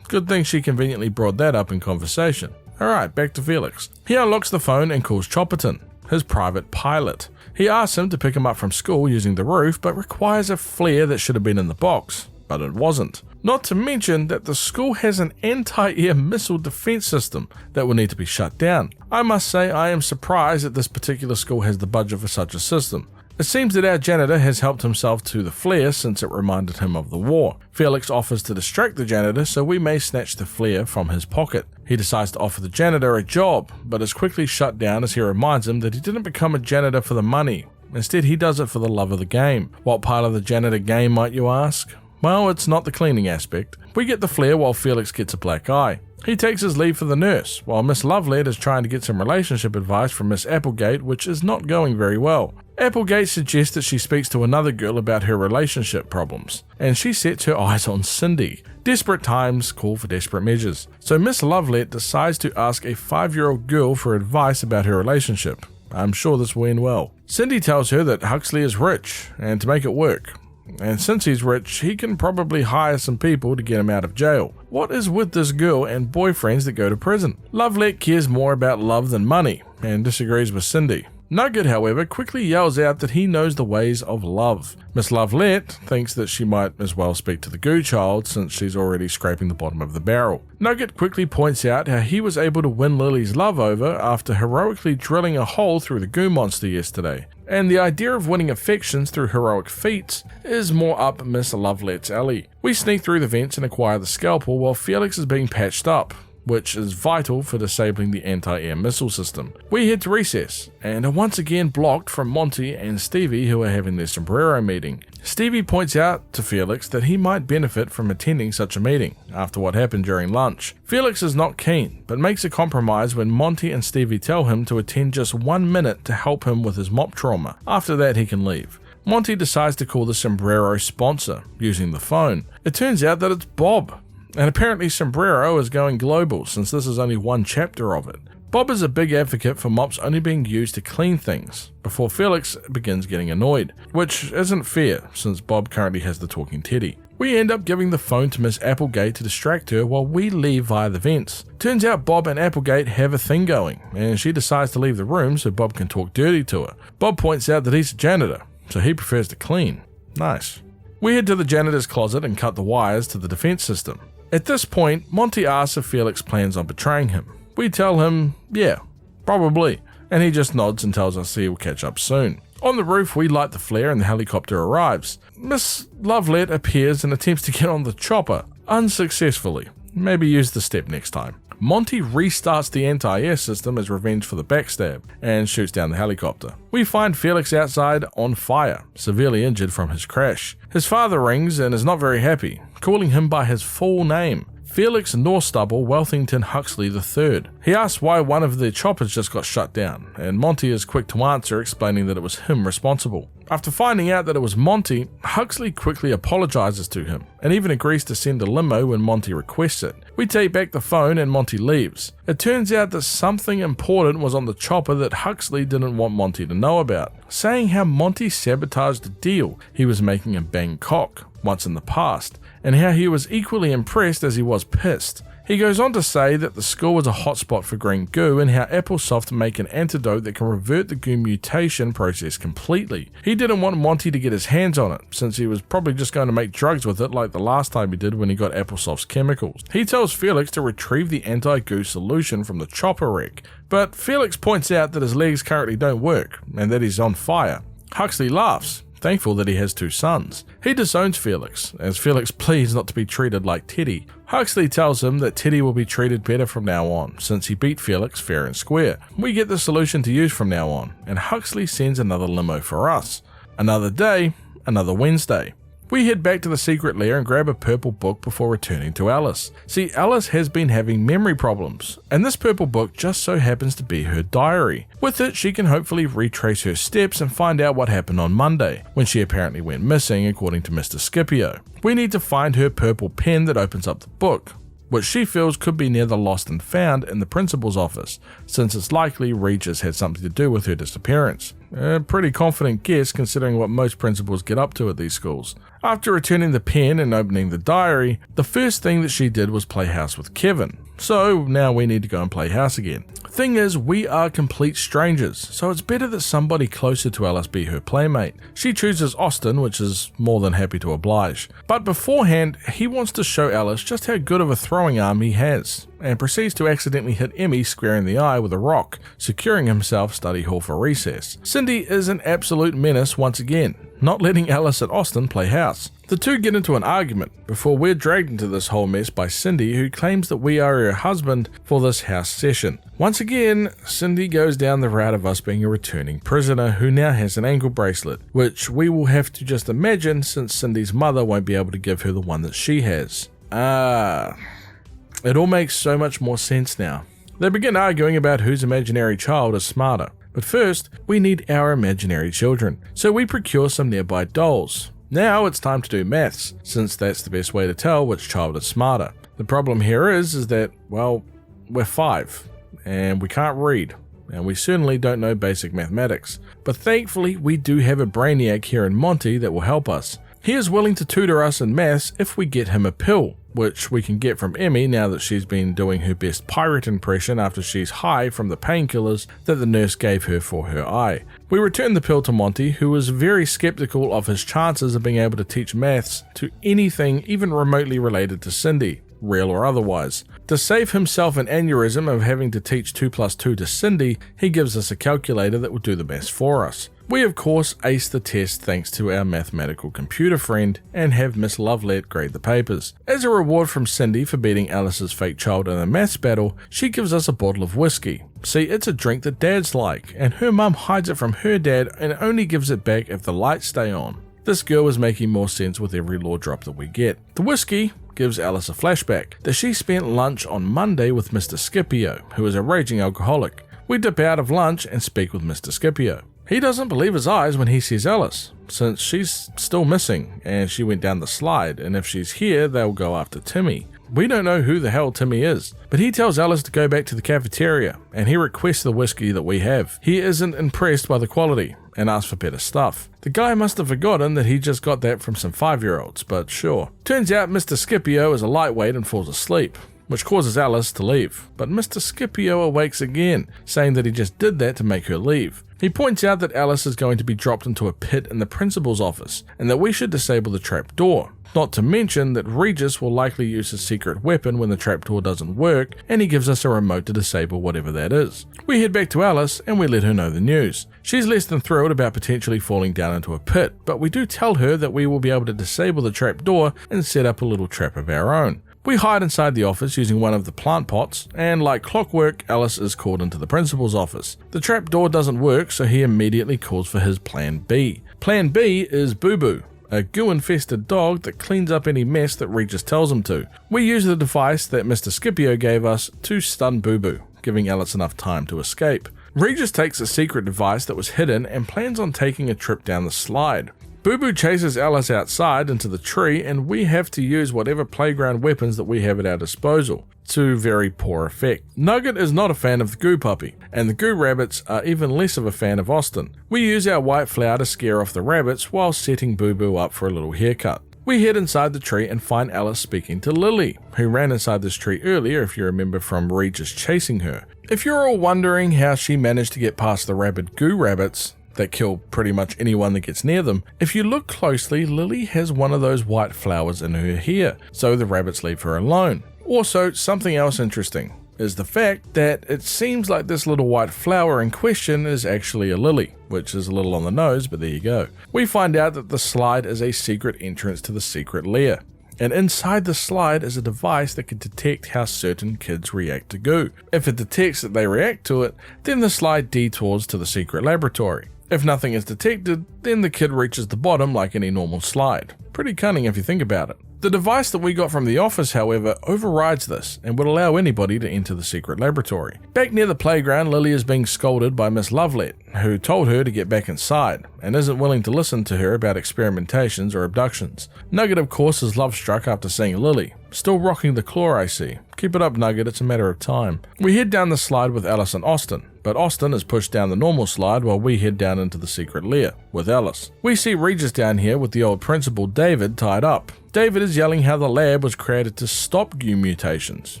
Good thing she conveniently brought that up in conversation. Alright, back to Felix. He unlocks the phone and calls Chopperton, his private pilot. He asks him to pick him up from school using the roof, but requires a flare that should have been in the box, but it wasn't. Not to mention that the school has an anti-air missile defense system that will need to be shut down. I must say I am surprised that this particular school has the budget for such a system. It seems that our janitor has helped himself to the flare since it reminded him of the war. Felix offers to distract the janitor so we may snatch the flare from his pocket. He decides to offer the janitor a job, but is quickly shut down as he reminds him that he didn't become a janitor for the money, Instead, he does it for the love of the game. What part of the janitor game, might you ask? Well, it's not the cleaning aspect. We get the flare while Felix gets a black eye. He takes his leave for the nurse, while Miss Lovelet is trying to get some relationship advice from Miss Applegate, which is not going very well. Applegate suggests that she speaks to another girl about her relationship problems, and she sets her eyes on Cindy. Desperate times call for desperate measures, so Miss Lovelet decides to ask a 5-year-old girl for advice about her relationship. I'm sure this will end well. Cindy tells her that Huxley is rich, and to make it work. And since he's rich, he can probably hire some people to get him out of jail. What is with this girl and boyfriends that go to prison? Lovelet cares more about love than money, and disagrees with Cindy. Nugget, however, quickly yells out that he knows the ways of love. Miss Lovelet thinks that she might as well speak to the goo child since she's already scraping the bottom of the barrel. Nugget quickly points out how he was able to win Lily's love over after heroically drilling a hole through the goo monster yesterday. And the idea of winning affections through heroic feats is more up Miss Lovelet's alley. We sneak through the vents and acquire the scalpel while Felix is being patched up, which is vital for disabling the anti-air missile system. We head to recess, and are once again blocked from Monty and Stevie, who are having their sombrero meeting. Stevie points out to Felix that he might benefit from attending such a meeting, after what happened during lunch. Felix is not keen, but makes a compromise when Monty and Stevie tell him to attend just 1 minute to help him with his mop trauma. After that, he can leave. Monty decides to call the sombrero sponsor, using the phone. It turns out that it's Bob. And apparently Sombrero is going global since this is only one chapter of it. Bob is a big advocate for mops only being used to clean things, before Felix begins getting annoyed, which isn't fair since Bob currently has the talking teddy. We end up giving the phone to Miss Applegate to distract her while we leave via the vents. Turns out Bob and Applegate have a thing going, and she decides to leave the room so Bob can talk dirty to her. Bob points out that he's a janitor, so he prefers to clean. Nice. We head to the janitor's closet and cut the wires to the defense system. At this point, Monty asks if Felix plans on betraying him. We tell him, yeah, probably, and he just nods and tells us he will catch up soon. On the roof, we light the flare and the helicopter arrives. Miss Lovelet appears and attempts to get on the chopper, unsuccessfully. Maybe use the step next time. Monty restarts the anti-air system as revenge for the backstab, and shoots down the helicopter. We find Felix outside on fire, severely injured from his crash. His father rings and is not very happy, calling him by his full name, Felix Northstubble Welthington Huxley III. He asks why one of the choppers just got shut down, and Monty is quick to answer, explaining that it was him responsible. After finding out that it was Monty, Huxley quickly apologizes to him, and even agrees to send a limo when Monty requests it. We take back the phone and Monty leaves. It turns out that something important was on the chopper that Huxley didn't want Monty to know about, saying how Monty sabotaged a deal he was making in Bangkok once in the past, and how he was equally impressed as he was pissed. He goes on to say that the school was a hotspot for green goo and how Applesoft make an antidote that can revert the goo mutation process completely. He didn't want Monty to get his hands on it, since he was probably just going to make drugs with it like the last time he did when he got Applesoft's chemicals. He tells Felix to retrieve the anti-goo solution from the chopper wreck, but Felix points out that his legs currently don't work and that he's on fire. Huxley laughs, thankful that he has 2 sons. He disowns Felix, as Felix pleads not to be treated like Teddy. Huxley tells him that Teddy will be treated better from now on, since he beat Felix fair and square. We get the solution to use from now on, and Huxley sends another limo for us. Another day, another Wednesday. We head back to the secret lair and grab a purple book before returning to Alice. See, Alice has been having memory problems, and this purple book just so happens to be her diary. With it, she can hopefully retrace her steps and find out what happened on Monday, when she apparently went missing according to Mr. Scipio. We need to find her purple pen that opens up the book, which she feels could be near the lost and found in the principal's office, since it's likely Regis had something to do with her disappearance. A pretty confident guess considering what most principals get up to at these schools. After returning the pen and opening the diary, the first thing that she did was play house with Kevin. So now we need to go and play house again. Thing is, we are complete strangers, so it's better that somebody closer to Alice be her playmate. She chooses Austin, which is more than happy to oblige. But beforehand, he wants to show Alice just how good of a throwing arm he has, and proceeds to accidentally hit Emmy square in the eye with a rock, securing himself study hall for recess. Cindy is an absolute menace once again, not letting Alice and Austin play house. The two get into an argument before we're dragged into this whole mess by Cindy, who claims that we are her husband for this house session. Once again, Cindy goes down the route of us being a returning prisoner who now has an ankle bracelet, which we will have to just imagine since Cindy's mother won't be able to give her the one that she has. It all makes so much more sense now. They begin arguing about whose imaginary child is smarter. But first, we need our imaginary children, so we procure some nearby dolls. Now it's time to do maths, since that's the best way to tell which child is smarter. The problem here is that, well, we're 5, and we can't read, and we certainly don't know basic mathematics. But thankfully, we do have a brainiac here in Monty that will help us. He is willing to tutor us in maths if we get him a pill, which we can get from Emmy now that she's been doing her best pirate impression after she's high from the painkillers that the nurse gave her for her eye. We return the pill to Monty, who is very skeptical of his chances of being able to teach maths to anything even remotely related to Cindy, real or otherwise. To save himself an aneurysm of having to teach 2 plus 2 to Cindy, he gives us a calculator that will do the maths for us. We of course ace the test thanks to our mathematical computer friend and have Miss Lovelet grade the papers. As a reward from Cindy for beating Alice's fake child in a maths battle, she gives us a bottle of whiskey. See, it's a drink that dads like, and her mum hides it from her dad and only gives it back if the lights stay on. This girl is making more sense with every law drop that we get. The whiskey gives Alice a flashback that she spent lunch on Monday with Mr. Scipio, who is a raging alcoholic. We dip out of lunch and speak with Mr. Scipio. He doesn't believe his eyes when he sees Alice, since she's still missing and she went down the slide, and if she's here, they'll go after Timmy. We don't know who the hell Timmy is, but he tells Alice to go back to the cafeteria, and he requests the whiskey that we have. He isn't impressed by the quality, and asks for better stuff. The guy must have forgotten that he just got that from some 5-year-olds, but sure. Turns out Mr. Scipio is a lightweight and falls asleep, which causes Alice to leave, but Mr. Scipio awakes again, saying that he just did that to make her leave. He points out that Alice is going to be dropped into a pit in the principal's office, and that we should disable the trapdoor. Not to mention that Regis will likely use his secret weapon when the trapdoor doesn't work, and he gives us a remote to disable whatever that is. We head back to Alice and we let her know the news. She's less than thrilled about potentially falling down into a pit, but we do tell her that we will be able to disable the trapdoor and set up a little trap of our own. We hide inside the office using one of the plant pots, and like clockwork, Alice is called into the principal's office. The trapdoor doesn't work, so he immediately calls for his Plan B. Plan B is Boo Boo, a goo-infested dog that cleans up any mess that Regis tells him to. We use the device that Mr. Scipio gave us to stun Boo Boo, giving Alice enough time to escape. Regis takes a secret device that was hidden and plans on taking a trip down the slide. Boo Boo chases Alice outside into the tree, and we have to use whatever playground weapons that we have at our disposal, to very poor effect. Nugget is not a fan of the Goo Puppy, and the Goo Rabbits are even less of a fan of Austin. We use our white flour to scare off the rabbits while setting Boo Boo up for a little haircut. We head inside the tree and find Alice speaking to Lily, who ran inside this tree earlier if you remember from Regis chasing her. If you're all wondering how she managed to get past the rabid Goo Rabbits that kill pretty much anyone that gets near them, if you look closely, Lily has one of those white flowers in her hair, so the rabbits leave her alone. Also, something else interesting is the fact that it seems like this little white flower in question is actually a lily, which is a little on the nose, but there you go. We find out that the slide is a secret entrance to the secret lair, and inside the slide is a device that can detect how certain kids react to goo. If it detects that they react to it, then the slide detours to the secret laboratory. If nothing is detected, then the kid reaches the bottom like any normal slide. Pretty cunning if you think about it. The device that we got from the office, however, overrides this and would allow anybody to enter the secret laboratory. Back near the playground, Lily is being scolded by Miss Lovelet, who told her to get back inside, and isn't willing to listen to her about experimentations or abductions. Nugget, of course, is love-struck after seeing Lily. Still rocking the claw, I see. Keep it up, Nugget, it's a matter of time. We head down the slide with Alice and Austin, but Austin is pushed down the normal slide while we head down into the secret lair with Alice. We see Regis down here with the old principal David tied up. David is yelling how the lab was created to stop goo mutations,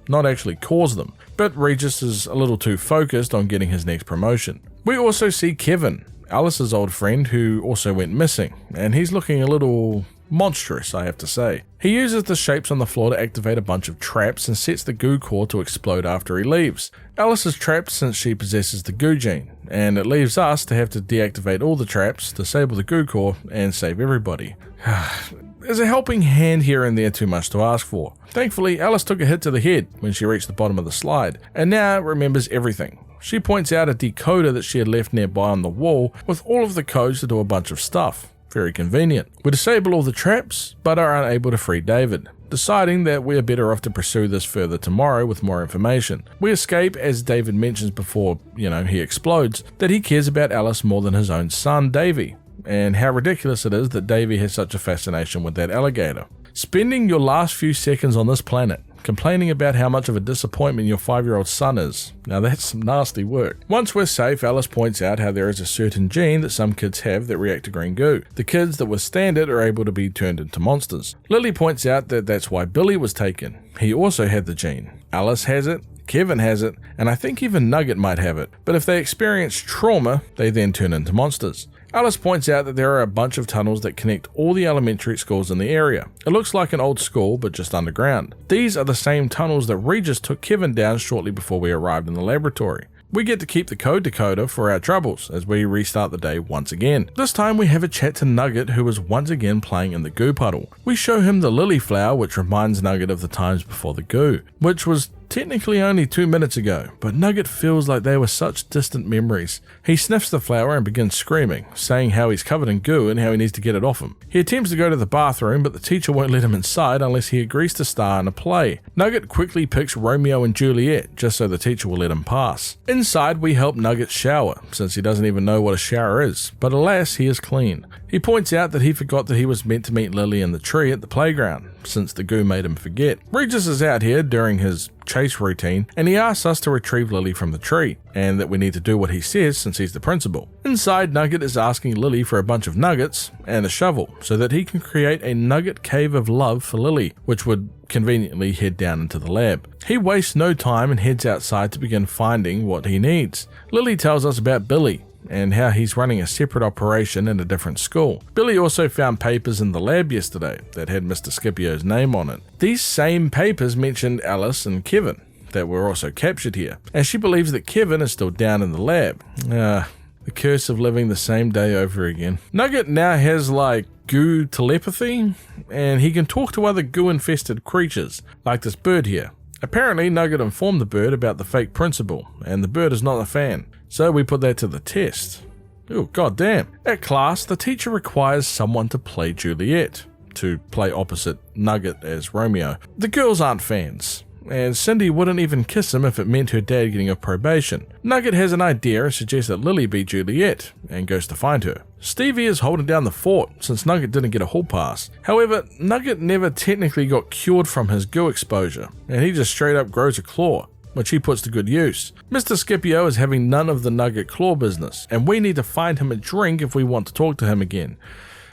not actually cause them, but Regis is a little too focused on getting his next promotion. We also see Kevin, Alice's old friend who also went missing, and he's looking a little Monstrous, I have to say. He uses the shapes on the floor to activate a bunch of traps and sets the goo core to explode after he leaves. Alice is trapped since she possesses the goo gene, and it leaves us to have to deactivate all the traps, disable the goo core, and save everybody. There's a helping hand here and there too much to ask for. Thankfully, Alice took a hit to the head when she reached the bottom of the slide, and now remembers everything. She points out a decoder that she had left nearby on the wall with all of the codes to do a bunch of stuff. Very convenient. We disable all the traps, but are unable to free David, deciding that we are better off to pursue this further tomorrow with more information. We escape as David mentions before, he explodes, that he cares about Alice more than his own son, Davy, and how ridiculous it is that Davy has such a fascination with that alligator. Spending your last few seconds on this planet complaining about how much of a disappointment your 5-year-old son is. Now that's some nasty work. Once we're safe, Alice points out how there is a certain gene that some kids have that react to green goo. The kids that withstand it are able to be turned into monsters. Lily points out that that's why Billy was taken. He also had the gene. Alice has it, Kevin has it, and I think even Nugget might have it. But if they experience trauma, they then turn into monsters. Alice points out that there are a bunch of tunnels that connect all the elementary schools in the area. It looks like an old school, but just underground. These are the same tunnels that Regis took Kevin down shortly before we arrived in the laboratory. We get to keep the code decoder for our troubles as we restart the day once again. This time we have a chat to Nugget, who is once again playing in the goo puddle. We show him the lily flower, which reminds Nugget of the times before the goo, which was technically only 2 minutes ago, but Nugget feels like they were such distant memories. He sniffs the flower and begins screaming, saying how he's covered in goo and how he needs to get it off him. He attempts to go to the bathroom, but the teacher won't let him inside unless he agrees to star in a play. Nugget quickly picks Romeo and Juliet just so the teacher will let him pass. Inside, we help Nugget shower, since he doesn't even know what a shower is, but alas, he is clean. He points out that he forgot that he was meant to meet Lily in the tree at the playground, since the goo made him forget. Regis is out here during his chase routine, and he asks us to retrieve Lily from the tree, and that we need to do what he says since he's the principal. Inside, Nugget is asking Lily for a bunch of nuggets and a shovel, so that he can create a nugget cave of love for Lily, which would conveniently head down into the lab. He wastes no time and heads outside to begin finding what he needs. Lily tells us about Billy, and how he's running a separate operation in a different school. Billy also found papers in the lab yesterday that had Mr. Scipio's name on it. These same papers mentioned Alice and Kevin that were also captured here, and she believes that Kevin is still down in the lab. The curse of living the same day over again. Nugget now has goo telepathy, and he can talk to other goo-infested creatures, like this bird here. Apparently, Nugget informed the bird about the fake principal, and the bird is not a fan. So we put that to the test. Oh, goddamn. At class, the teacher requires someone to play Juliet, to play opposite Nugget as Romeo. The girls aren't fans, and Cindy wouldn't even kiss him if it meant her dad getting off probation. Nugget has an idea and suggests that Lily be Juliet, and goes to find her. Stevie is holding down the fort, since Nugget didn't get a hall pass. However, Nugget never technically got cured from his goo exposure, and he just straight up grows a claw, which he puts to good use. Mr. Scipio is having none of the Nugget claw business, and we need to find him a drink if we want to talk to him again.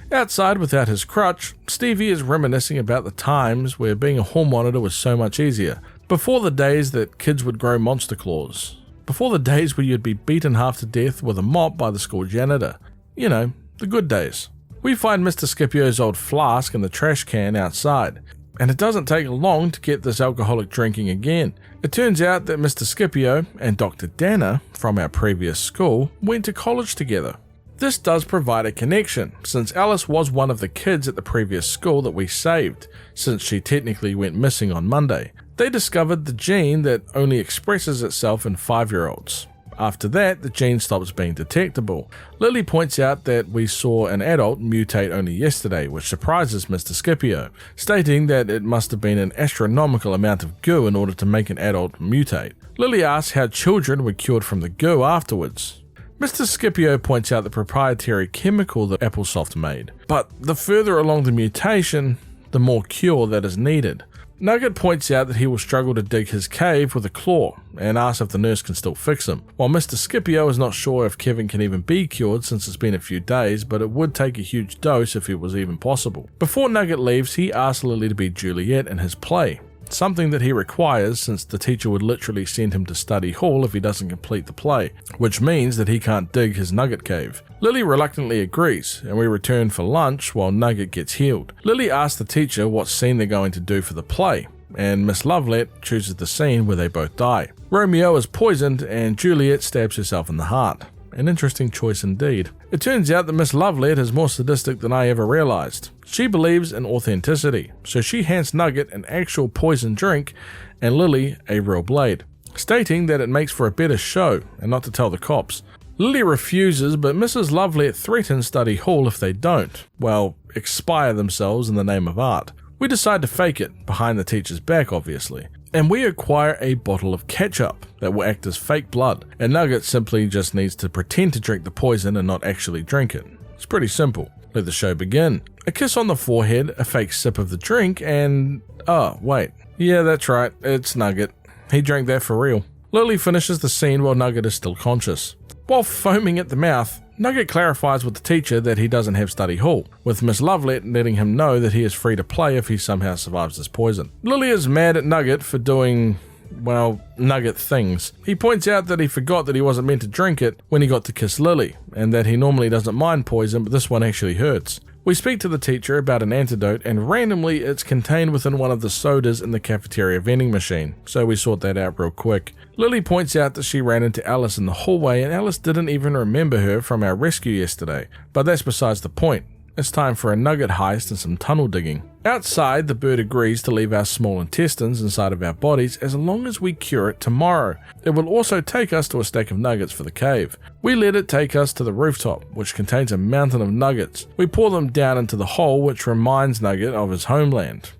Outside without his crutch, Stevie is reminiscing about the times where being a hall monitor was so much easier. Before the days that kids would grow monster claws. Before the days where you'd be beaten half to death with a mop by the school janitor. The good days. We find Mr. Scipio's old flask in the trash can outside, and it doesn't take long to get this alcoholic drinking again. It turns out that Mr. Scipio and Dr. Danner from our previous school went to college together. This does provide a connection, since Alice was one of the kids at the previous school that we saved, since she technically went missing on Monday. They discovered the gene that only expresses itself in 5-year-olds. After that, the gene stops being detectable. Lily points out that we saw an adult mutate only yesterday, which surprises Mr. Scipio, stating that it must have been an astronomical amount of goo in order to make an adult mutate. Lily asks how children were cured from the goo afterwards. Mr. Scipio points out the proprietary chemical that Applesoft made, but the further along the mutation, the more cure that is needed. Nugget points out that he will struggle to dig his cave with a claw, and asks if the nurse can still fix him, while Mr. Scipio is not sure if Kevin can even be cured since it's been a few days, but it would take a huge dose if it was even possible. Before Nugget leaves, he asks Lily to be Juliet in his play, something that he requires since the teacher would literally send him to study hall if he doesn't complete the play, which means that he can't dig his Nugget cave. Lily reluctantly agrees, and we return for lunch while Nugget gets healed. Lily asks the teacher what scene they're going to do for the play, and Miss Lovelet chooses the scene where they both die. Romeo is poisoned and Juliet stabs herself in the heart. An interesting choice indeed. It turns out that Miss Lovelet is more sadistic than I ever realized. She believes in authenticity, so she hands Nugget an actual poison drink and Lily a real blade, stating that it makes for a better show and not to tell the cops. Lily refuses, but Mrs. Lovelet threatens Study Hall if they don't, well, expire themselves in the name of art. We decide to fake it, behind the teacher's back obviously, and we acquire a bottle of ketchup that will act as fake blood, and Nugget simply just needs to pretend to drink the poison and not actually drink it. It's pretty simple. Let the show begin. A kiss on the forehead, a fake sip of the drink, and... oh, wait. Yeah, that's right, it's Nugget. He drank that for real. Lily finishes the scene while Nugget is still conscious. While foaming at the mouth, Nugget clarifies with the teacher that he doesn't have study hall, with Miss Lovelet letting him know that he is free to play if he somehow survives this poison. Lily is mad at Nugget for doing, well, Nugget things. He points out that he forgot that he wasn't meant to drink it when he got to kiss Lily, and that he normally doesn't mind poison, but this one actually hurts. We speak to the teacher about an antidote, and randomly it's contained within one of the sodas in the cafeteria vending machine, so we sort that out real quick. Lily points out that she ran into Alice in the hallway and Alice didn't even remember her from our rescue yesterday, but that's besides the point. It's time for a nugget heist and some tunnel digging. Outside, the bird agrees to leave our small intestines inside of our bodies as long as we cure it tomorrow. It will also take us to a stack of nuggets for the cave. We let it take us to the rooftop, which contains a mountain of nuggets. We pour them down into the hole, which reminds Nugget of his homeland,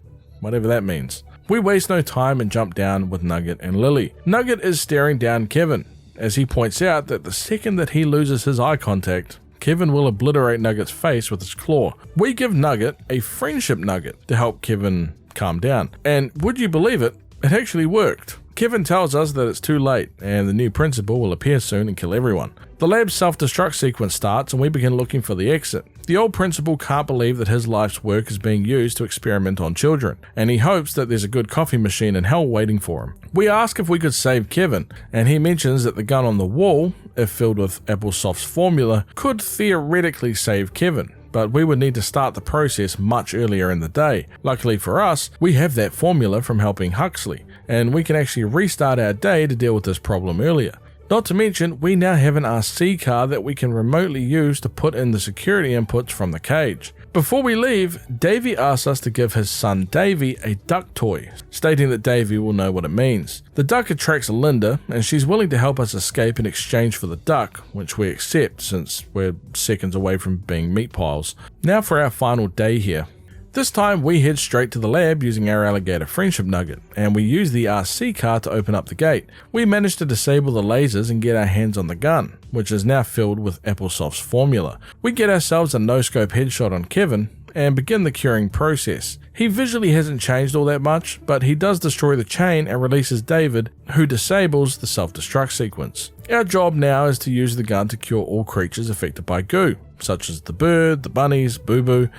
whatever that means. We waste no time and jump down with Nugget and Lily. Nugget is staring down Kevin, as he points out that the second that he loses his eye contact, Kevin will obliterate Nugget's face with his claw. We give Nugget a friendship nugget to help Kevin calm down. And would you believe it? It actually worked. Kevin tells us that it's too late and the new principal will appear soon and kill everyone. The lab's self-destruct sequence starts and we begin looking for the exit. The old principal can't believe that his life's work is being used to experiment on children, and he hopes that there's a good coffee machine in hell waiting for him. We ask if we could save Kevin, and he mentions that the gun on the wall, if filled with Applesoft's formula, could theoretically save Kevin, but we would need to start the process much earlier in the day. Luckily for us, we have that formula from helping Huxley, and we can actually restart our day to deal with this problem earlier. Not to mention, we now have an RC car that we can remotely use to put in the security inputs from the cage. Before we leave, Davey asks us to give his son Davey a duck toy, stating that Davey will know what it means. The duck attracts Linda, and she's willing to help us escape in exchange for the duck, which we accept since we're seconds away from being meat piles. Now for our final day here. This time we head straight to the lab using our alligator friendship nugget, and we use the RC car to open up the gate. We manage to disable the lasers and get our hands on the gun, which is now filled with Applesoft's formula. We get ourselves a no-scope headshot on Kevin and begin the curing process. He visually hasn't changed all that much, but he does destroy the chain and releases David, who disables the self-destruct sequence. Our job now is to use the gun to cure all creatures affected by goo, such as the bird, the bunnies, Boo Boo.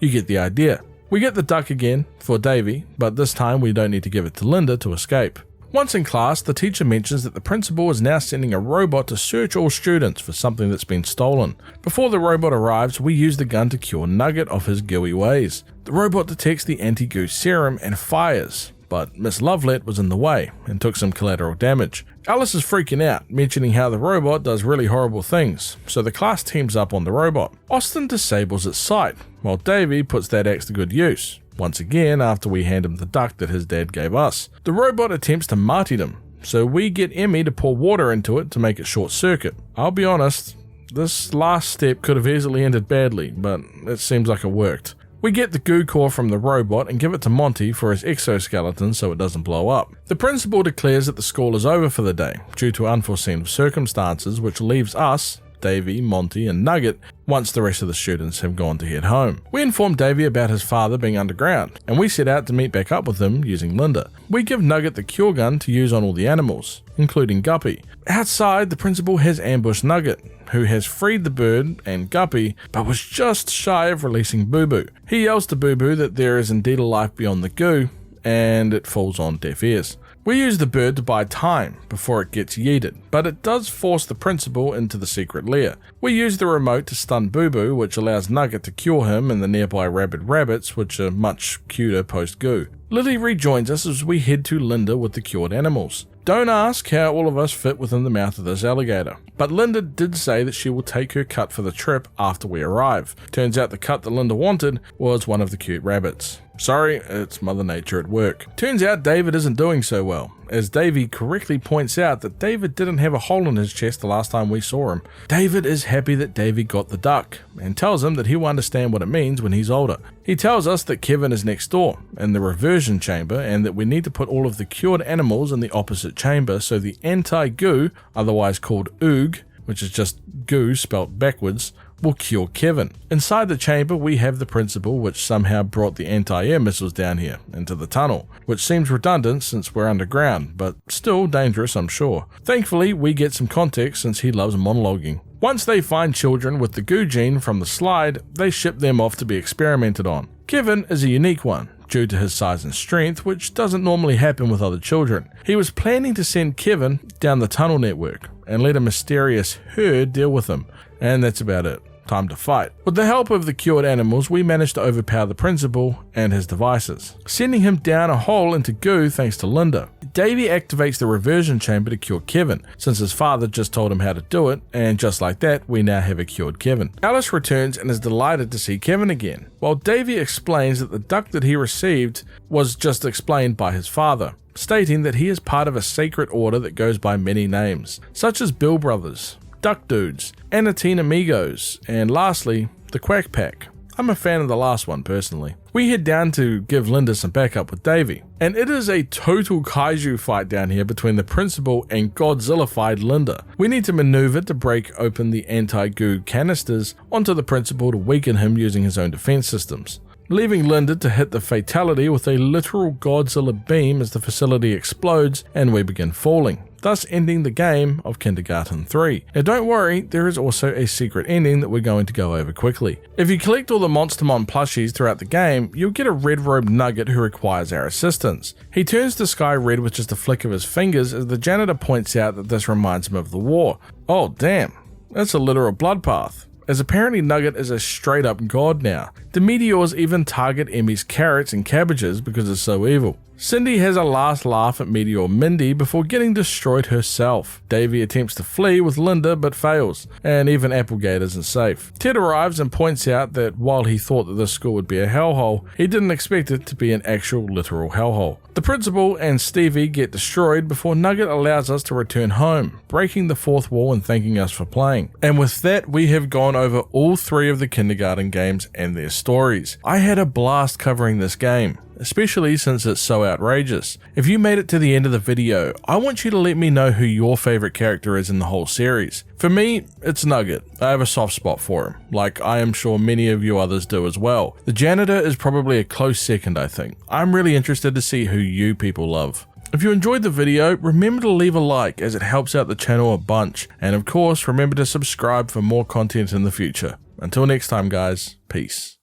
You get the idea. We get the duck again for Davey, but this time we don't need to give it to Linda to escape. Once in class, the teacher mentions that the principal is now sending a robot to search all students for something that's been stolen. Before the robot arrives, we use the gun to cure Nugget of his gooey ways. The robot detects the anti-goo serum and fires, but Miss Lovelet was in the way and took some collateral damage. Alice is freaking out, mentioning how the robot does really horrible things, so the class teams up on the robot. Austin disables its sight, while Davey puts that axe to good use, once again after we hand him the duck that his dad gave us. The robot attempts to martyrdom, so we get Emmy to pour water into it to make it short circuit. I'll be honest, this last step could have easily ended badly, but it seems like it worked. We get the goo core from the robot and give it to Monty for his exoskeleton so it doesn't blow up. The principal declares that the school is over for the day due to unforeseen circumstances, which leaves us, Davey, Monty and Nugget, once the rest of the students have gone to head home. We inform Davey about his father being underground, and we set out to meet back up with him using Linda. We give Nugget the cure gun to use on all the animals, including Guppy. Outside, the principal has ambushed Nugget, who has freed the bird and Guppy, but was just shy of releasing Boo Boo. He yells to Boo Boo that there is indeed a life beyond the goo, and it falls on deaf ears. We use the bird to buy time before it gets yeeted, but it does force the principal into the secret lair. We use the remote to stun Boo Boo, which allows Nugget to cure him and the nearby rabid rabbits, which are much cuter post-goo. Lily rejoins us as we head to Linda with the cured animals. Don't ask how all of us fit within the mouth of this alligator, but Linda did say that she will take her cut for the trip after we arrive. Turns out the cut that Linda wanted was one of the cute rabbits. Sorry, it's Mother Nature at work. Turns out David isn't doing so well, as Davey correctly points out that David didn't have a hole in his chest the last time we saw him. David is happy that Davey got the duck, and tells him that he'll understand what it means when he's older. He tells us that Kevin is next door, in the reversion chamber, and that we need to put all of the cured animals in the opposite chamber so the anti-goo, otherwise called oog, which is just goo spelt backwards, will cure Kevin. Inside the chamber we have the principal, which somehow brought the anti-air missiles down here, into the tunnel, which seems redundant since we're underground, but still dangerous I'm sure. Thankfully we get some context since he loves monologuing. Once they find children with the goo gene from the slide, they ship them off to be experimented on. Kevin is a unique one, due to his size and strength, which doesn't normally happen with other children. He was planning to send Kevin down the tunnel network and let a mysterious herd deal with him, and that's about it. Time to fight. With the help of the cured animals, we managed to overpower the principal and his devices, sending him down a hole into goo thanks to Linda. Davey activates the reversion chamber to cure Kevin, since his father just told him how to do it, and just like that, we now have a cured Kevin. Alice returns and is delighted to see Kevin again, while Davey explains that the duck that he received was just explained by his father, stating that he is part of a sacred order that goes by many names, such as Bill Brothers, Duck Dudes, Anateen Amigos, and lastly, the Quack Pack. I'm a fan of the last one personally. We head down to give Linda some backup with Davey, and it is a total kaiju fight down here between the principal and Godzilla-fied Linda. We need to maneuver to break open the anti-goo canisters onto the principal to weaken him using his own defense systems, leaving Linda to hit the fatality with a literal Godzilla beam as the facility explodes and we begin falling, thus ending the game of Kindergarten 3. Now don't worry, there is also a secret ending that we're going to go over quickly. If you collect all the Monstermon plushies throughout the game, you'll get a red-robed Nugget who requires our assistance. He turns the sky red with just a flick of his fingers as the janitor points out that this reminds him of the war. Oh damn, that's a literal bloodbath, as apparently Nugget is a straight up god now. The meteors even target Emmy's carrots and cabbages because it's so evil. Cindy has a last laugh at Meteor Mindy before getting destroyed herself. Davey attempts to flee with Linda but fails, and even Applegate isn't safe. Ted arrives and points out that while he thought that this school would be a hellhole, he didn't expect it to be an actual literal hellhole. The principal and Stevie get destroyed before Nugget allows us to return home, breaking the fourth wall and thanking us for playing. And with that, we have gone over all three of the kindergarten games and their stories. I had a blast covering this game, especially since it's so outrageous. If you made it to the end of the video, I want you to let me know who your favorite character is in the whole series. For me, it's Nugget. I have a soft spot for him, like I am sure many of you others do as well. The janitor is probably a close second, I think. I'm really interested to see who you people love. If you enjoyed the video, remember to leave a like as it helps out the channel a bunch, and of course remember to subscribe for more content in the future. Until next time guys, peace.